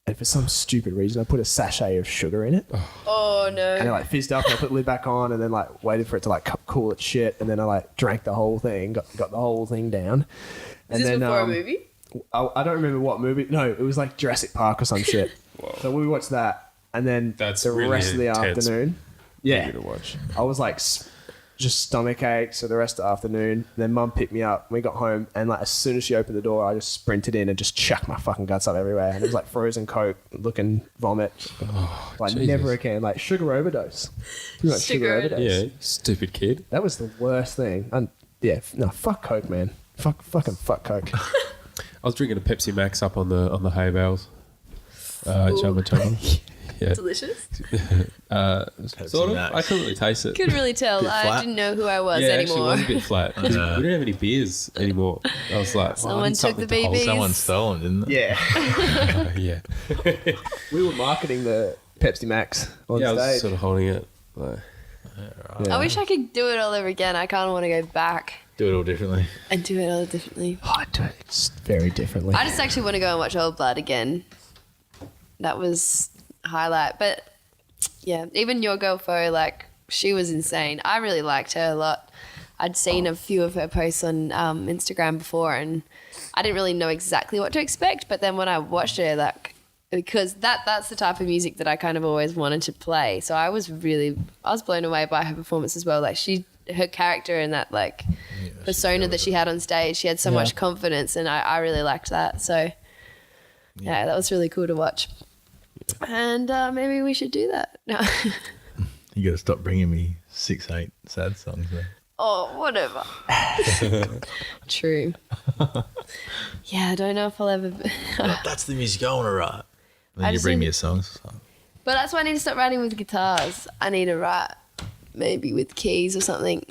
And for some stupid reason, I put a sachet of sugar in it. oh no. And it like fizzed up and I put the lid back on and then like waited for it to like cool its shit. And then I like drank the whole thing, got the whole thing down. And Is this then, before a movie? I don't remember what movie. No, it was like Jurassic Park or some shit. So we watched that. And then That's the really rest of the intense afternoon. Yeah. movie to watch. I was like just stomach aches for the rest of the afternoon. Then Mum picked me up. We got home, and like as soon as she opened the door, I just sprinted in and just chucked my fucking guts up everywhere. And it was like frozen Coke looking vomit. Like Jesus. never again. Like sugar overdose. Pretty much Sugar sugar overdose. Yeah, you stupid kid. That was the worst thing. And yeah, no, fuck Coke, man. Fucking fuck Coke. I was drinking a Pepsi Max up on the hay bales. Chumma chumma. Yeah. Delicious. Sort of. Max. I couldn't really taste it. Couldn't really tell. Bit I flat. didn't know who I was Yeah, anymore. actually, it was a bit flat. 'Cause we didn't have any beers anymore. I was like, Someone I need took something the to hold. BBs. Someone stole them, didn't they? Yeah. Yeah, We were marketing the Pepsi Max on yeah. I was stage. sort of holding it. Like, Yeah. I wish I could do it all over again. I kind of want to go back Do it all differently. and do it all differently. Oh, I do it very differently. I just actually want to go and watch Old Blood again. That was a highlight. But yeah, even your girl Fo, like, she was insane. I really liked her a lot. I'd seen a few of her posts on Instagram before, and I didn't really know exactly what to expect. But then when I watched her, like, because that's the type of music that I kind of always wanted to play. So I was blown away by her performance as well. Like her character and that like persona that she had on stage, she had so much confidence, and I really liked that. So yeah, that was really cool to watch. And maybe we should do that. No. You got to stop bringing me 6-8 sad songs. Though. Oh, whatever. True. Yeah, I don't know if I'll ever. That's the music I want to write. And I then you just bring need- me a song. So. But that's why I need to start writing with guitars. I need to write maybe with keys or something.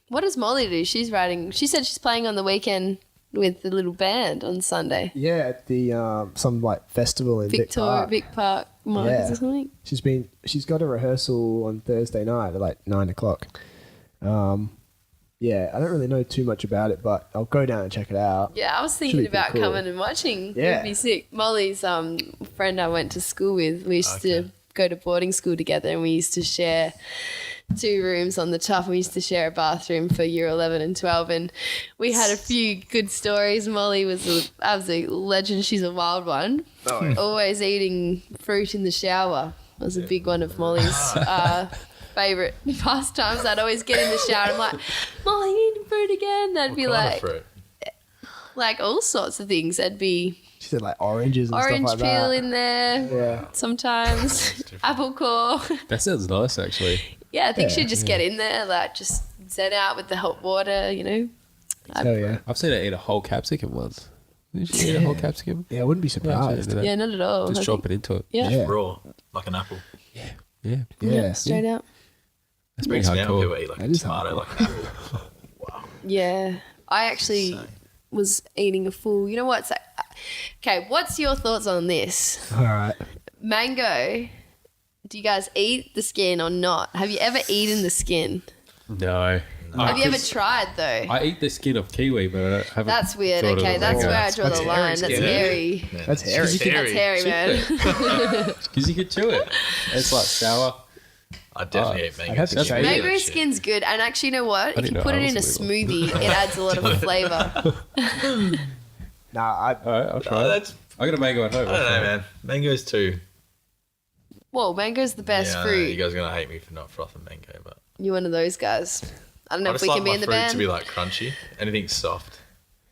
What does Molly do? She's writing. She said she's playing on the weekend with the little band on Sunday. Yeah, at the some like festival in Vic Park. Vic Park Mines Yeah. or something. She's got a rehearsal on Thursday night at like 9:00. Yeah, I don't really know too much about it, but I'll go down and check it out. Yeah, I was Should thinking be about cool. coming and watching. Yeah. It'd be sick. Molly's friend I went to school with, we used to go to boarding school together, and we used to share 2 rooms on the top. We used to share a bathroom for year 11 and 12, and we had a few good stories. Molly was an absolute legend. She's a wild one. Always eating fruit in the shower was a big one of Molly's favourite pastimes. I'd always get in the shower and I'm like, Molly, you eating fruit again? They'd be What kind like, of fruit? like all sorts of things. There'd be She said like oranges and orange stuff like peel that. in there Yeah. sometimes, apple core. that sounds nice, actually. Yeah, I think Yeah, she'd just get in there, like just zen out with the hot water, you know. Hell yeah. I've seen her eat a whole capsicum once. Did you eat a whole capsicum? Yeah, I wouldn't be surprised. Yeah, not at all. Just I drop think- it into it. Yeah. Yeah. Raw, like an apple. Yeah. Yeah. Straight out. That's pretty Freaks me out when hardcore. people eat like That a is tomato, hardcore. like an apple. Wow. Yeah. I actually Insane. was eating a full. You know what? So, okay, what's your thoughts on this? All right. Mango. Do you guys eat the skin or not? Have you ever eaten the skin? No. Have you ever tried though? I eat the skin of kiwi, but I haven't. That's weird. thought of Okay, the that's mango. where I draw That's the hairy line. That's skin. hairy. Yeah, That's hairy. That's hairy, man. Because you can chew it. It's like sour. I dedefinitely eat mango. I'd have to skin. try it. Mango That shit. skin's good, and actually, you know what? If didn't you know put I it in a was illegal. smoothie, it adds a lot of flavour. Nah, All right, I'll try Oh, it. that's, I got a mango at home. I don't know, man. Mango's too. Whoa, mango's the best Yeah, I know, fruit. you guys are gonna hate me for not frothing mango, but You're one of those guys. I don't know I if just we like can be my in the fruit band. to be like crunchy. Anything soft.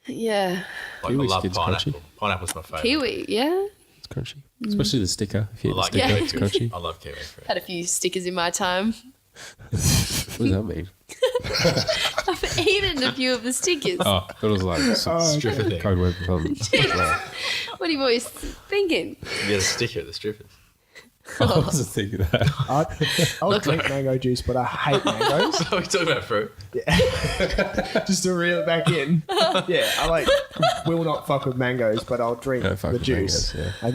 Yeah, Like Kiwi I love skin's pineapple. crunchy. Pineapple's my favorite. kiwi. Yeah, It's crunchy. Especially the sticker. If you I eat the like sticker, Yeah. it's crunchy. I love kiwi fruit. had a few stickers in my time. What does that mean? I've eaten a few of the stickers. Oh, I thought it was like some Stripper thing. code word for something. What are you boys thinking? You get a sticker at the strippers. I wasn't thinking that. I'll drink mango juice, but I hate mangoes. Are we talking about fruit? Just to reel it back in. Yeah, I will not fuck with mangoes, but I'll drink Don't fuck the with juice. mangoes, And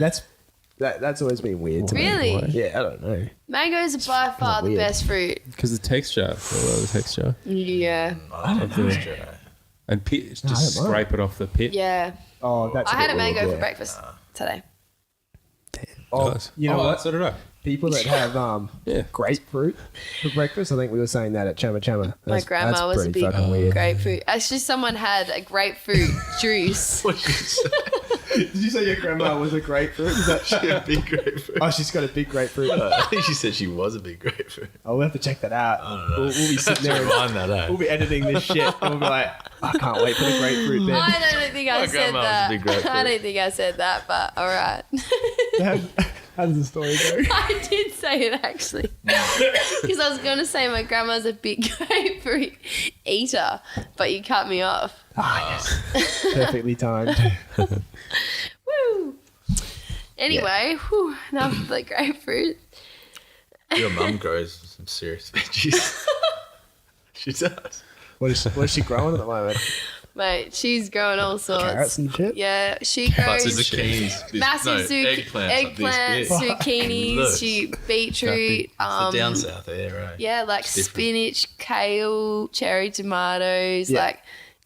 that's always been weird to me. Really? Yeah, I don't know. Mangoes are by far the weird. best fruit. Because the texture. I love the texture. Yeah, I don't know. Texture, eh? And pit, just I don't mind. scrape it off the pit. yeah. Oh, that's. I had a bit weird, mango for yeah. breakfast today. Oh, Nice. you know Oh, what? So did I. People that have Yeah. grapefruit for breakfast. I think we were saying that at Chama Chama. My grandma was a pretty big fucking weird. grapefruit. Actually, someone had a grapefruit juice. What did you say? Did you say your grandma was a grapefruit? Is that She had a big grapefruit. Oh, she's got a big grapefruit. I think she said she was a big grapefruit. Oh, we'll have to check that out. I don't know. We'll be sitting there. Rewind that, eh? We'll be editing this shit, and we'll be like, I can't wait for the grapefruit bit. I don't think I My said grandma was a that. big grapefruit. I don't think I said that, but all right. How does the story go? I did say it actually. Because I was going to say my grandma's a big grapefruit eater, but you cut me off. Perfectly timed. Woo! Anyway, whew, enough of the grapefruit. Your mum grows some serious veggies. She does. What is she growing at the moment? Mate, she's growing all sorts. Carrots and shit? Yeah, she But grows zucchinis. massive eggplants, Look, zucchinis, she beetroot, it's the down south there, right? yeah, like It's different. spinach, kale, cherry tomatoes, Yeah. like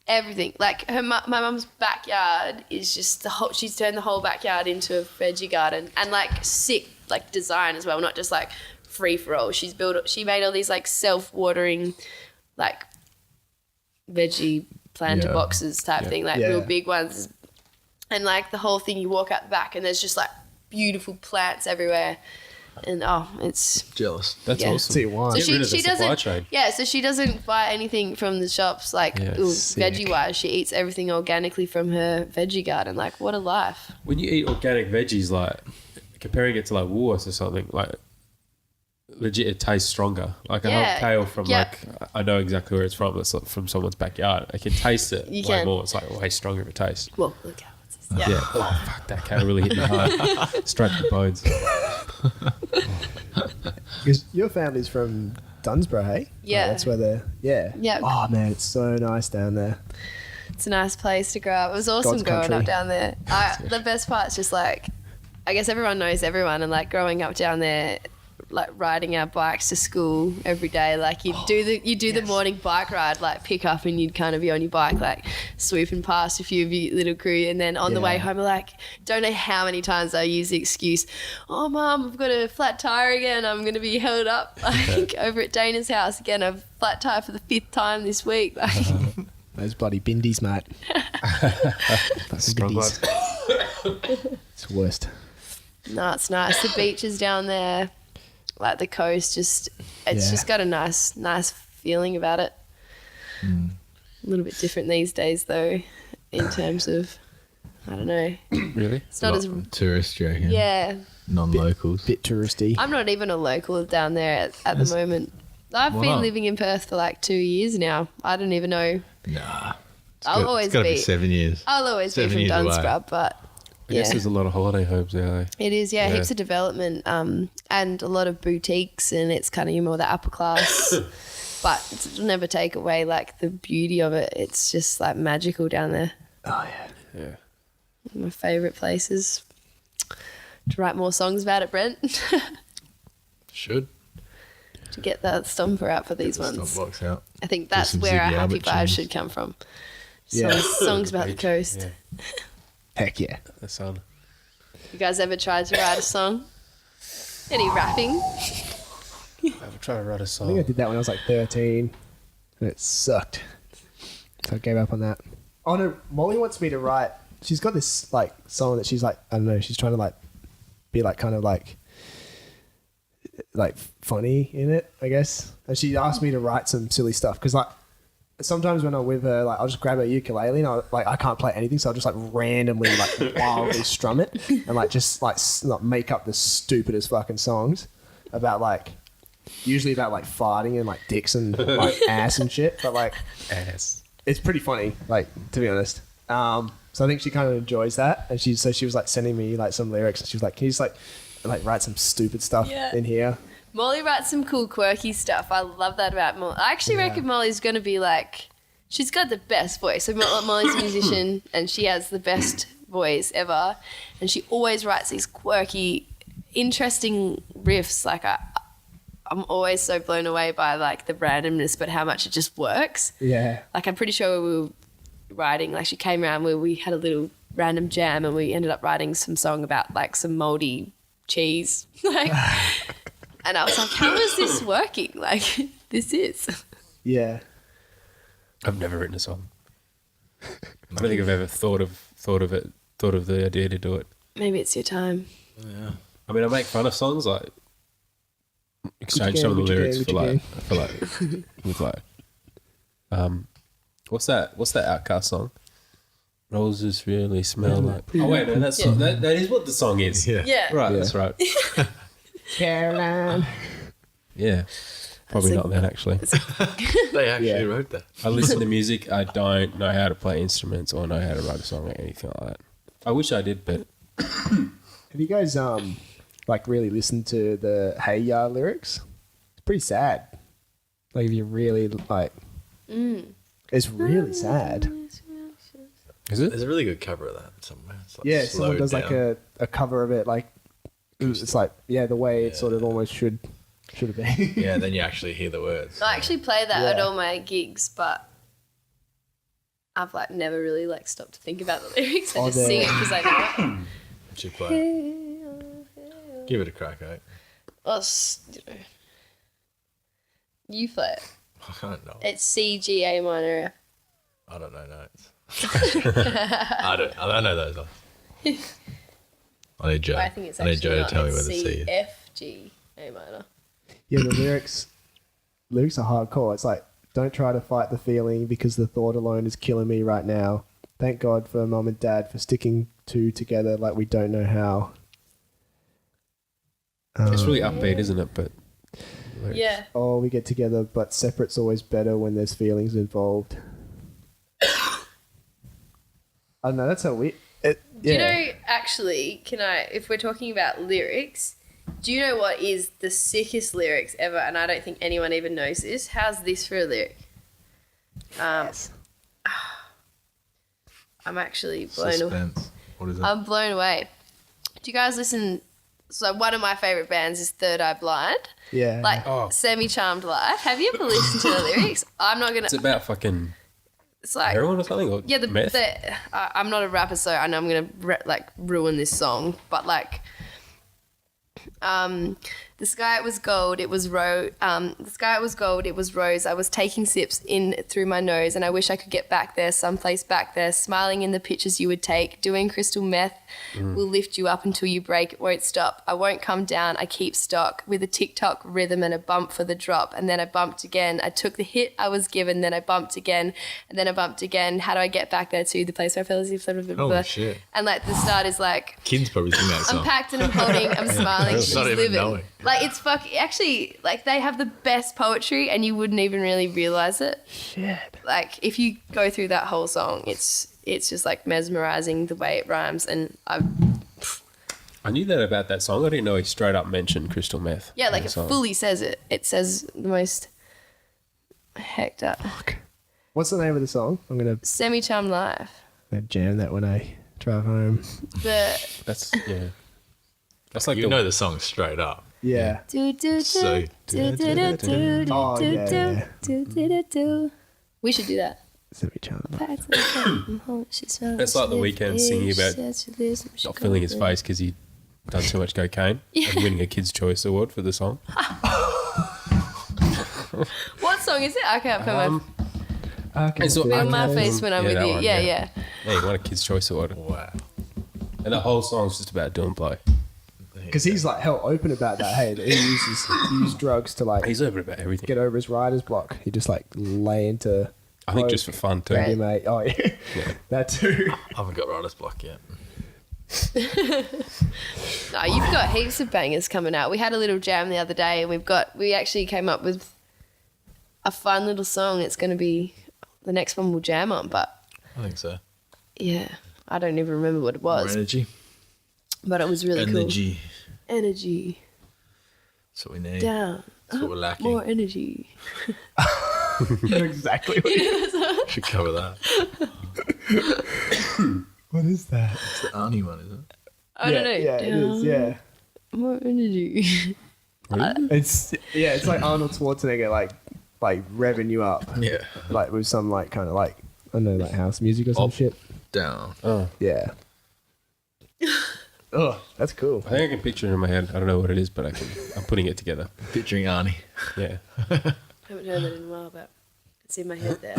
everything. Like my mum's backyard is just the whole. She's turned the whole backyard into a veggie garden, and like sick like design as well, not just like free for all. She made all these like self-watering, like veggie planter Yeah. boxes type thing, like Yeah. real big ones, and like the whole thing. You walk out the back, and there's just like beautiful plants everywhere, and it's. Jealous. That's Yeah. awesome. See one. So Get rid of the she supply doesn't. chain. Yeah, so she doesn't buy anything from the shops, like Yeah, sick. veggie wise. She eats everything organically from her veggie garden. Like, what a life! When you eat organic veggies, like comparing it to like Woolworths or something, like legit, it tastes stronger. Like I Yeah. have kale from Yeah. like I know exactly where it's from. It's from someone's backyard. I can taste it You way can. more. It's like way stronger of a taste. Well, look how it's. Yeah. Yeah. Oh fuck, that kale really hit me hard, straight to the bones. Because your family's from Dunsborough, hey? Yeah. Oh, that's where they're. Yeah. Yeah. Oh, man, it's so nice down there. It's a nice place to grow up. It was awesome God's growing country. up down there. The best part's just like, I guess everyone knows everyone, and like growing up down there, like riding our bikes to school every day. Like you do the morning bike ride, like pick up, and you'd kind of be on your bike, like swooping past a few of your little crew, and then on the way Yeah. home, like don't know how many times I use the excuse, "Oh, Mum, I've got a flat tire again. I'm going to be held up like over at Dana's house again. I've flat tire for the 5th time this week." Like. Those bloody bindies, mate. Fucking Strong bindies. It's the worst. No, it's nice. The beaches down there, like the coast, it's Yeah. just got a nice feeling about it. A little bit different these days, though, in terms of, I don't know. Really? It's not as Tourists, you reckon? yeah. Non-locals. Bit touristy. I'm not even a local down there at the moment. I've Why been not? living in Perth for like 2 years now. I don't even know. Nah. I'll always It's got to be be. 7 years. I'll always be 7 from years away. Dunsborough, but I guess there's a lot of holiday homes there. it is, yeah, Yeah. heaps of development, and a lot of boutiques, and it's kind of more the upper class. But it'll never take away like the beauty of it. It's just like magical down there. Oh yeah. Yeah. My favourite places. To write more songs about it, Brent. Should. To get that stomper out for these Get the ones. stop box out. I think Do that's some where our Ziggy happy Albert vibes tunes. should come from. Yeah. Songs about the coast. Yeah. Heck yeah. The sun. You guys ever tried to write a song? Any rapping? I've tried to write a I song. think I did that when I was like 13, and it sucked. So I gave up on that. Oh no, Molly wants me to write. She's got this like song that she's like, I don't know, she's trying to like be like kind of like funny in it, I guess. And she asked me to write some silly stuff because like sometimes when I'm with her, like I'll just grab her ukulele and I can't play anything, so I'll just like randomly like wildly strum it and like just like make up the stupidest fucking songs about like usually about like farting and like dicks and like ass and shit, but like Ass. it's pretty funny, like to be honest. So I think she kind of enjoys that, and she was like sending me like some lyrics, and she was like, "Can you just like write some stupid stuff in here?" Molly writes some cool, quirky stuff. I love that about Molly. I actually reckon Molly's going to be like, she's got the best voice. So Molly's a musician, and she has the best voice ever. And she always writes these quirky, interesting riffs. Like I'm always so blown away by like the randomness, but how much it just works. Yeah, Like I'm pretty sure we were writing, like she came around where we had a little random jam, and we ended up writing some song about like some moldy cheese. Like, and I was like, how is this working? Like, this is. yeah. I've never written a song. I don't think I've ever thought of the idea to do it. Maybe it's your time. Yeah. I mean, I make fun of songs, like exchange Would some of the you lyrics can, for like with like what's that Outcast song? Roses really smell like. Oh wait, no, that's that is what the song is. Yeah. Yeah. Right, Yeah. that's right. Caroline. Yeah, probably That's not that actually. They actually Yeah. wrote that. I listen to music. I don't know how to play instruments or know how to write a song or anything like that. I wish I did, but Have you guys like really listened to the Hey Ya lyrics? It's pretty sad. Like if you really like, it's really sad. is it? There's a really good cover of that somewhere. It's like Yeah, someone slowed does like down. a cover of it, like it's like the way it sort of almost should have been. Yeah, then you actually hear the words. I actually play that at Yeah. all my gigs, but I've like never really like stopped to think about the lyrics. I Oh, just sing it because I know it. What you play? Give it a crack, eh? You play it. I don't know. It's C, G, A minor, F. I don't know notes. I don't know those ones. I need Joe. I think it's I need actually Joe to not. tell me It's where the C C, is. F, G, A minor. Yeah, the lyrics are hardcore. It's like, don't try to fight the feeling because the thought alone is killing me right now. Thank God for mum and dad for sticking two together like we don't know how. It's really upbeat, isn't it? But Yeah. Oh, we get together, but separate's always better when there's feelings involved. I don't know, that's how we... Do you know, actually, if we're talking about lyrics, do you know what is the sickest lyrics ever? And I don't think anyone even knows this. How's this for a lyric? I'm actually blown away. Suspense. What is it? I'm blown away. Do you guys listen? So one of my favourite bands is Third Eye Blind. Yeah. Like Semi-Charmed Life. Have you ever listened to the lyrics? I'm not going it's to... about fucking It's like... heroin or something? Or Yeah, meth? I'm not a rapper, so I know I'm gonna ruin this song. But like, the sky was gold, it was the sky was gold, it was rose. I was taking sips in through my nose, and I wish I could get back there, someplace back there, smiling in the pictures you would take. Doing crystal meth will lift you up until you break. It won't stop. I won't come down. I keep stock with a tick-tock rhythm and a bump for the drop. And then I bumped again. I took the hit I was given. Then I bumped again. And then I bumped again. How do I get back there to the place where I fell asleep? Holy shit. And like the start is like, Kids probably sing that I'm song. packed and I'm holding, I'm smiling, she's Not even living. knowing. Like it's actually, like they have the best poetry and you wouldn't even really realize it. Shit. Like if you go through that whole song, it's just like mesmerizing the way it rhymes, and I knew that about that song. I didn't know he straight up mentioned crystal meth. yeah, in like the it song. fully says it. It says the most hecked up. What's the name of the song? I'm gonna Semi-charmed life. jam that when I drive home. That's That's like You know the song straight up. Yeah. Do, do, So- do, do, do, do, do, Oh, do, yeah, do, yeah. do, do, do, do. We should do that. That's like The Weeknd singing about not filling his face because he done too much cocaine and winning a Kids' Choice Award for the song. What song is it? I can't put my It's my face when I'm with that you. one, Yeah, yeah. yeah. Yeah, he won a Kids' Choice Award. Wow. And the whole song's just about doing blow. Because he's like hell open about that. Hey, that he uses drugs to like He's open about everything. get over his writer's block. He just like lay into. I think just for fun too. Right. Mate. Oh yeah, that too. I haven't got writer's block yet. No, you've got heaps of bangers coming out. We had a little jam the other day, and we actually came up with a fun little song. It's going to be the next one we'll jam on, but I think so. yeah, I don't even remember what it More was, energy. but it was really Energy. cool. Energy That's what we need. down, That's what we're lacking. more energy. Exactly. What, Should cover that. what is that? It's the Arnie one, isn't it? I don't know. Yeah, it is. Yeah. More energy. It's like Arnold Schwarzenegger like revving you up Yeah. like with some like kind of like I don't know like house music or some Up. shit. Down. Yeah. Oh, that's cool. I think I can picture it in my head. I don't know what it is, but I'm putting it together. Picturing Arnie. Yeah. I haven't heard that in a while, but it's in my head there.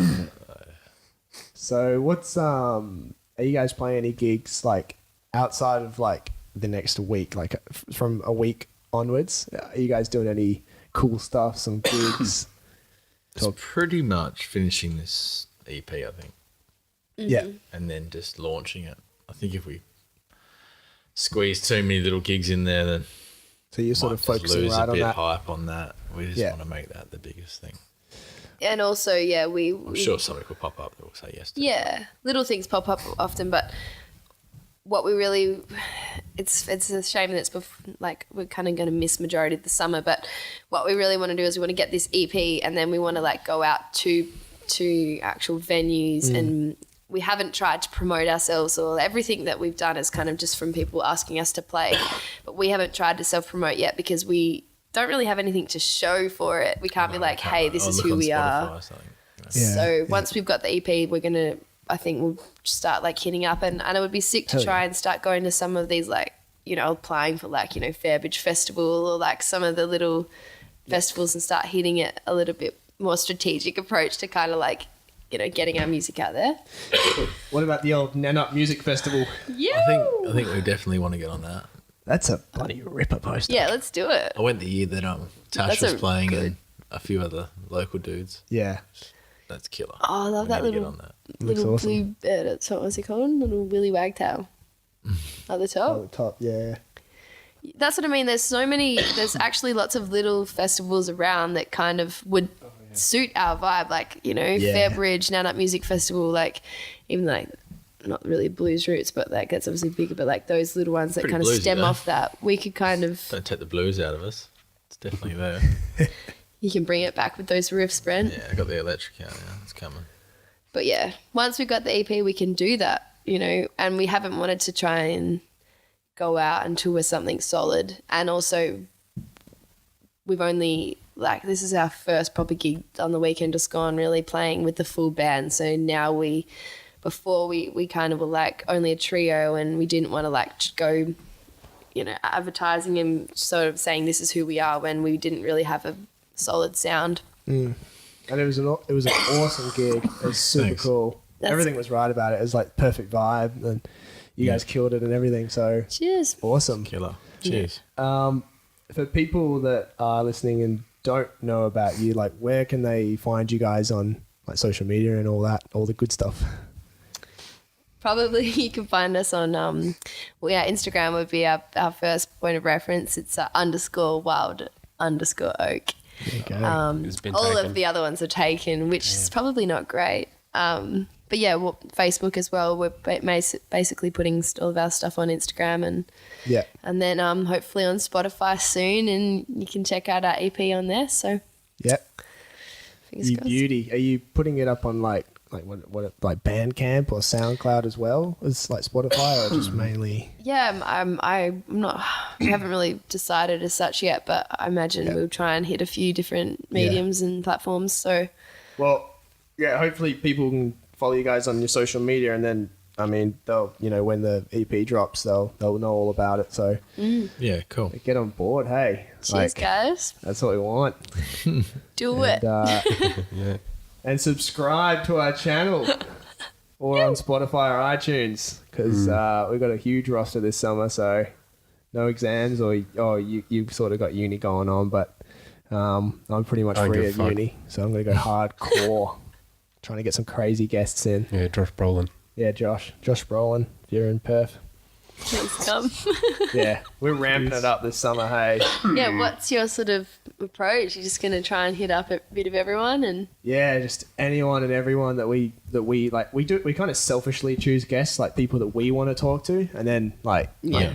So what's are you guys playing any gigs like outside of like the next week, like from a week onwards? Are you guys doing any cool stuff, some gigs? It's pretty much finishing this EP, I think, Yeah. and then just launching it. I think if we squeeze too many little gigs in there, then So you're sort might of just focusing lose right a on bit that. hype on that. We just Yeah. want to make that the biggest thing. And also, yeah, I'm sure something will pop up that will say yes to. yeah, little things pop up often, but what we really, it's a shame that it's like we're kind of going to miss majority of the summer, but what we really want to do is we want to get this EP and then we want to like go out to actual venues and we haven't tried to promote ourselves, or everything that we've done is kind of just from people asking us to play, but we haven't tried to self-promote yet because we don't really have anything to show for it. We can't be like, hey, this is who we are. Yeah. So once we've got the EP, I think we'll start like hitting up and it would be sick to Hell try yeah. and start going to some of these like, you know, applying for like, you know, Fairbridge Festival or like some of the little festivals and start hitting it a little bit more strategic approach to kind of like, you know, getting our music out there. What about the old Nanup Music Festival? Yeah. I think we definitely want to get on that. That's a bloody ripper poster. Yeah, let's do it. I went the year that Tash That's was a playing good- and a few other local dudes. Yeah. That's killer. Oh, I love We that need to little get on that. Looks little awesome. blue bird. What's it called? Little Willy Wagtail at the top. Oh, the top. Yeah. That's what I mean. There's actually lots of little festivals around that kind of would suit our vibe. Like, you know, Yeah. Fairbridge, Nanup Music Festival, like even like not really blues roots, but like that's obviously bigger, but like those little ones that Pretty kind of bluesy, stem though. off that. We could kind of, Don't take the blues out of us. It's definitely there. you can bring it back with those riffs, Brent. Yeah, I got the electric out now. It's coming. But yeah, once we've got the EP, we can do that, you know, and we haven't wanted to try and go out and tour something solid. And also, we've only, like, this is our first proper gig on the weekend just gone, really playing with the full band. So now before we kind of were like only a trio and we didn't want to like go, you know, advertising and sort of saying this is who we are when we didn't really have a solid sound. And it was an awesome gig. It was super Thanks. cool. That's- Everything was right about it. It was like perfect vibe, and you guys killed it and everything. So Cheers. awesome. Killer. Cheers. For people that are listening and don't know about you, like where can they find you guys on like social media and all that, all the good stuff? Probably you can find us on Instagram would be our first point of reference. It's _wild_oak. There you go. It's been All taken. of the other ones are taken, which is probably not great. But yeah, Facebook as well. We're basically putting all of our stuff on Instagram and then hopefully on Spotify soon, and you can check out our EP on there. So fingers You crossed. beauty. Are you putting it up on like like Bandcamp or SoundCloud as well as like Spotify, or just mainly? Yeah, I'm not. We haven't really decided as such yet, but I imagine we'll try and hit a few different mediums and platforms. So Well, yeah. Hopefully, people can follow you guys on your social media, and then I mean, they'll when the EP drops, they'll know all about it. So Yeah, cool. get on board. Hey, cheers, guys. That's what we want. Do it. Yeah. And subscribe to our channel or on Spotify or iTunes, because we've got a huge roster this summer. So no exams, or you've sort of got uni going on, but I'm pretty much I don't free give of a fuck. uni, so I'm going to go hardcore, trying to get some crazy guests in. Yeah, Josh Brolin. Yeah, Josh Brolin, if you're in Perth. Please come. Yeah, we're ramping it up this summer. Hey, Yeah, what's your sort of approach? You're just going to try and hit up a bit of everyone, and yeah, just anyone and everyone that we like. We kind of selfishly choose guests, like people that we want to talk to, and then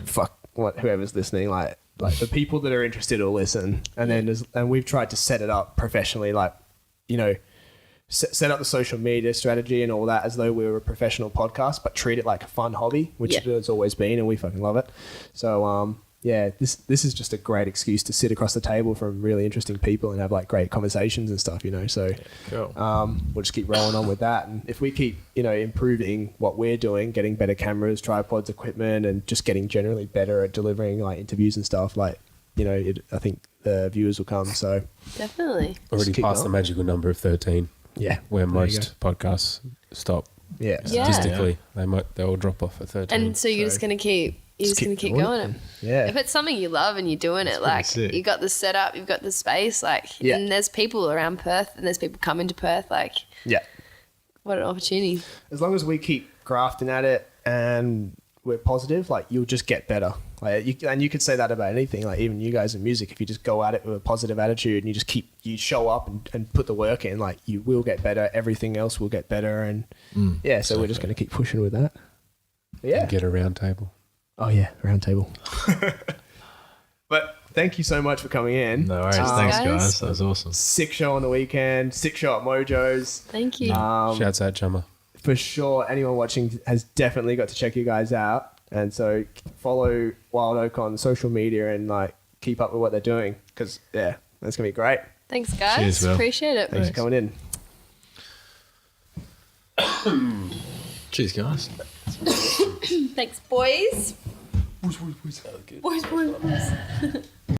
fuck whoever's listening, like the people that are interested will listen, and then we've tried to set it up professionally, like set up the social media strategy and all that as though we were a professional podcast, but treat it like a fun hobby, which it has always been, and we fucking love it. So this is just a great excuse to sit across the table from really interesting people and have like great conversations and stuff, So Cool. we'll just keep rolling on with that, and if we keep improving what we're doing, getting better cameras, tripods, equipment, and just getting generally better at delivering like interviews and stuff, like I think the viewers will come. So definitely. Already keep passed the going. magical number of 13, yeah, where there you most podcasts stop. go. Yeah. Statistically, they'll drop off at 13. And so you're just going to keep. You're just going to keep doing going it. Yeah. If it's something you love and you're doing it, like sick. you got the setup, you've got the space, like, Yeah. and there's people around Perth, and there's people coming to Perth, like, Yeah. what an opportunity. As long as we keep grafting at it and we're positive, like you'll just get better. Like you could say that about anything, like even you guys in music. If you just go at it with a positive attitude and you show up and put the work in, like you will get better. Everything else will get better, and so we're just going to keep pushing with that. Yeah. And get a round table. Oh yeah, round table. But thank you so much for coming in. No worries. Cheers, Thanks, guys. guys. That was awesome. Sick show on the weekend. Sick show at Mojo's. Thank you. Shouts out, Chummer. For sure, anyone watching has definitely got to check you guys out. And so follow Wild Oak on social media and like keep up with what they're doing, because that's gonna be great. Thanks, guys. Cheers, Will. Appreciate it. Thanks for coming in. Cheers, guys. Thanks, boys. Boys. Boys.